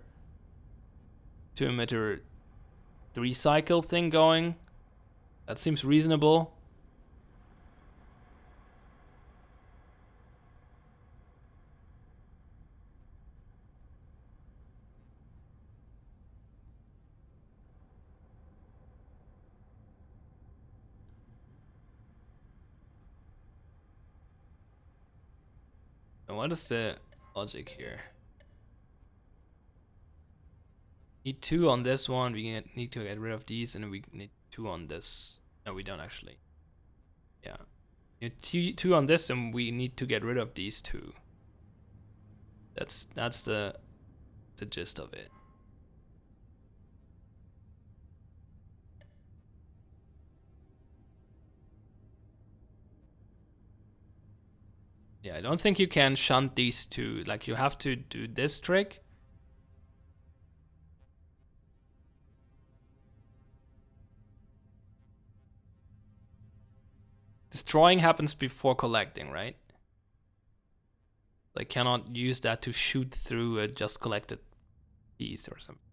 3 cycle thing going. That seems reasonable. And what is the logic here? Need 2 on this one. We need to get rid of these, and we need 2 on this. No, we don't actually. Yeah. Need 2 on this, and we need to get rid of these 2. That's the gist of it. Yeah, I don't think you can shunt these 2. Like, you have to do this trick. Destroying happens before collecting, right? I cannot use that to shoot through a just collected piece or something.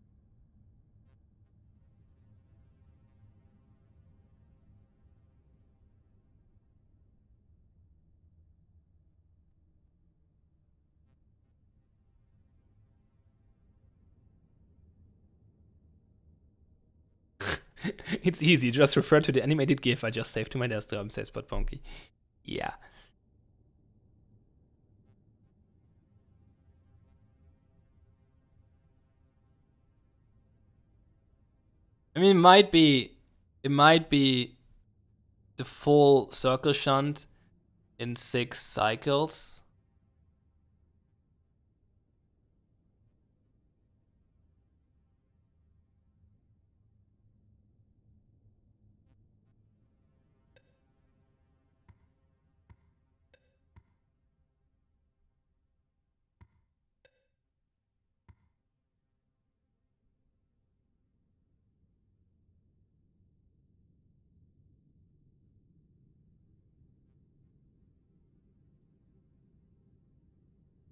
It's easy, just refer to the animated GIF I just saved to my desktop, says Potpunky. Yeah. I mean, it might be the full circle shunt in 6 cycles.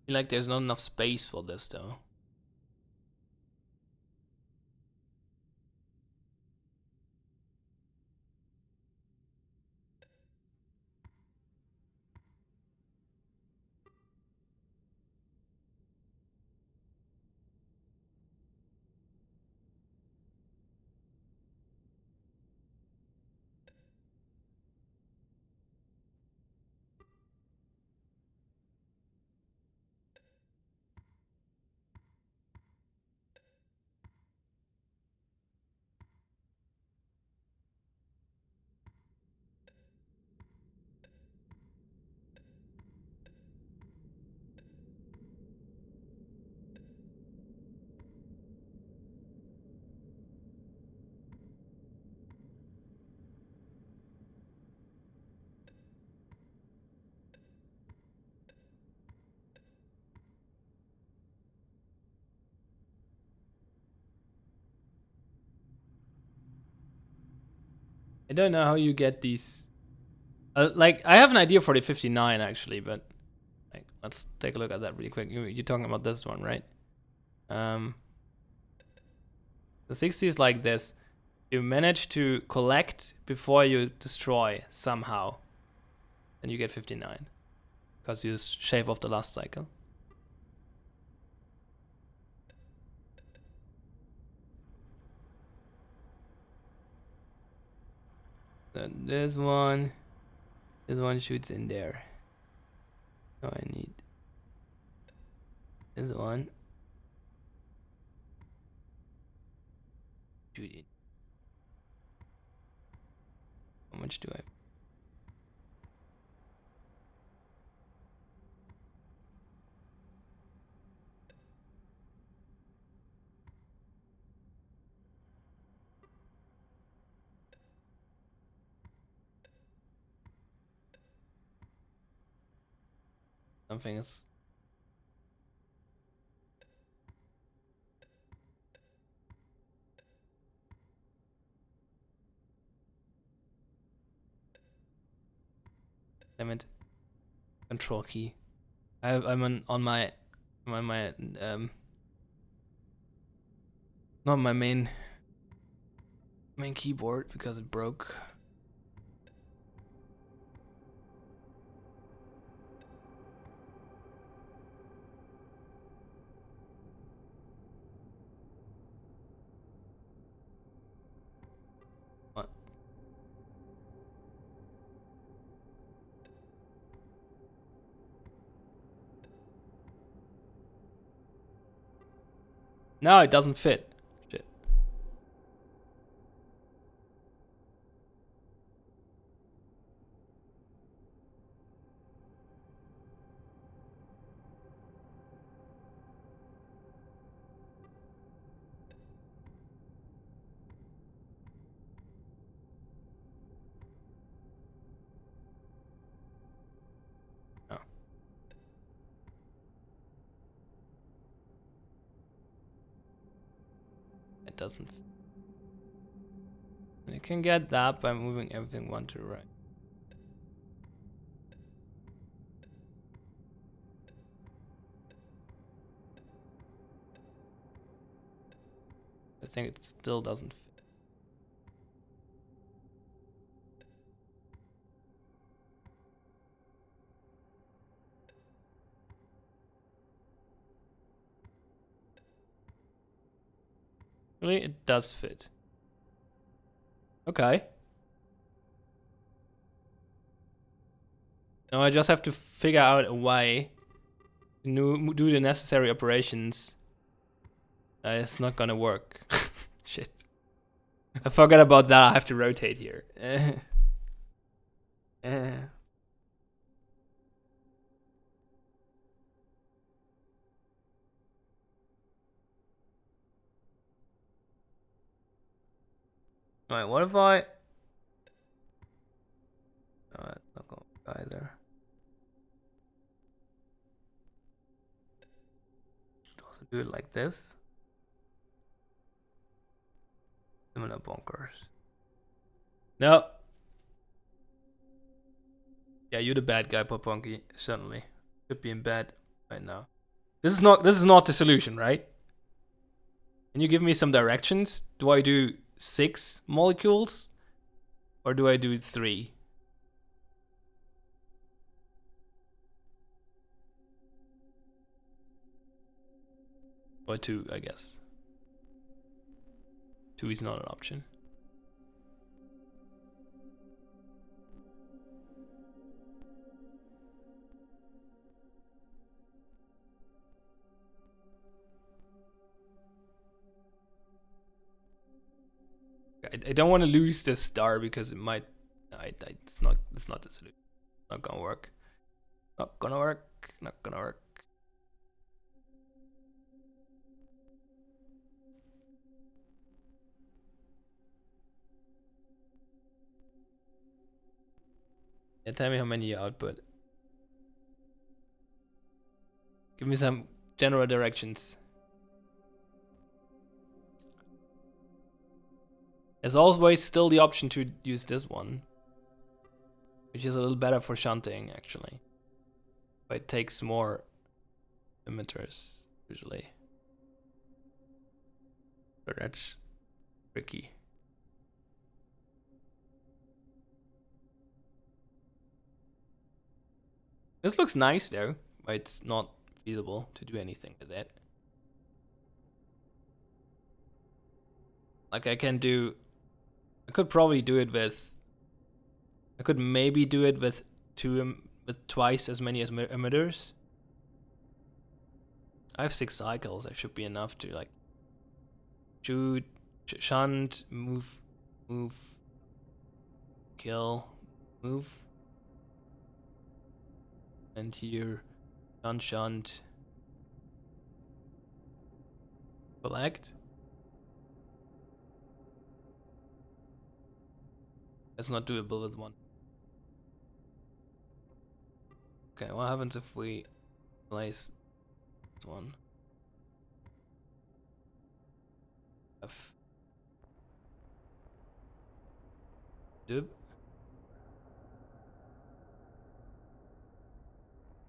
feel like there's not enough space for this though. I don't know how you get these. Like, I have an idea for the 59 actually, but like, let's take a look at that really quick. You're talking about this one, right? The 60 is like this. You manage to collect before you destroy somehow, and you get 59 because you shave off the last cycle. Then this one shoots in there. So I need this one. Shoot it. How much do I? Something is. Damn it. Control key. I'm on my not my main keyboard because it broke. What? No, it doesn't fit. Shit. No. It doesn't. You can get that by moving everything one to the right. I think it still doesn't fit. Really, it does fit. Okay. Now I just have to figure out a way to do the necessary operations. It's not gonna work. Shit. I forgot about that. I have to rotate here. Alright, what if I... No, that's not going to work either. Also do it like this. Similar bonkers. No. Yeah, you're the bad guy, Poponki. Certainly. Should be in bed right now. This is not the solution, right? Can you give me some directions? Do I do 6 molecules? Or do I do 3? Or 2, I guess. 2 is not an option. I don't want to lose this star because it might. It's not the solution. Not gonna work. Not gonna work. Not gonna work. Yeah, tell me how many you output. Give me some general directions. There's always still the option to use this one, which is a little better for shunting, actually. But it takes more emitters, usually. But that's tricky. This looks nice, though, but it's not feasible to do anything with it. Like, I could probably do it with... I could maybe do it with twice as many as emitters. I have 6 cycles. That should be enough to like shoot, shunt, move, kill, move, and here shunt, collect. That's not doable with one. Okay, what happens if we place this one? F. Dub.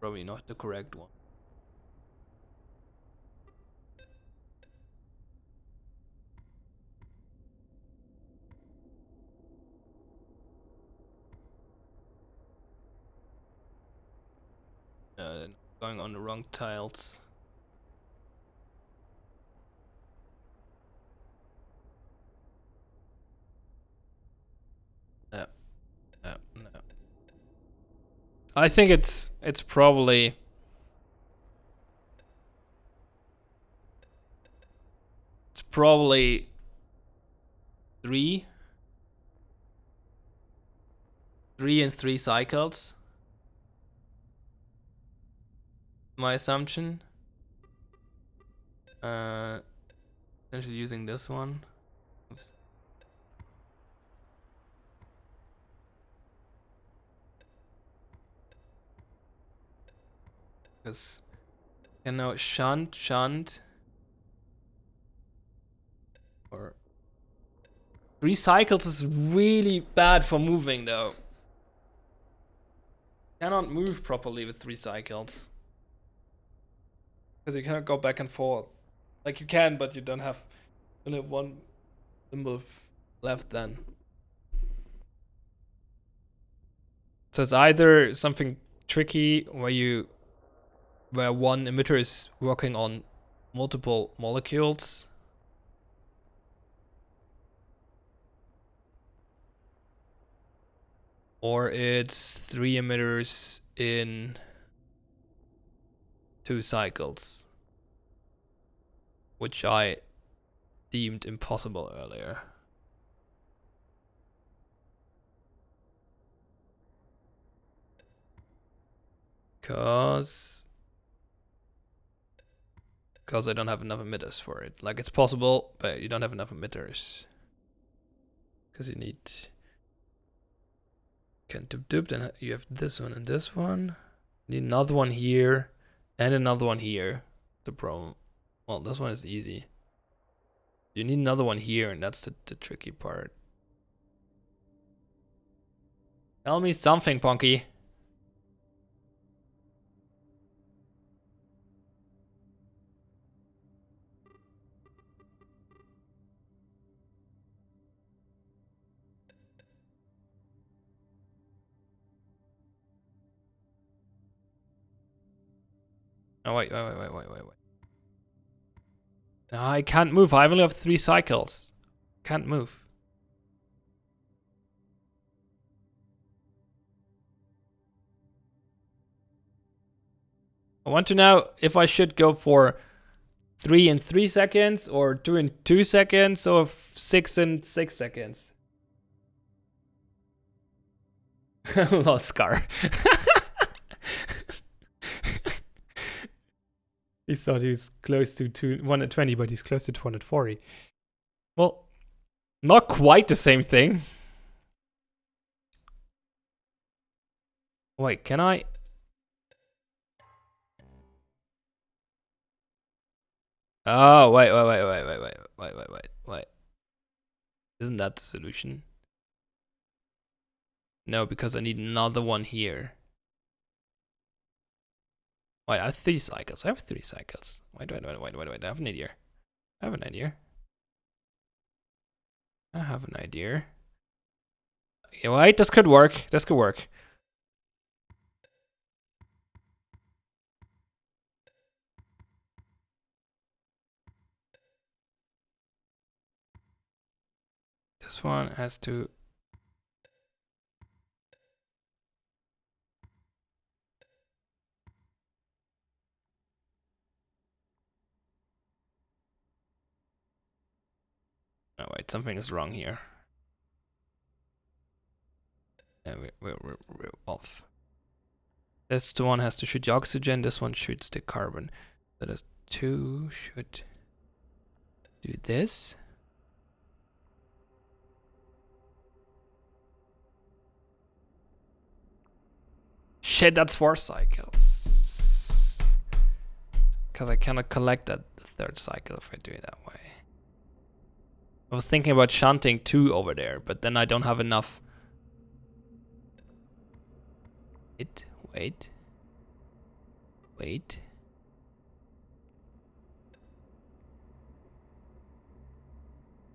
Probably not the correct one. Going on the wrong tiles. No. I think it's probably three and 3 cycles. My assumption. Essentially using this one. Oops. Because you know, shunt, or 3 cycles is really bad for moving though. Cannot move properly with 3 cycles. Because you cannot go back and forth. Like you can, but you don't have only have one symbol left then. So it's either something tricky where one emitter is working on multiple molecules, or it's 3 emitters in 2 cycles, which I deemed impossible earlier. Because I don't have enough emitters for it. Like, it's possible, but you don't have enough emitters. Because you need... Can dub, then you have this one and this one. You need another one here, and another one here. The problem. Well, this one is easy. You need another one here, and that's the tricky part. Tell me something, Punky. Oh, wait. No, I can't move. I only have 3 cycles. Can't move. I want to know if I should go for 3 in 3 seconds or 2 in 2 seconds or 6 in 6 seconds. Lost Scar. He thought he was close to 120, but he's close to 240. Well, not quite the same thing. Wait, can I? Oh, wait. Isn't that the solution? No, because I need another one here. Wait, I have 3 cycles. I have 3 cycles. Wait. I have an idea. I have an idea. Okay, wait, this could work. This one has to... Oh, wait, something is wrong here. Yeah, we're off. This one has to shoot the oxygen, this one shoots the carbon. So this 2 should do this. Shit, that's 4 cycles. Because I cannot collect that the 3rd cycle if I do it that way. I was thinking about shunting 2 over there, but then I don't have enough. Wait.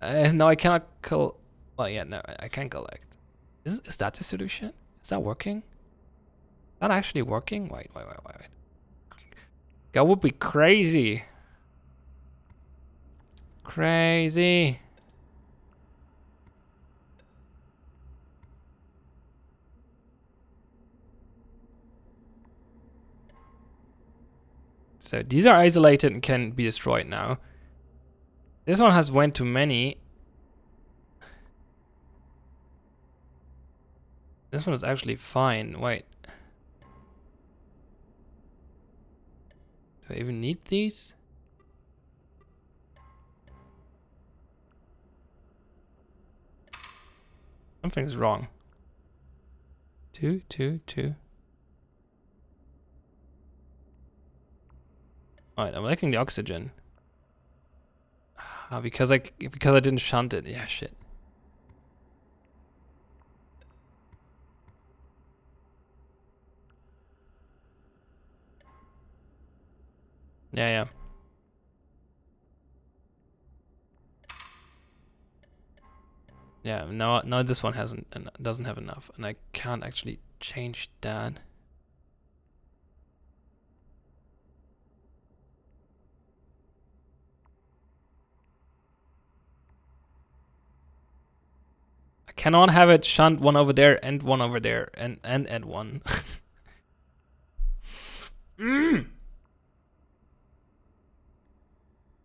No, I cannot well, yeah, no, I can collect. Is that the solution? Is that working? Is that actually working? Wait. That would be crazy. Crazy. So these are isolated and can be destroyed now. This one has went too many. This one is actually fine. Wait. Do I even need these? Something's wrong. 2. Alright, I'm liking the oxygen. Because I didn't shunt it. Yeah, shit. Yeah. Yeah, no, this one doesn't have enough, and I can't actually change that. I cannot have it shunt one over there and one over there and add one.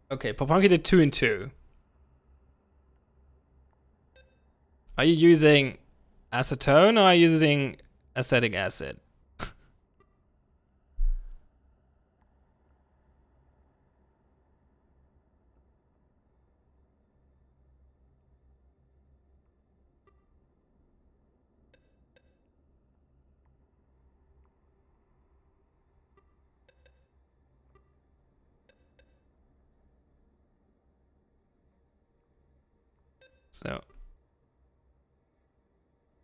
Okay, Poponki did 2 and 2. Are you using acetone or are you using acetic acid? So,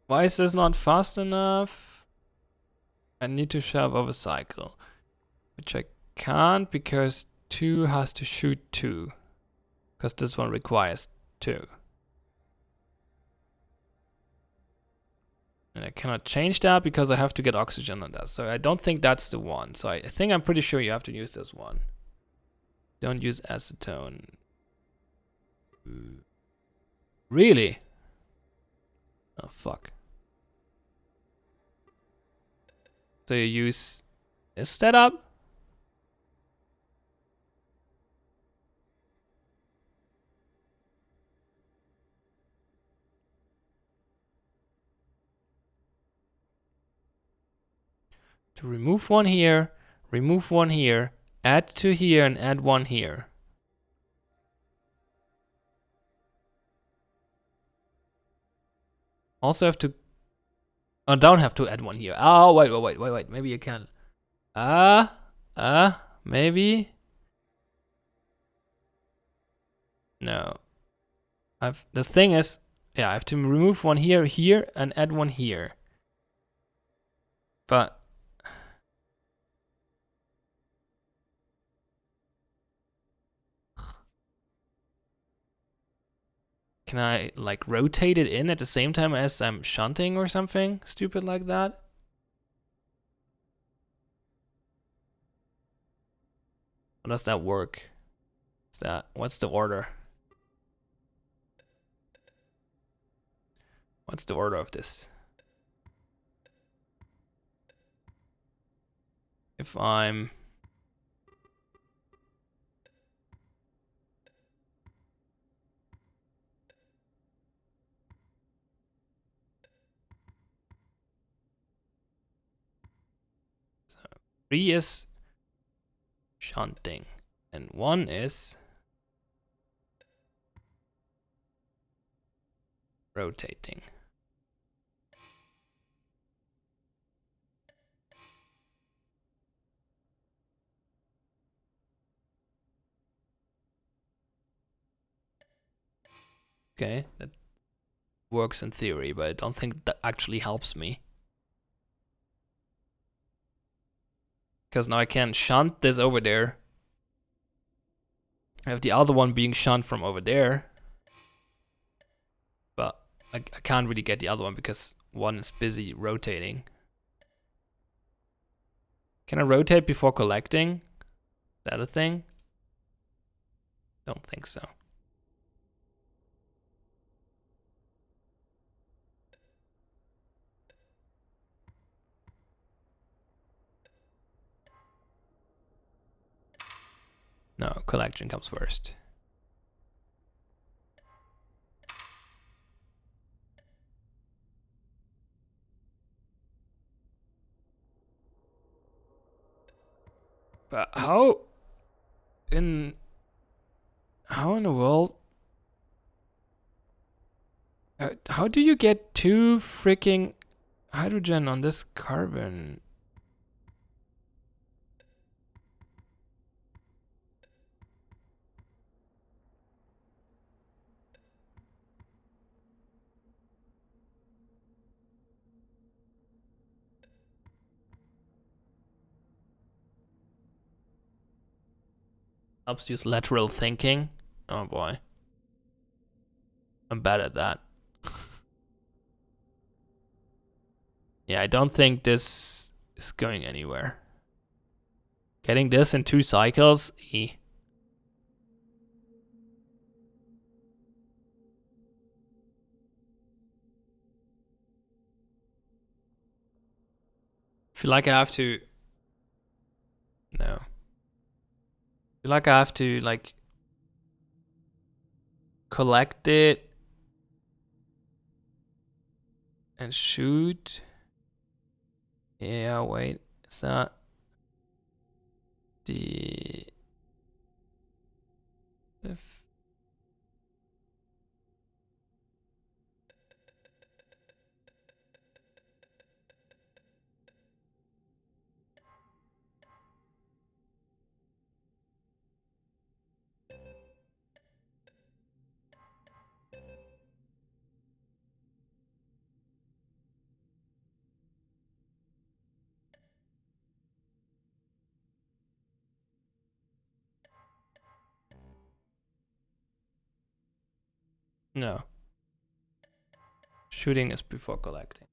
why is this not fast enough? I need to shove over cycle, which I can't because 2 has to shoot 2, because this one requires 2. And I cannot change that because I have to get oxygen on that. So I don't think that's the one. So I think I'm pretty sure you have to use this one. Don't use acetone. Really? Oh, fuck. So you use this setup? To remove one here, add two here, and add one here. Also have to... Oh, don't have to add one here. Oh, wait. Maybe you can. Maybe. No. The thing is, yeah, I have to remove one here, and add one here. But can I like rotate it in at the same time as I'm shunting or something stupid like that? How does that work? What's the order? What's the order of this? If I'm... So 3 is shunting, and 1 is rotating. Okay, that works in theory, but I don't think that actually helps me. Because now I can shunt this over there. I have the other one being shunt from over there. But I can't really get the other one because one is busy rotating. Can I rotate before collecting? Is that a thing? Don't think so. No, collection comes first. But how in the world? How do you get 2 freaking hydrogen on this carbon? Helps use lateral thinking. Oh boy. I'm bad at that. Yeah, I don't think this is going anywhere. Getting this in 2 cycles? Feel like I have to... No. Feel like I have to, like... collect it... and shoot... Yeah, wait. Is that... the... if... No. Shooting is before collecting.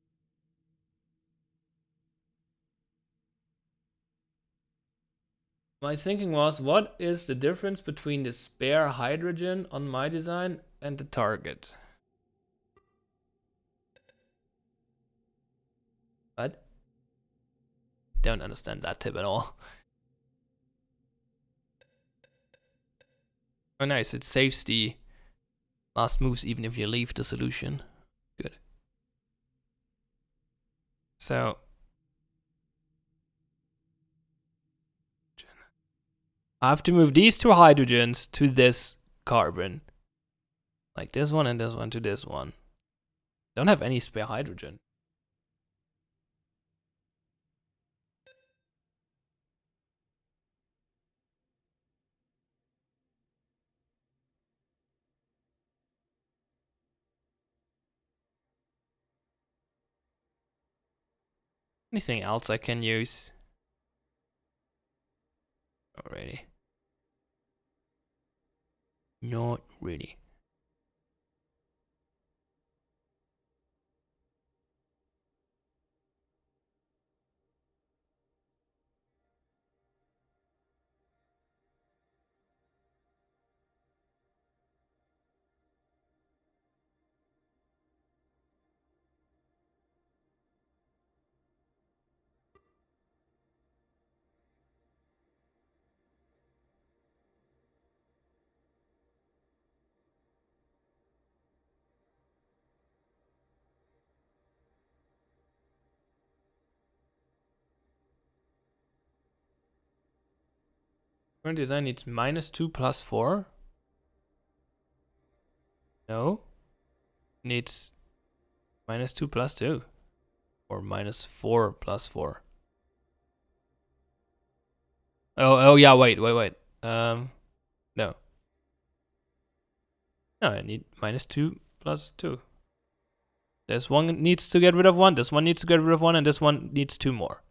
My thinking was, what is the difference between the spare hydrogen on my design and the target? What? Don't understand that tip at all. Oh, nice. It saves the last moves even if you leave the solution. Good. So I have to move these two hydrogens to this carbon. Like this one and this one to this one. Don't have any spare hydrogen. Anything else I can use? Not really. Not really. Current design needs -2 plus 4. No. Needs -2 plus 2. Or -4 plus 4. Oh yeah, wait. No. No, I need -2 plus 2. This one needs to get rid of 1, this one needs to get rid of 1, and this one needs 2 more.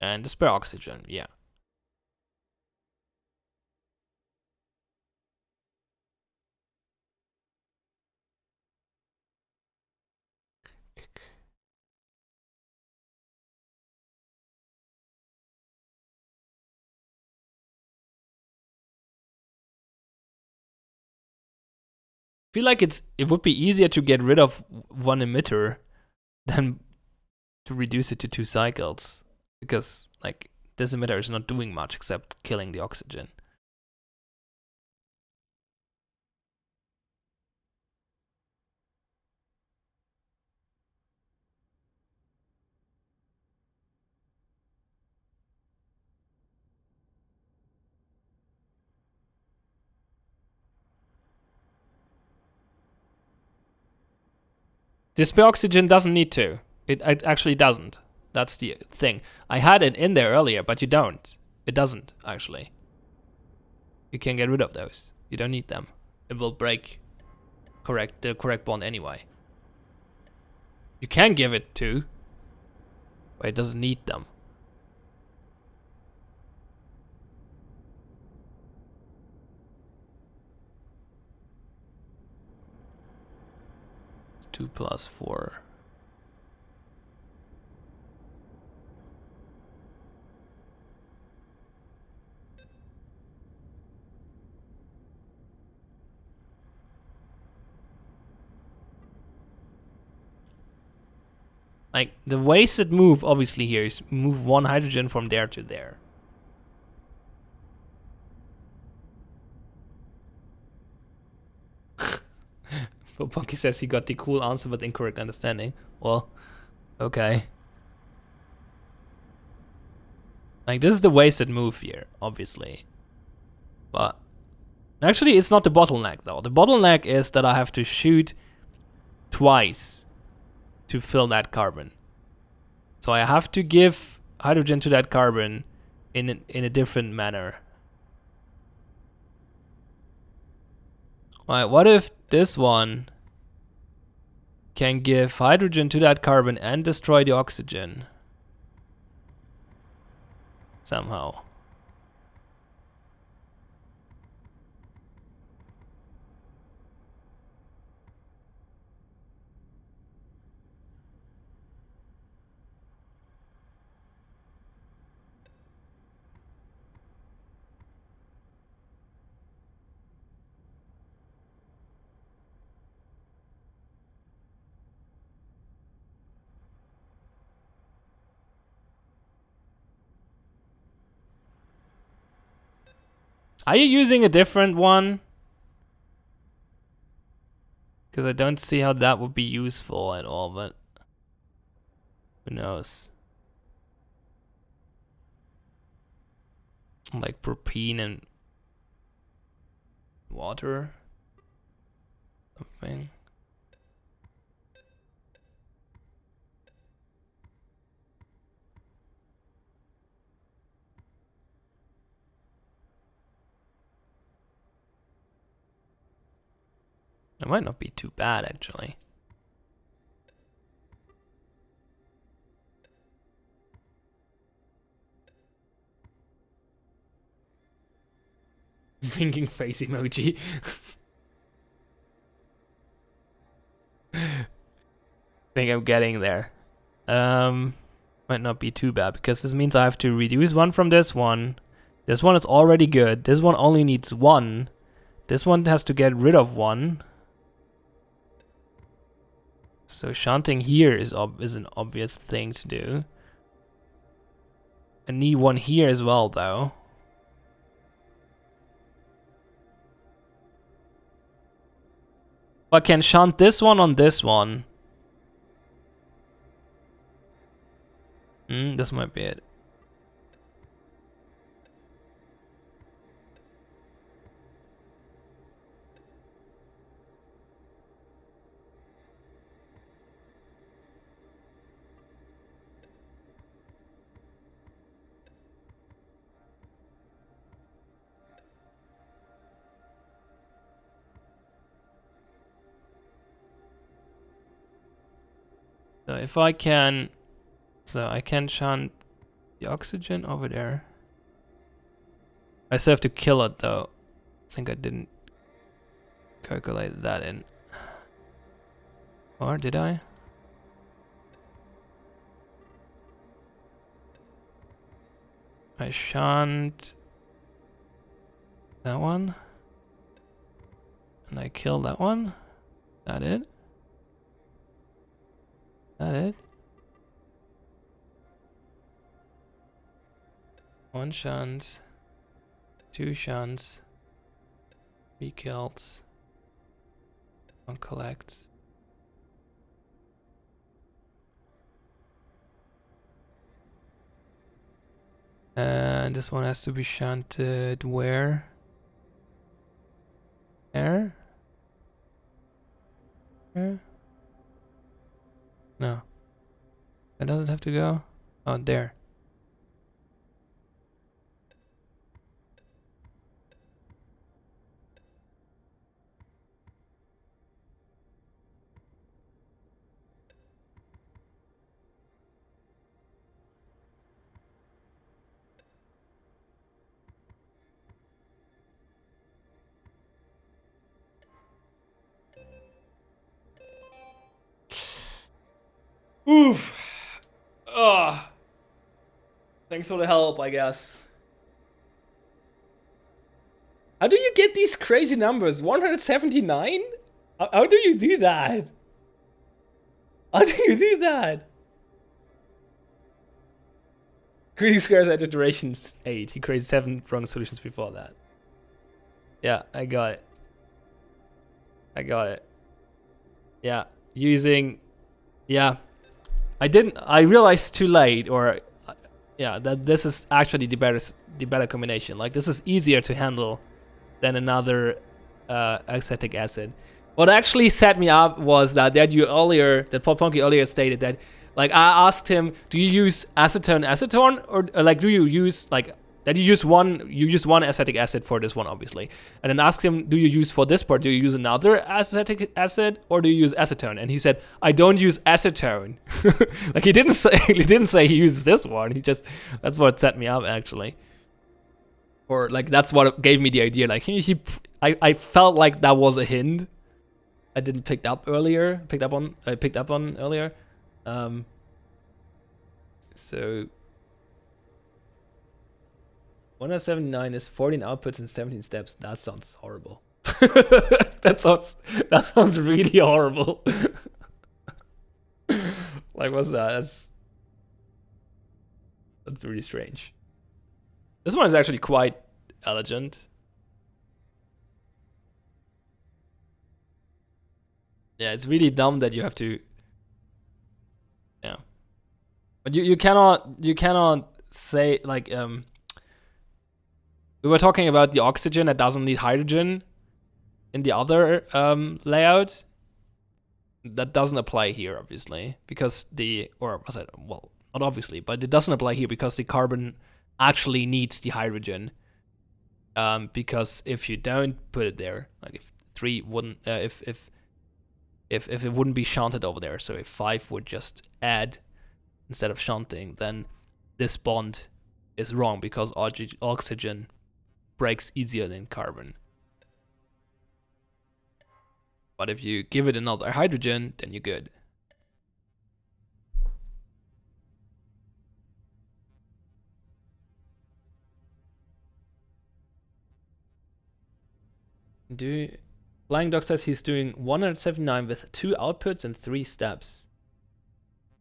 And the spare oxygen, yeah. I feel like it would be easier to get rid of one emitter than to reduce it to 2 cycles. Because, like, this emitter is not doing much except killing the oxygen. The spare oxygen doesn't need to. It actually doesn't. That's the thing. I had it in there earlier, but you don't. It doesn't, actually. You can get rid of those. You don't need them. It will break the correct bond anyway. You can give it to, but it doesn't need them. It's 2 plus 4. Like, the wasted move, obviously, here is move 1 hydrogen from there to there. But Punky says he got the cool answer but incorrect understanding. Well, okay. Like, this is the wasted move here, obviously. But actually, it's not the bottleneck, though. The bottleneck is that I have to shoot twice to fill that carbon. So I have to give hydrogen to that carbon in a different manner. Alright, what if this one can give hydrogen to that carbon and destroy the oxygen? Somehow. Are you using a different one? Because I don't see how that would be useful at all, but who knows? Like propene and water, something. It might not be too bad, actually. Winking face emoji. Think I'm getting there. Might not be too bad because this means I have to reduce one from this one. This one is already good. This one only needs one. This one has to get rid of one. So shunting here is an obvious thing to do. I need one here as well, though. I can shunt this one on this one. This might be it. So if I can, I can shunt the oxygen over there. I still have to kill it though. I think I didn't calculate that in. Or did I? I shunt that one. And I kill that one. That it? That it? One shunt. Two shunts. 3 kills. One collects. And this one has to be shunted where? There? There? No. That doesn't have to go? Oh, there. Oof. Ugh. Thanks for the help, I guess. How do you get these crazy numbers? 179? How do you do that? How do you do that? Greeting squares at iteration 8. He created 7 wrong solutions before that. Yeah, I got it. I got it. Yeah, using... Yeah. I realized too late, or... Yeah, that this is actually the better combination. Like, this is easier to handle than another acetic acid. What actually set me up was that Poponki earlier stated that, like, I asked him, do you use acetone, or like, do you use, like, that you use one acetic acid for this one, obviously. And then asked him, do you use for this part, do you use another acetic acid, or do you use acetone? And he said, I don't use acetone. Like, he didn't say he uses this one. That's what set me up, actually. Or, like, that's what gave me the idea. Like, I felt like that was a hint I didn't pick up on earlier. So 179 is 14 outputs and 17 steps. That sounds horrible. that sounds really horrible. Like, what's that? That's really strange. This one is actually quite elegant. Yeah, it's really dumb that you have to. Yeah, but you cannot say like we were talking about the oxygen that doesn't need hydrogen in the other layout. That doesn't apply here, obviously, because well, not obviously, but it doesn't apply here because the carbon actually needs the hydrogen. Because if you don't put it there, like if 3 wouldn't, if it wouldn't be shunted over there, so if 5 would just add instead of shunting, then this bond is wrong because oxygen breaks easier than carbon. But if you give it another hydrogen, then you're good. Flying Dog says he's doing 179 with 2 outputs and 3 steps.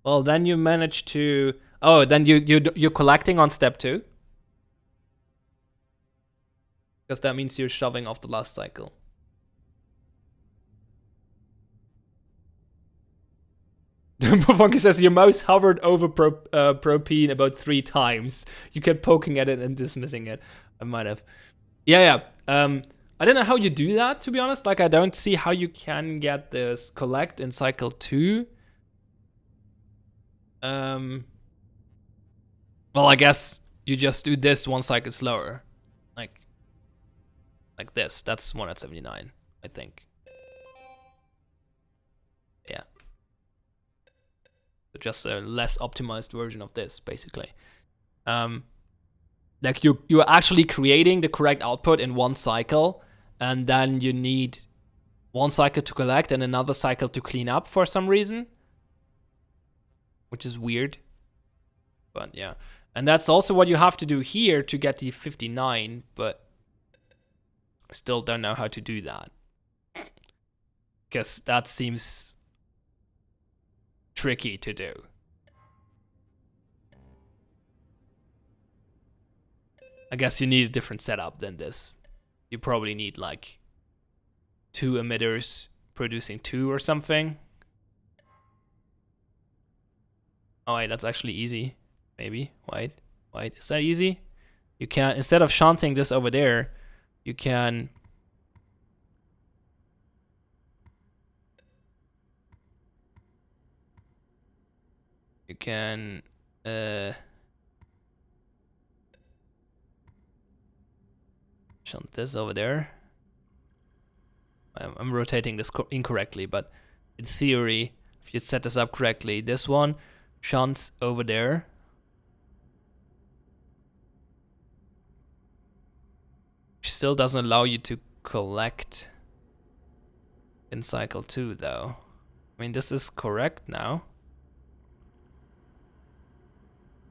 Well, then you manage to. Oh, then you're collecting on step 2, because that means you're shoving off the last cycle. Monkey says your mouse hovered over propene about 3 times. You kept poking at it and dismissing it. I might have. Yeah. I don't know how you do that, to be honest. Like, I don't see how you can get this collect in cycle 2. Well, I guess you just do this 1 cycle slower. Like this. That's 1 at 79, I think. Yeah. So just a less optimized version of this, basically. Like you're actually creating the correct output in 1 cycle, and then you need 1 cycle to collect and another cycle to clean up for some reason, which is weird. But yeah, and that's also what you have to do here to get the 59, but I still don't know how to do that, because that seems tricky to do. I guess you need a different setup than this. You probably need like 2 emitters producing 2 or something. Oh wait, that's actually easy. Maybe. Wait, is that easy? You can, instead of shunting this over there, you can shunt this over there. I'm rotating this incorrectly, but in theory, if you set this up correctly, this one shunts over there. Which still doesn't allow you to collect in cycle 2, though. I mean, this is correct now,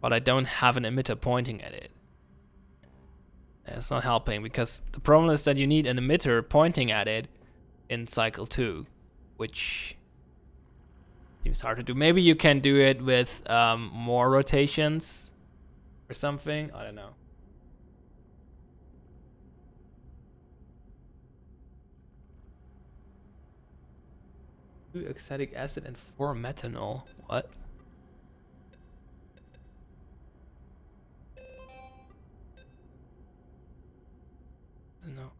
but I don't have an emitter pointing at it. It's not helping, because the problem is that you need an emitter pointing at it in cycle 2, which seems hard to do. Maybe you can do it with more rotations or something. I don't know. Two acetic acid and 4 methanol. What? No.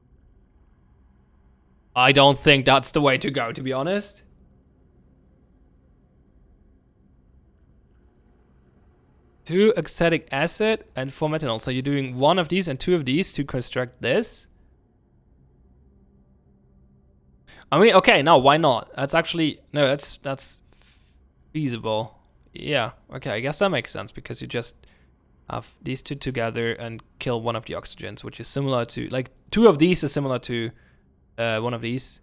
I don't think that's the way to go, to be honest. Two acetic acid and 4 methanol. So you're doing 1 of these and 2 of these to construct this. I mean, okay, no, why not? That's actually, no, that's feasible. Yeah, okay, I guess that makes sense, because you just have these 2 together and kill 1 of the oxygens, which is similar to, like, 2 of these is similar to 1 of these.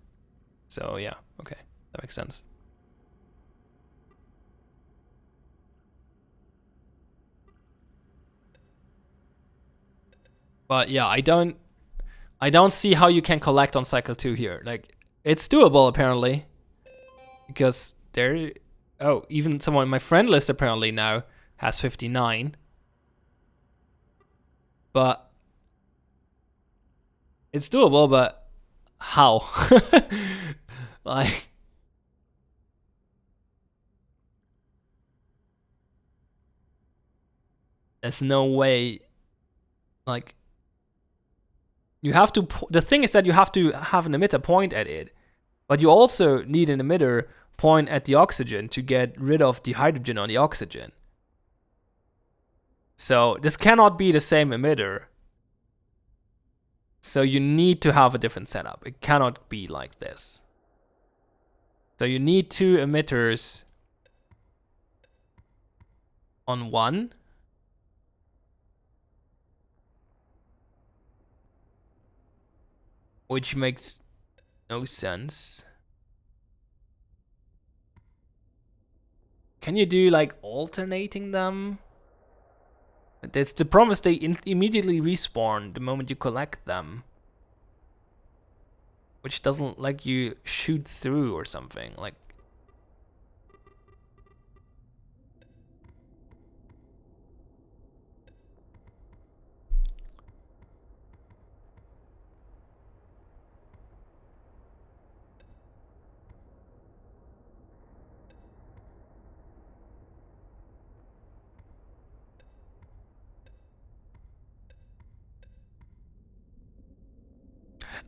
So yeah, okay, that makes sense. But yeah, I don't see how you can collect on cycle 2 here. Like, it's doable apparently, because there, oh, even someone in my friend list apparently now has 59. But it's doable, but how? Like, There's no way. Like, you have to. The thing is that you have to have an emitter point at it, but you also need an emitter point at the oxygen to get rid of the hydrogen on the oxygen. So this cannot be the same emitter. So you need to have a different setup. It cannot be like this. So you need 2 emitters on one. Which makes no sense. Can you do like alternating them? That's the promise, they immediately respawn the moment you collect them. Which doesn't let you shoot through or something. Like,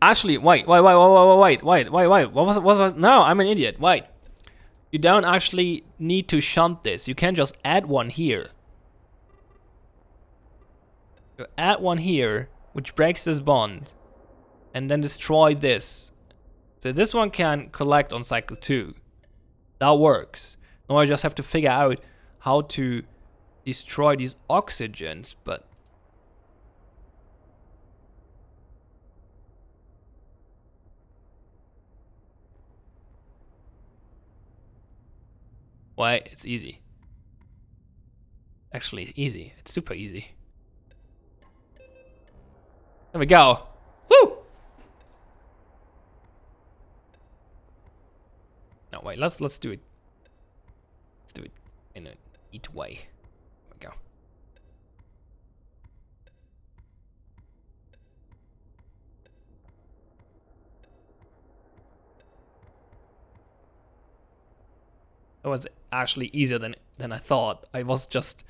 actually, wait. What was no, I'm an idiot. Wait. You don't actually need to shunt this. You can just add one here. You add one here, which breaks this bond, and then destroy this. So this one can collect on cycle 2. That works. Now I just have to figure out how to destroy these oxygens, but why? It's easy. Actually, easy. It's super easy. There we go. Woo! No, wait. Let's do it. Let's do it in a neat way. There we go. It was actually easier than I thought. I was just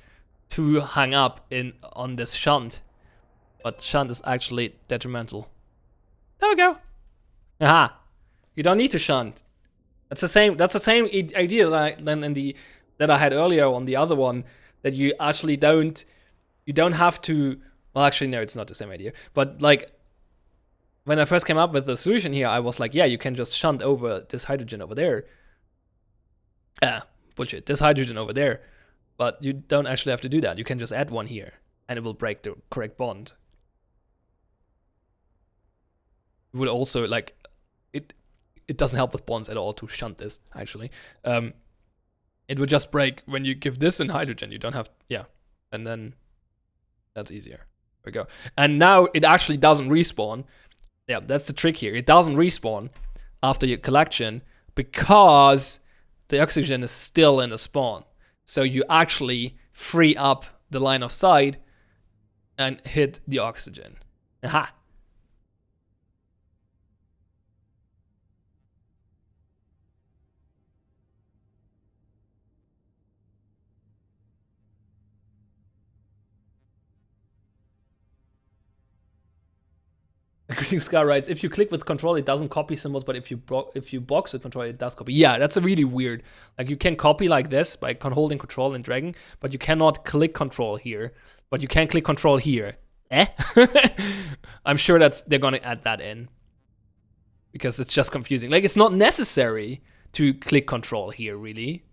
too hung up on this shunt, but shunt is actually detrimental. There we go. Aha! You don't need to shunt. That's the same. That's the same idea that I had earlier on the other one. That you actually don't. You don't have to. Well, actually, no, it's not the same idea. But like, when I first came up with the solution here, I was like, yeah, you can just shunt over this hydrogen over there. Bullshit. This hydrogen over there. But you don't actually have to do that. You can just add one here, and it will break the correct bond. It will also, like, it doesn't help with bonds at all to shunt this, actually. It would just break when you give this in hydrogen. You don't have, yeah. And then that's easier. There we go. And now it actually doesn't respawn. Yeah, that's the trick here. It doesn't respawn after your collection because the oxygen is still in the spawn. So you actually free up the line of sight and hit the oxygen. Aha. Greeting Scar writes, if you click with control, it doesn't copy symbols, but if you box with control, it does copy. Yeah, that's a really weird. Like, you can copy like this by holding control and dragging, but you cannot click control here. But you can click control here. I'm sure they're gonna add that in. Because it's just confusing. Like, it's not necessary to click control here, really.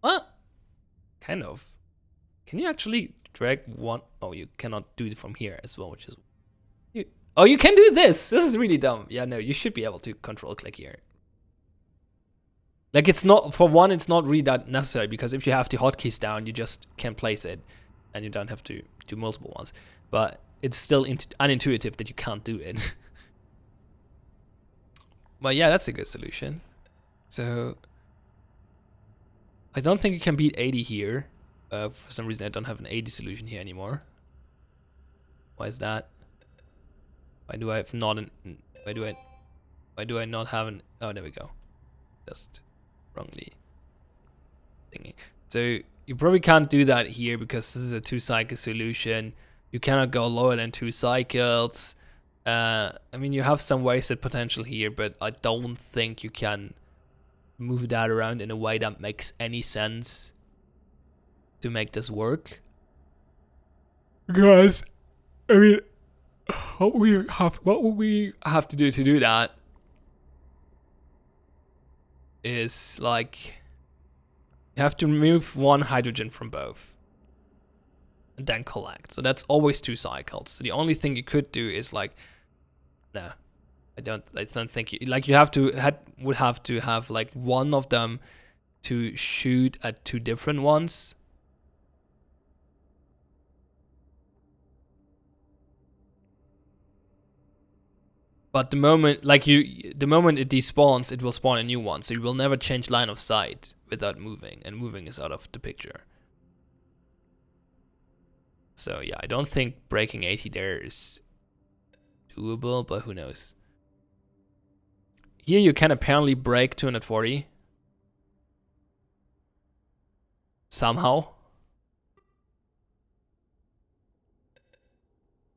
What? Kind of. Can you actually drag one? Oh, you cannot do it from here as well, which is... Oh, you can do this. This is really dumb. Yeah, no, you should be able to control click here. Like, it's not, for one, it's not really that necessary, because if you have the hotkeys down, you just can place it, and you don't have to do multiple ones. But it's still unintuitive that you can't do it. But yeah, that's a good solution. So I don't think you can beat 80 here. For some reason, I don't have an 80 solution here anymore. Why is that? Why do I have not an? Why do I not have an? Oh, there we go. Just wrongly thinking. So You probably can't do that here because this is a 2-cycle solution. You cannot go lower than 2 cycles. I mean, you have some wasted potential here, but I don't think you can move that around in a way that makes any sense to make this work. Guys, I mean, what would we have to do that is like you have to remove 1 hydrogen from both and then collect. So that's always 2 cycles. So the only thing you could do is like, no, I don't think you like, you would have to have like one of them to shoot at 2 different ones. But the moment it despawns, it will spawn a new one. So you will never change line of sight without moving, and moving is out of the picture. So yeah, I don't think breaking 80 there is doable, but who knows. Here you can apparently break 240. Somehow.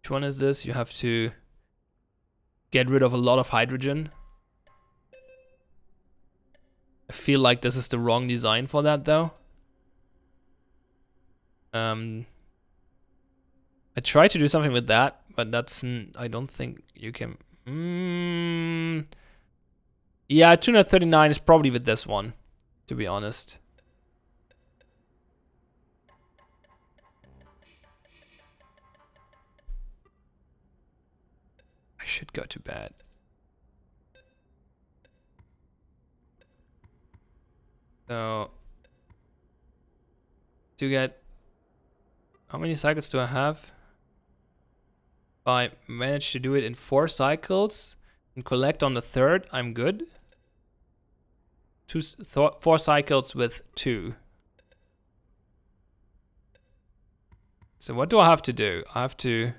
Which one is this? You have to get rid of a lot of hydrogen. I feel like this is the wrong design for that though. I tried to do something with that, but that's, I don't think you can. Yeah, 239 is probably with this one, to be honest. I should go to bed. So, to get, how many cycles do I have? If I manage to do it in 4 cycles and collect on the 3rd, I'm good. 4 cycles with 2. So what do I have to do? I have to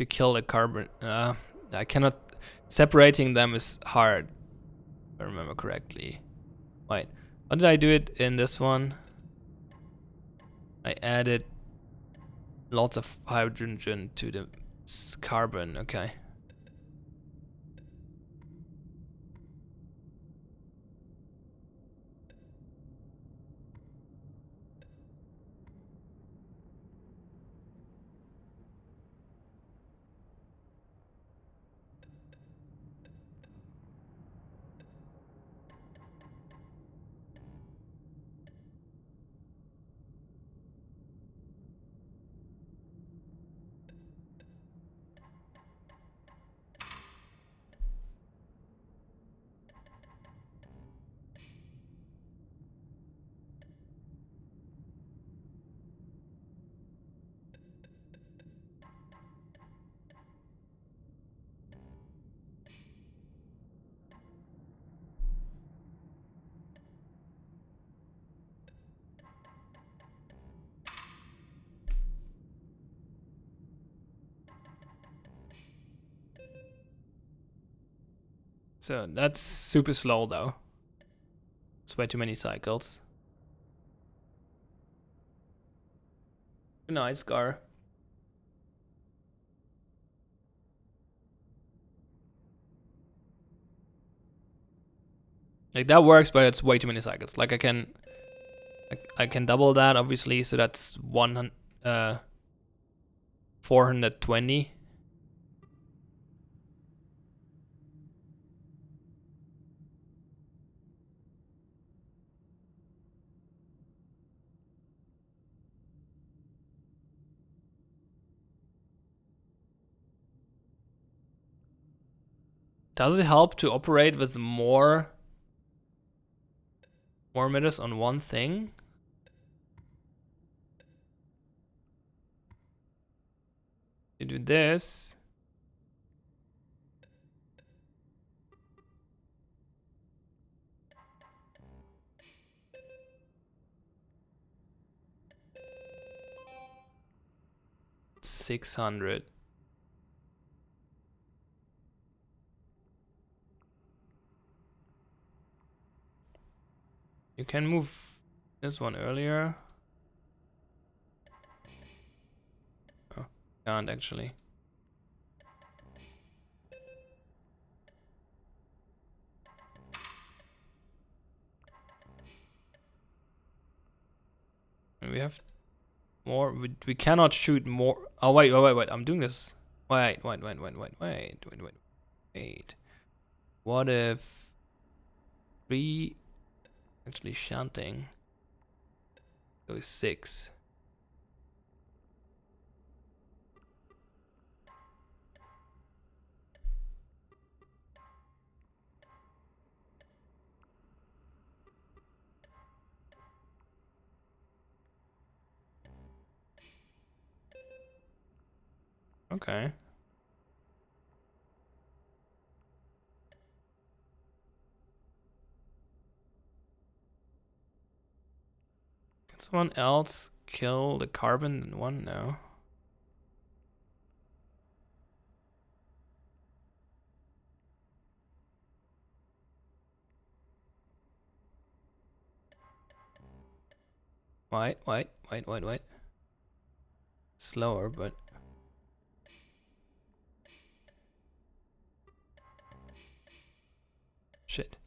kill the carbon. I cannot. Separating them is hard, if I remember correctly. Wait, how did I do it in this one? I added lots of hydrogen to the carbon. Okay. So that's super slow though. It's way too many cycles. Good night, Scar. Like that works, but it's way too many cycles. Like I can double that obviously, so that's 420. Does it help to operate with more emitters on one thing? You do this. 600. You can move this one earlier. Oh, can't actually. And we have more. We cannot shoot more. Oh wait. I'm doing this. Wait. What if 3 actually shunting goes 6? Okay. Can someone else kill the carbon in one? No. Wait. Slower, but shit.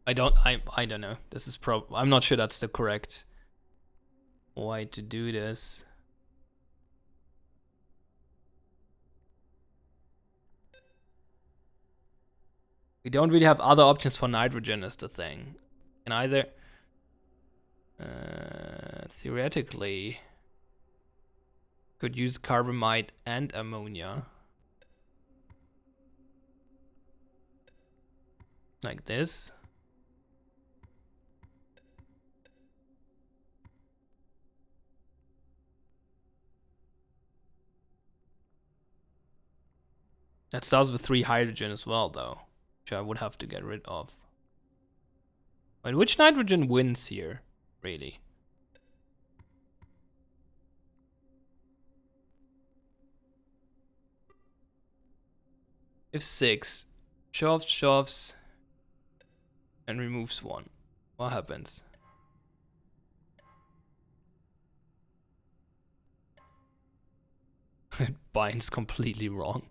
I don't know. This is I'm not sure that's the correct way to do this. We don't really have other options for nitrogen is the thing. And either theoretically could use carbamide and ammonia. Like this. That starts with 3 hydrogen as well, though, which I would have to get rid of. Wait, which nitrogen wins here, really? If 6 shoves, and removes 1, what happens? It binds completely wrong.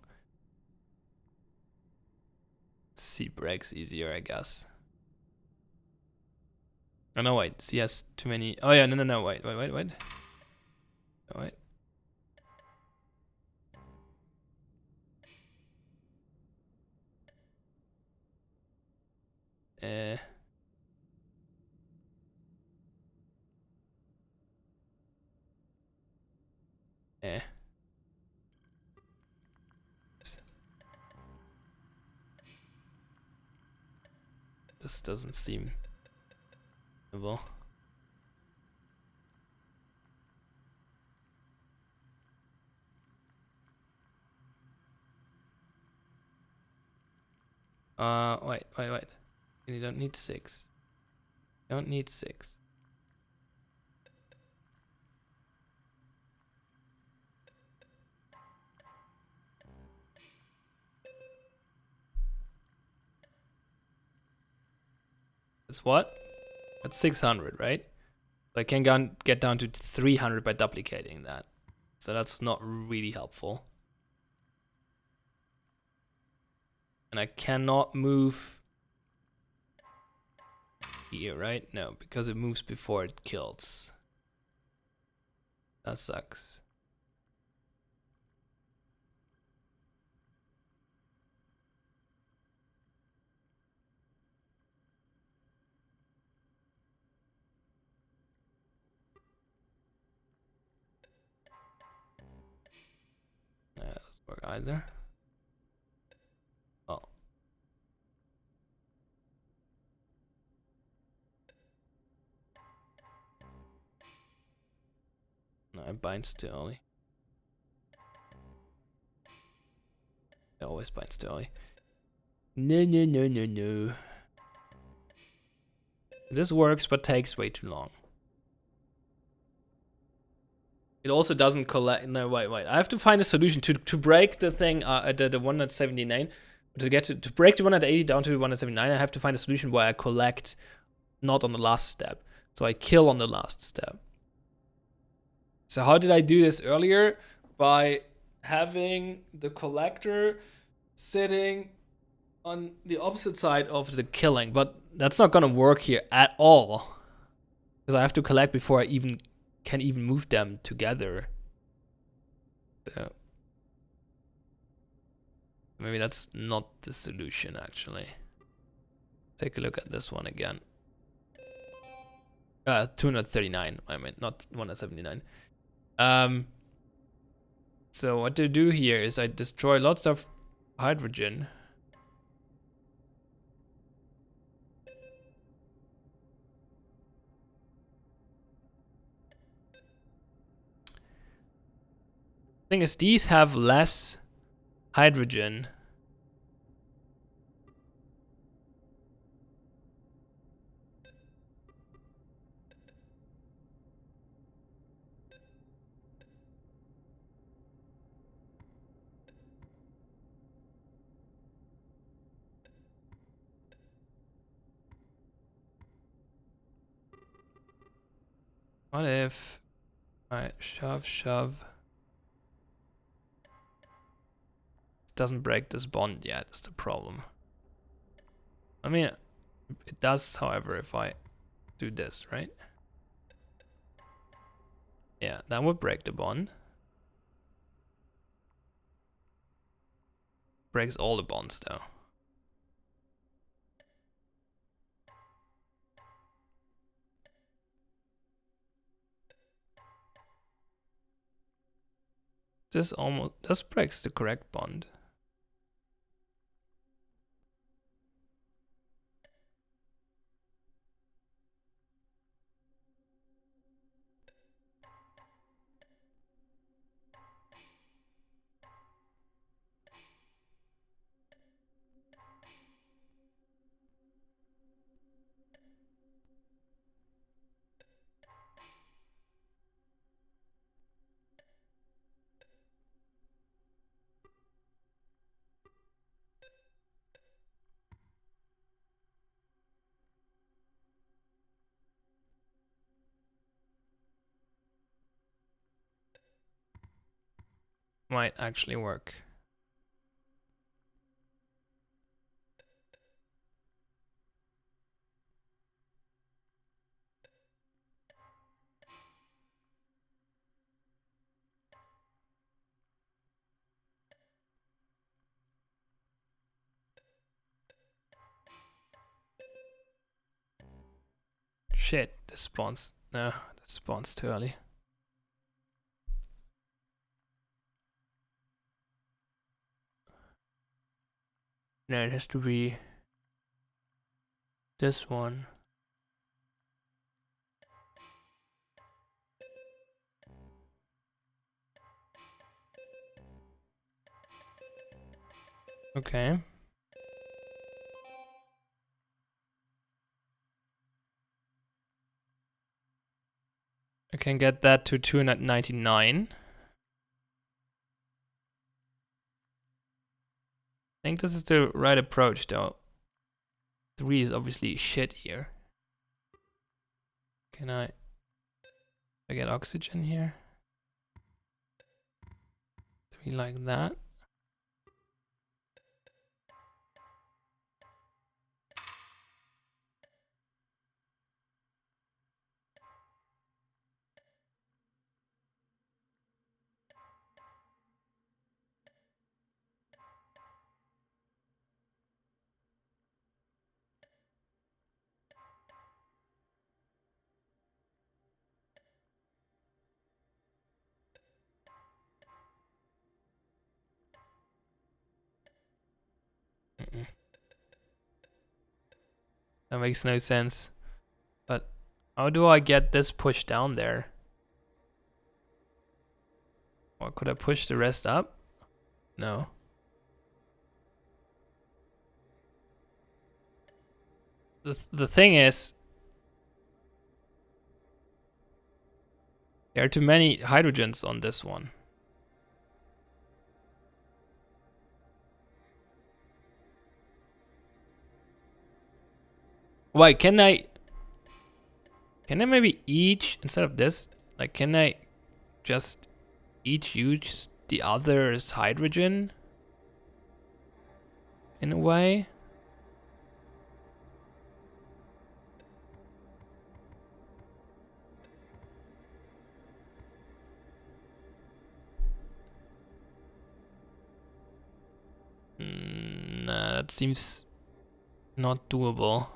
C breaks easier, I guess. Oh no, wait. C has too many. Oh yeah, no. Wait. Oh, wait. Eh. This doesn't seem well. Wait. You don't need 6. Don't need 6. It's what? That's 600, right? I can get down to 300 by duplicating that. So that's not really helpful. And I cannot move here, right? No, because it moves before it kills. That sucks. That doesn't work either. Oh. No. It binds too early. It always binds too early. No, no, no, no, no. This works, but takes way too long. It also doesn't collect. No, wait. I have to find a solution to break the thing. The one at 79. To break the one at 80 down to the one at 79. I have to find a solution where I collect not on the last step. So I kill on the last step. So how did I do this earlier? By having the collector sitting on the opposite side of the killing, but that's not gonna work here at all because I have to collect before I can even move them together. So maybe that's not the solution actually. Take a look at this one again. 239, I mean, not 179. So what to do here is I destroy lots of hydrogen. Thing is, these have less hydrogen. What if I shove? It doesn't break this bond yet, is the problem. I mean, it does, however, if I do this, right? Yeah, that would break the bond. Breaks all the bonds though. This breaks the correct bond. Might actually work. Shit, this spawns. No, this spawns too early. No, it has to be this one. Okay. I can get that to 299. I think this is the right approach though. 3 is obviously shit here. Can I get oxygen here? 3 like that. That makes no sense. But how do I get this pushed down there? Or could I push the rest up? No. The thing is, there are too many hydrogens on this one. Wait, can I maybe each, instead of this, like, can I just each use the other's hydrogen in a way? Nah, that seems not doable.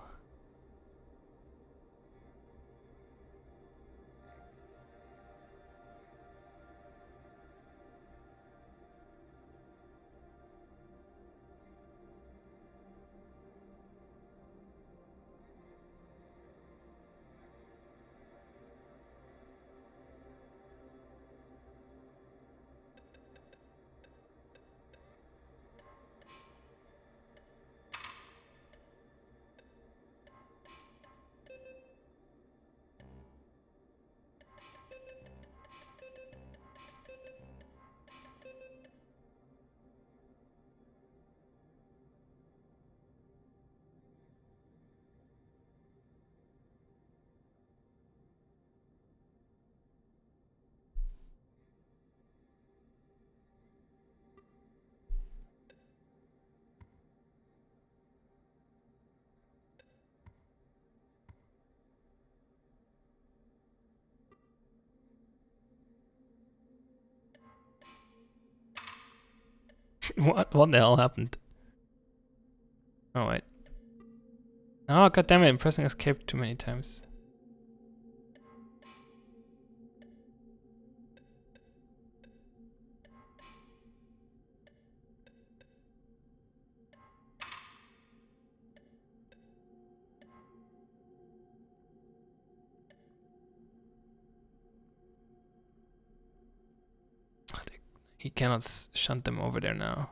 What the hell happened? Oh wait. Oh god damn it, I'm pressing escape too many times. He cannot shunt them over there now.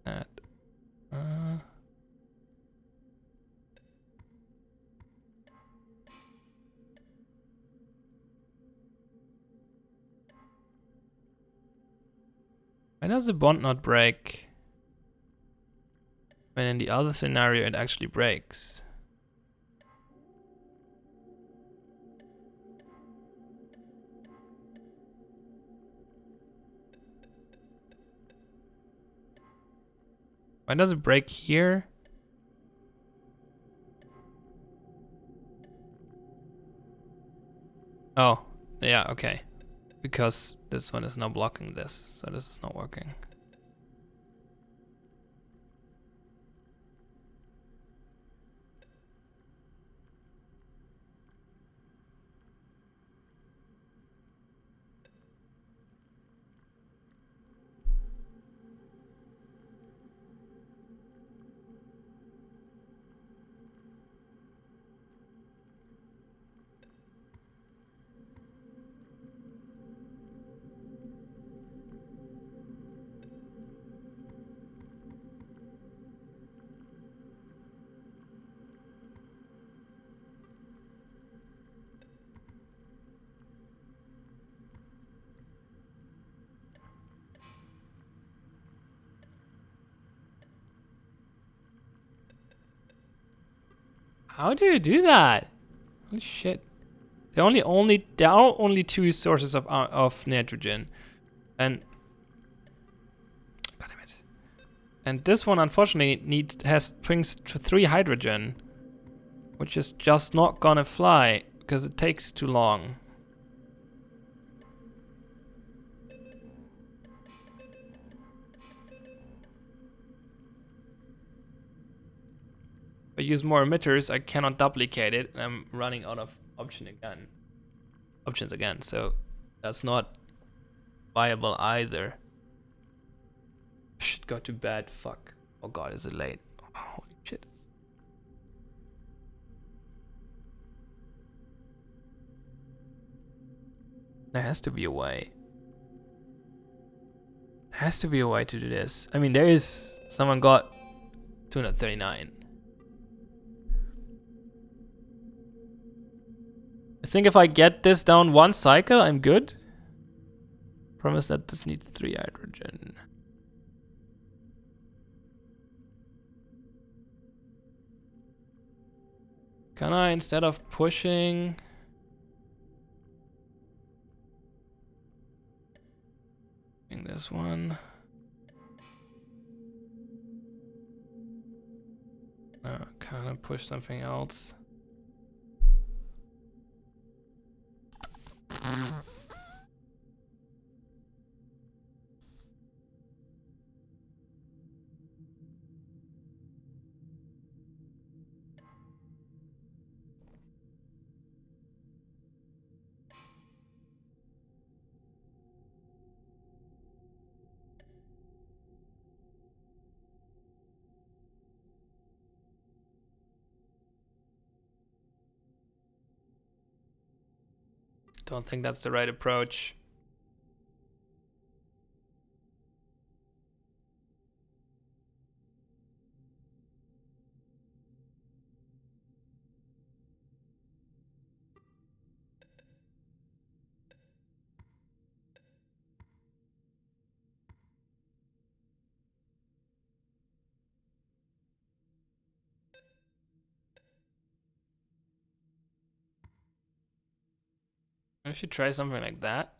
That. Why does the bond not break? When in the other scenario it actually breaks. Why does it break here? Oh, yeah, okay. Because this one is now blocking this, so this is not working. How do you do that? Holy shit. There are only two sources of nitrogen. And god damn it. And this one unfortunately brings 3 hydrogen, which is just not gonna fly because it takes too long. If I use more emitters, I cannot duplicate it, and I'm running out of options again, so that's not viable either. Shit got too bad, fuck. Oh god, is it late? Oh, holy shit. There has to be a way. There has to be a way to do this. I mean, there is. Someone got 239. I think if I get this down one cycle, I'm good. Promise that this needs 3 hydrogen. Can I, instead of pushing... this one. Can I push something else? Don't think that's the right approach. I should try something like that.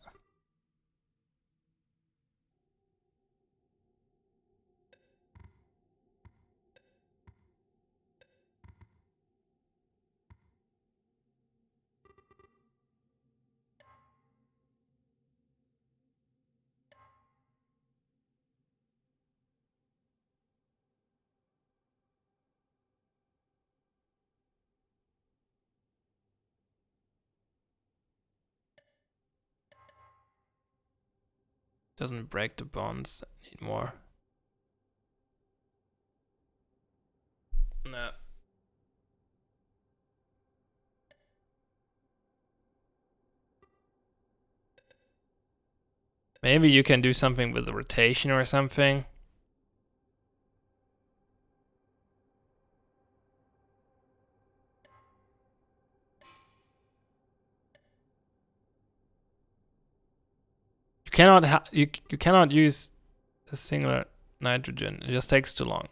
Doesn't break the bonds. Need more. No. Maybe you can do something with the rotation or something. You cannot you cannot use a singular nitrogen. It just takes too long.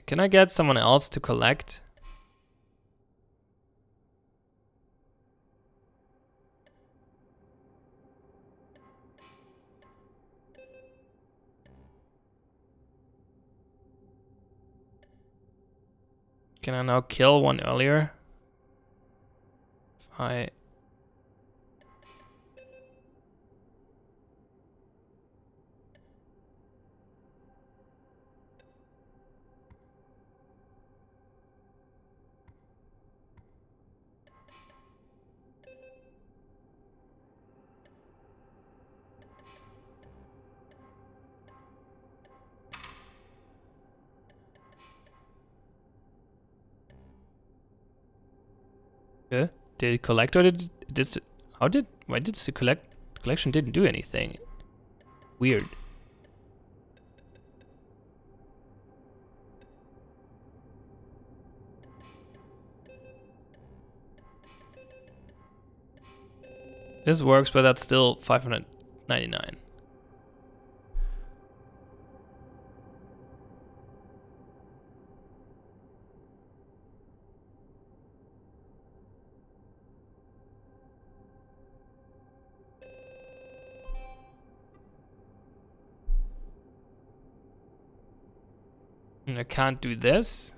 Can I get someone else to collect? Can I now kill one earlier? If I... Did it collect or did it, why did the collection didn't do anything? Weird. This works, but that's still 599. And I can't do this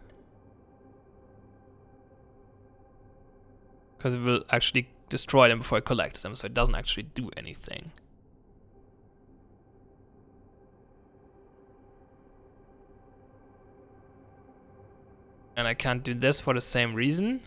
because it will actually destroy them before it collects them, so it doesn't actually do anything. And I can't do this for the same reason.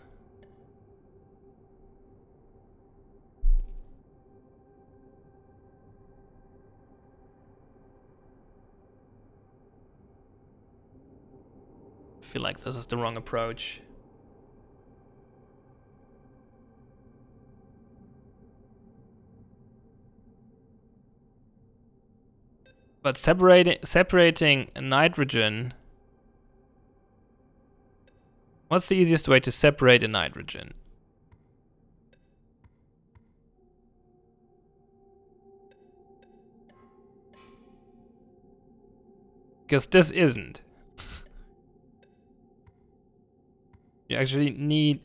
feel like this is the wrong approach. But separating nitrogen. What's the easiest way to separate a nitrogen? Because this isn't. You actually need...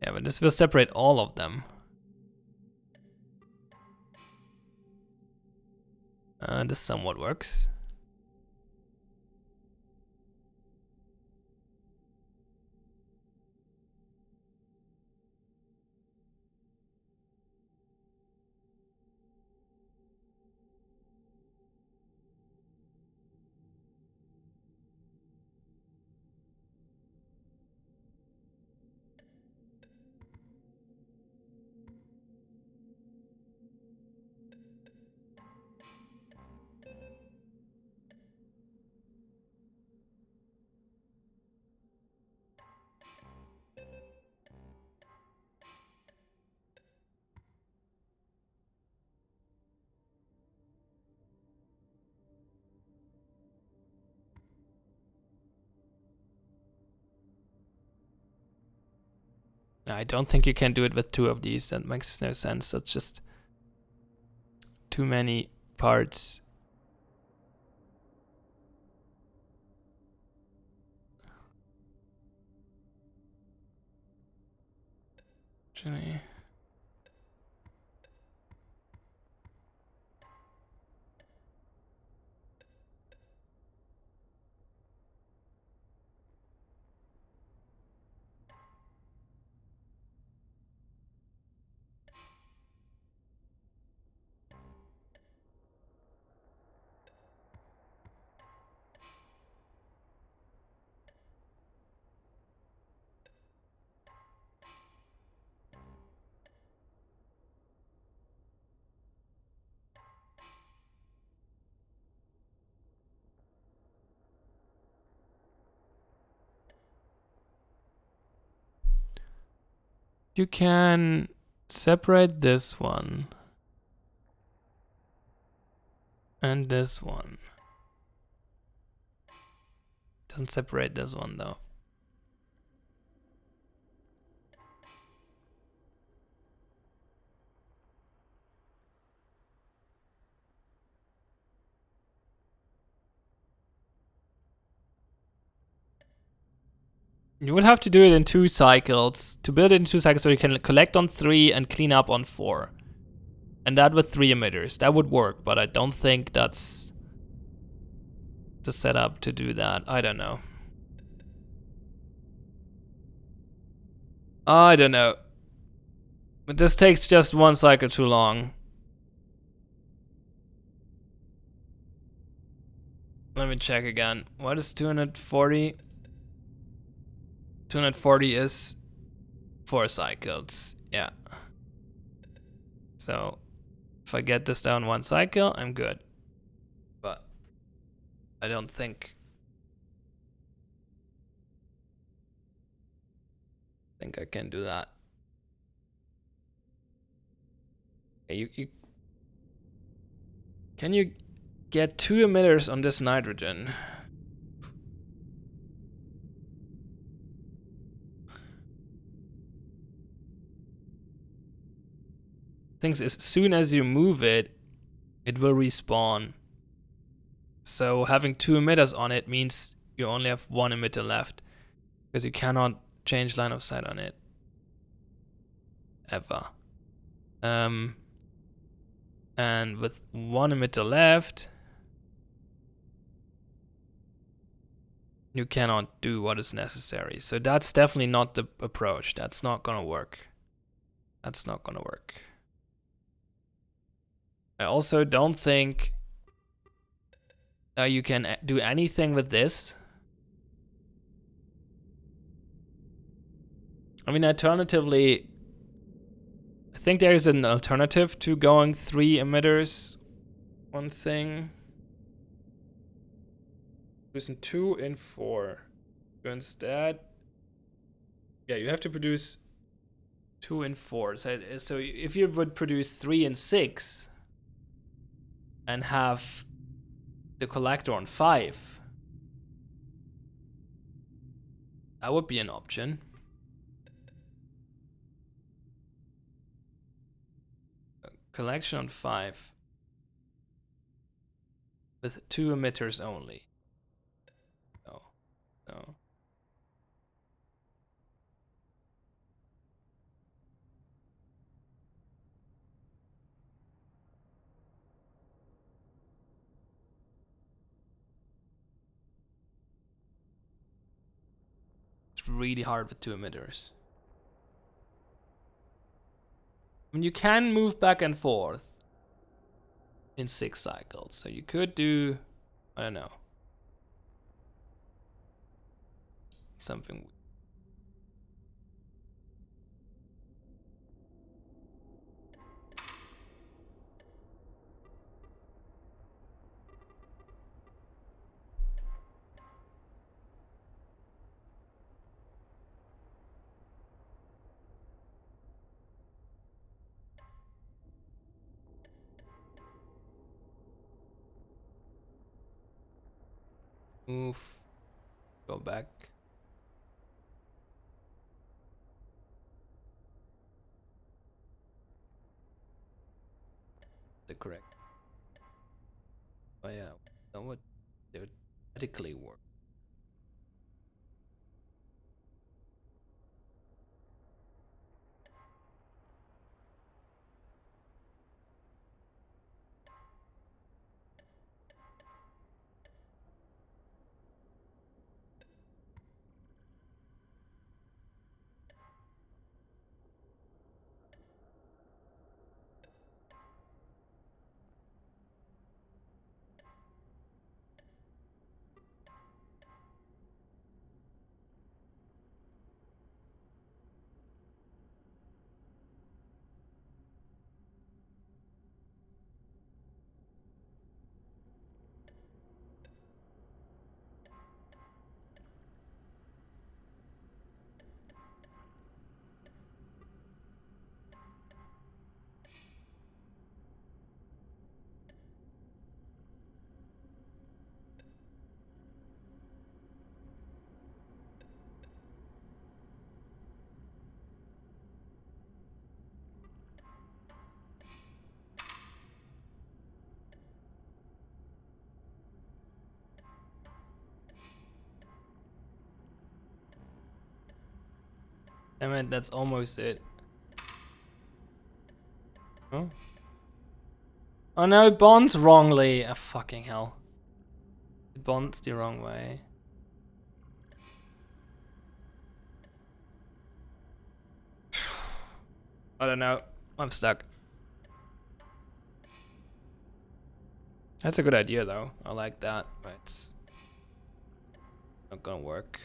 Yeah, but this will separate all of them. This somewhat works. I don't think you can do it with 2 of these. That makes no sense. That's just too many parts. Actually, you can separate this one and this one. Don't separate this one though. You would have to do it in 2 cycles. To build it in 2 cycles so you can collect on 3 and clean up on 4. And that with 3 emitters. That would work, but I don't think that's the setup to do that. I don't know. I don't know. But this takes just 1 cycle too long. Let me check again. What is 240? 240 is 4 cycles. Yeah. So if I get this down 1 cycle, I'm good. But I don't think I can do that. Can you get 2 emitters on this nitrogen? Things as soon as you move it, it will respawn. So having 2 emitters on it means you only have 1 emitter left, because you cannot change line of sight on it ever. And with 1 emitter left, you cannot do what is necessary. So that's definitely not the approach. That's not gonna work. That's not gonna work. I also don't think you can do anything with this. I mean, alternatively, I think there is an alternative to going 3 emitters. One thing. Producing 2 and 4. So instead, yeah, you have to produce 2 and 4. So if you would produce 3 and 6 and have the collector on 5, that would be an option. Collection on 5 with 2 emitters only. No. It's really hard with 2 emitters. I mean, you can move back and forth in 6 cycles. So you could do, I don't know, something. Move, go back. The correct. Oh yeah, that would theoretically work. I mean, that's almost it. Oh. Oh no, it bonds wrongly. Oh, fucking hell. It bonds the wrong way. I don't know. I'm stuck. That's a good idea though. I like that, but it's not gonna work.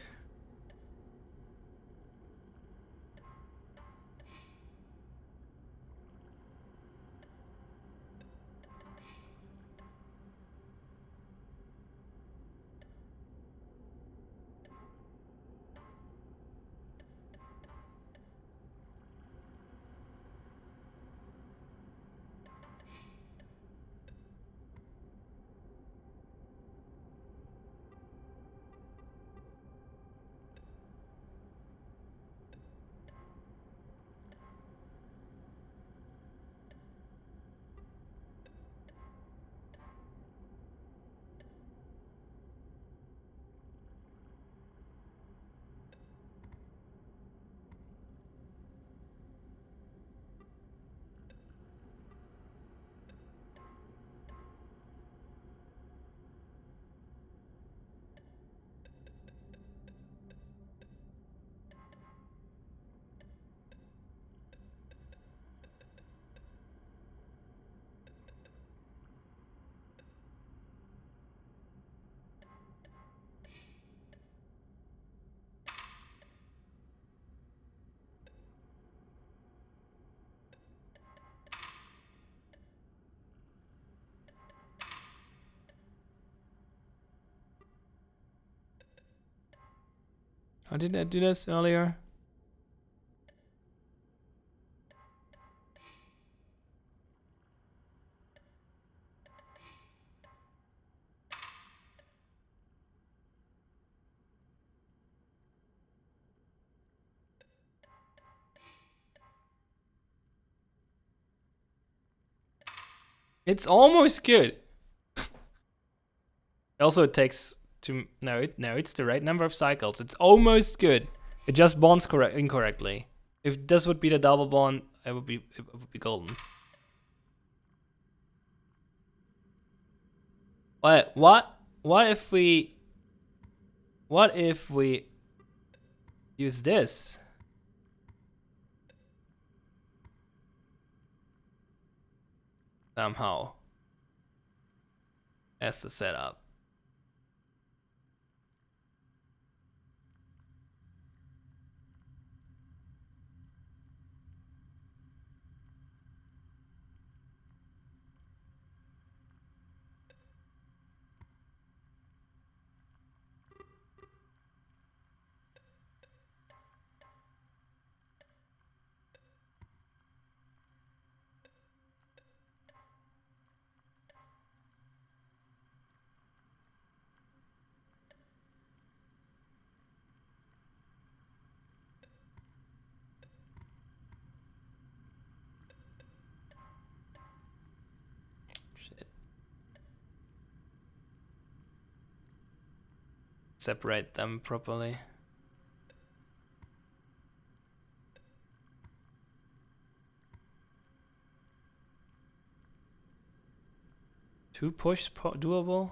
How did I do this earlier? It's almost good. Also, it takes no, it's the right number of cycles. It's almost good. It just bonds incorrectly. If this would be the double bond, it would be golden. What if we use this? Somehow as the setup. Shit. Separate them properly. Two push doable?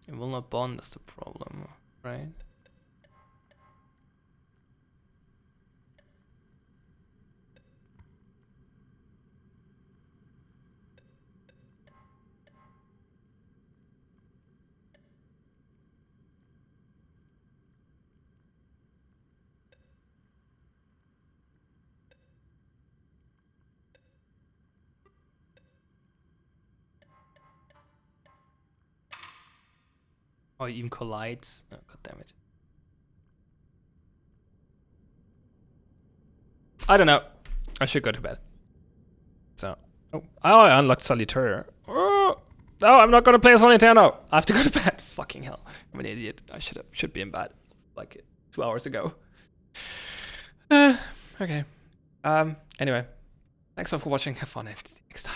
It will not bond, that's the problem, right? Or even collides. Oh, god damn it. I don't know. I should go to bed. So, oh, I unlocked Solitaire. Oh, no, I'm not gonna play Solitaire now. I have to go to bed. Fucking hell, I'm an idiot. I should be in bed like 2 hours ago. Okay. Anyway, thanks all for watching. Have fun and see you next time.